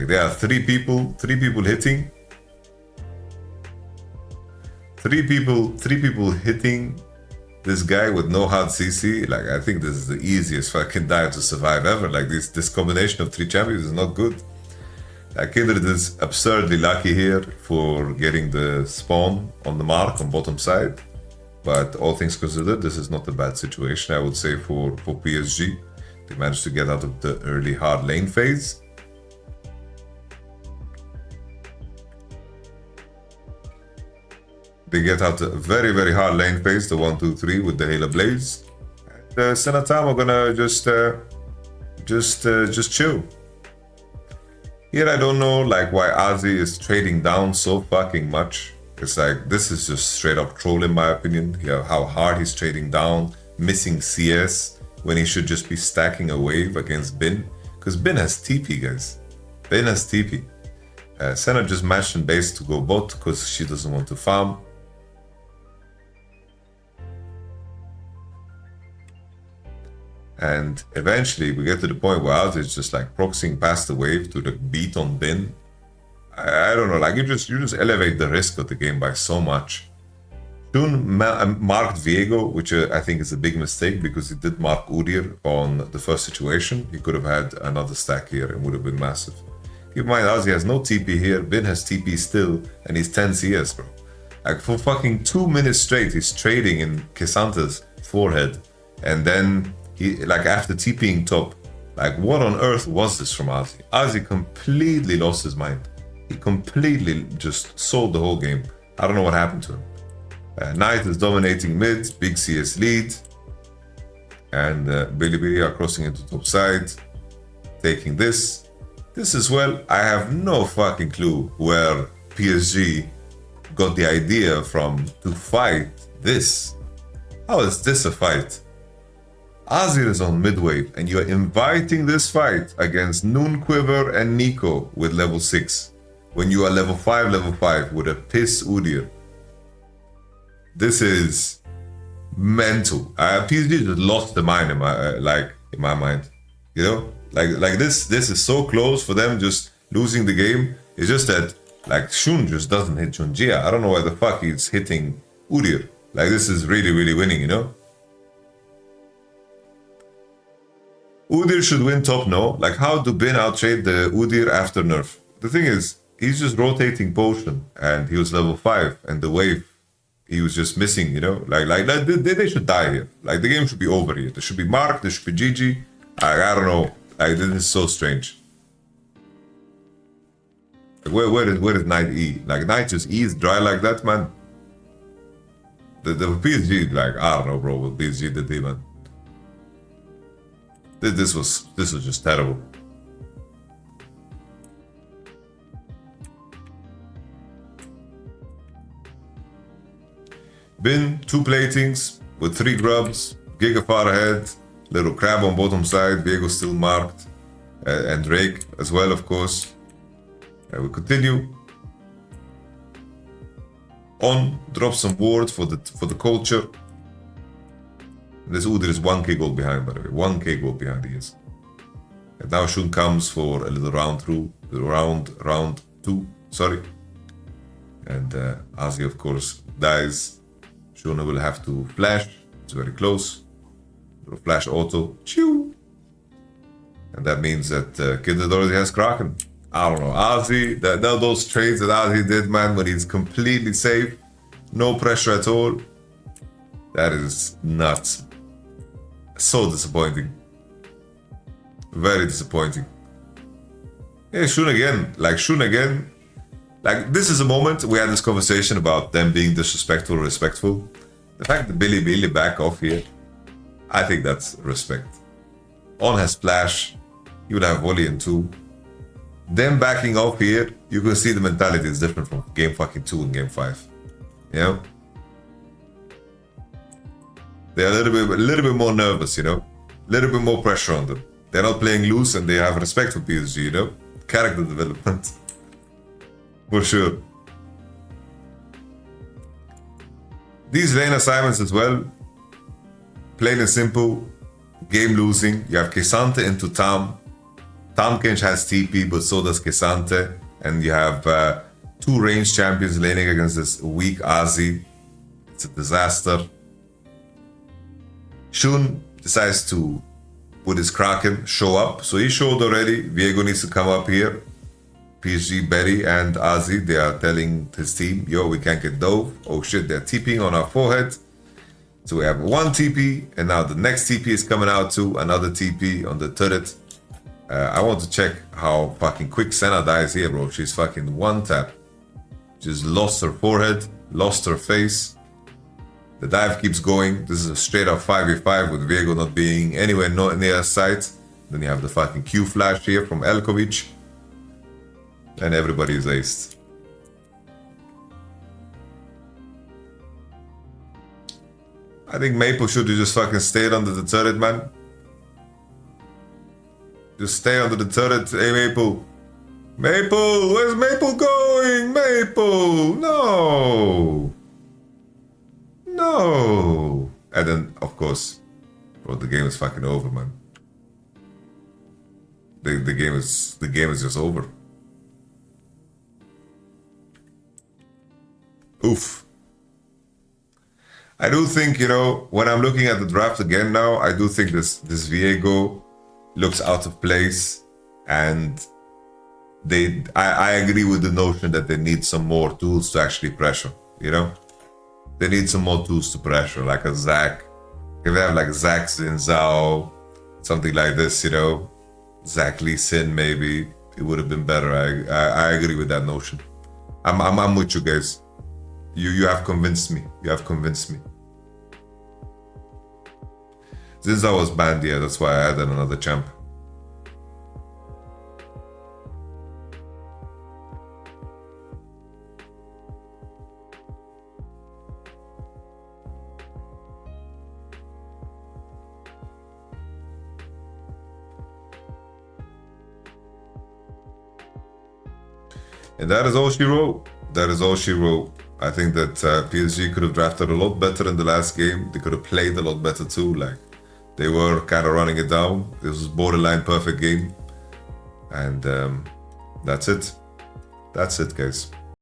there are three people hitting. Three people hitting this guy with no hard CC. Like, I think this is the easiest fucking dive to survive ever. Like, this combination of three champions is not good. Like, Kindred is absurdly lucky here for getting the spawn on the mark on bottom side. But all things considered, this is not a bad situation, I would say, for PSG. They managed to get out of the early hard lane phase. They get out a very, very hard lane phase, the 1, 2, 3 with the Halo Blaze. And Senatama are gonna just chill. Here I don't know like why Ozzy is trading down so fucking much. It's like, this is just straight up troll in my opinion. Yeah, how hard he's trading down, missing CS when he should just be stacking a wave against Bin. Because Bin has TP, guys. Bin has TP. Senna just matched in base to go bot because she doesn't want to farm. And eventually we get to the point where Ozzy is just like proxying past the wave to the beat on Bin. I don't know, like you just elevate the risk of the game by so much. Shun marked Viego, which I think is a big mistake because he did mark Udyr on the first situation. He could have had another stack here and would have been massive. Keep in mind, Ozzy has no TP here, Bin has TP still, and he's 10 CS, bro. Like for fucking 2 minutes straight, he's trading in Kisanta's forehead, and then he, like after TPing top, like what on earth was this from Ozzy? Ozzy completely lost his mind. He completely just sold the whole game. I don't know what happened to him. Knight is dominating mid, big CS lead. And Bilibili are crossing into top side, taking this. This as well, I have no fucking clue where PSG got the idea from to fight this. How is this a fight? Azir is on mid-wave and you're inviting this fight against Noon Quiver and Nico with level 6 when you are level 5 with a piss Udyr. This is mental. PSG just lost the mind in my mind. You know, like this is so close for them just losing the game. It's just that like Shun just doesn't hit Junjia. I don't know why the fuck he's hitting Udyr. Like this is really winning, you know. Udyr should win top, no? Like how do Bin outtrade the Udyr after nerf? The thing is, he's just rotating potion and he was level 5 and the wave, he was just missing, you know? Like they should die here. Like the game should be over here. There should be Mark, there should be GG. I don't know. Like this is so strange. Like where is Knight E? Like Knight just E is dry like that, man. The PSG, like, I don't know, bro, what PSG did here, man. This was just terrible. Bin 2 platings with 3 grubs, Giga far ahead, little crab on bottom side, Viego still marked, and Drake as well, of course. And we continue. On, drop some ward for the culture. This Udyr is 1k gold behind, by the way. 1k gold behind he is. And now Shun comes for a little round 2, sorry. And Azzy, of course, dies. Shuna will have to flash. It's very close. Little flash auto. Chew! And that means that Kindred already has Kraken. I don't know. Azzy, those trades that Azzy did, man, when he's completely safe, no pressure at all. That is nuts. So disappointing. Very disappointing. Yeah, Shun again. Like, this is a moment we had this conversation about them being disrespectful or respectful. The fact that Billy back off here, I think that's respect. On has splash. You would have volley in 2. Them backing off here, you can see the mentality is different from game fucking 2 and game 5. You know? They're a little bit more nervous, you know? A little bit more pressure on them. They're not playing loose and they have respect for PSG, you know? Character development. For sure. These lane assignments as well. plain and simple, game losing. You have K'Sante into Tam. Tamkench has TP, but so does K'Sante. And you have 2 range champions laning against this weak Azzi. It's a disaster. Shun decides to put his Kraken, show up. So he showed already. Viego needs to come up here. PSG, Betty, and Azzi, they are telling his team, yo, we can't get Dove. Oh shit, they're TPing on our forehead. So we have 1 TP, and now the next TP is coming out too. Another TP on the turret. I want to check how fucking quick Senna dies here, bro. She's fucking 1 tap. Just lost her forehead, lost her face. The dive keeps going. This is a straight up 5v5 with Viego not being anywhere near sight. Then you have the fucking Q flash here from Elkovic. And everybody is aced. I think Maple should have just fucking stayed under the turret, man. Just stay under the turret. Hey, Maple. Maple! Where's Maple going? Maple! No! No! And then, of course, bro, the game is fucking over, man. The game is just over. Oof. I do think, you know, when I'm looking at the draft again now, I do think this Viego looks out of place, and I agree with the notion that they need some more tools to actually pressure, you know? They need some more tools to pressure, like a Zac. If they have like Zac Xin Zhao, something like this, you know? Zac Lee Sin, maybe, it would have been better. I agree with that notion. I'm with you guys. You have convinced me. You have convinced me. Since I was banned, yeah, that's why I added another champ. And that is all she wrote. That is all she wrote. I think that PSG could have drafted a lot better in the last game. They could have played a lot better too. Like, they were kind of running it down. This was borderline perfect game. And that's it. That's it, guys.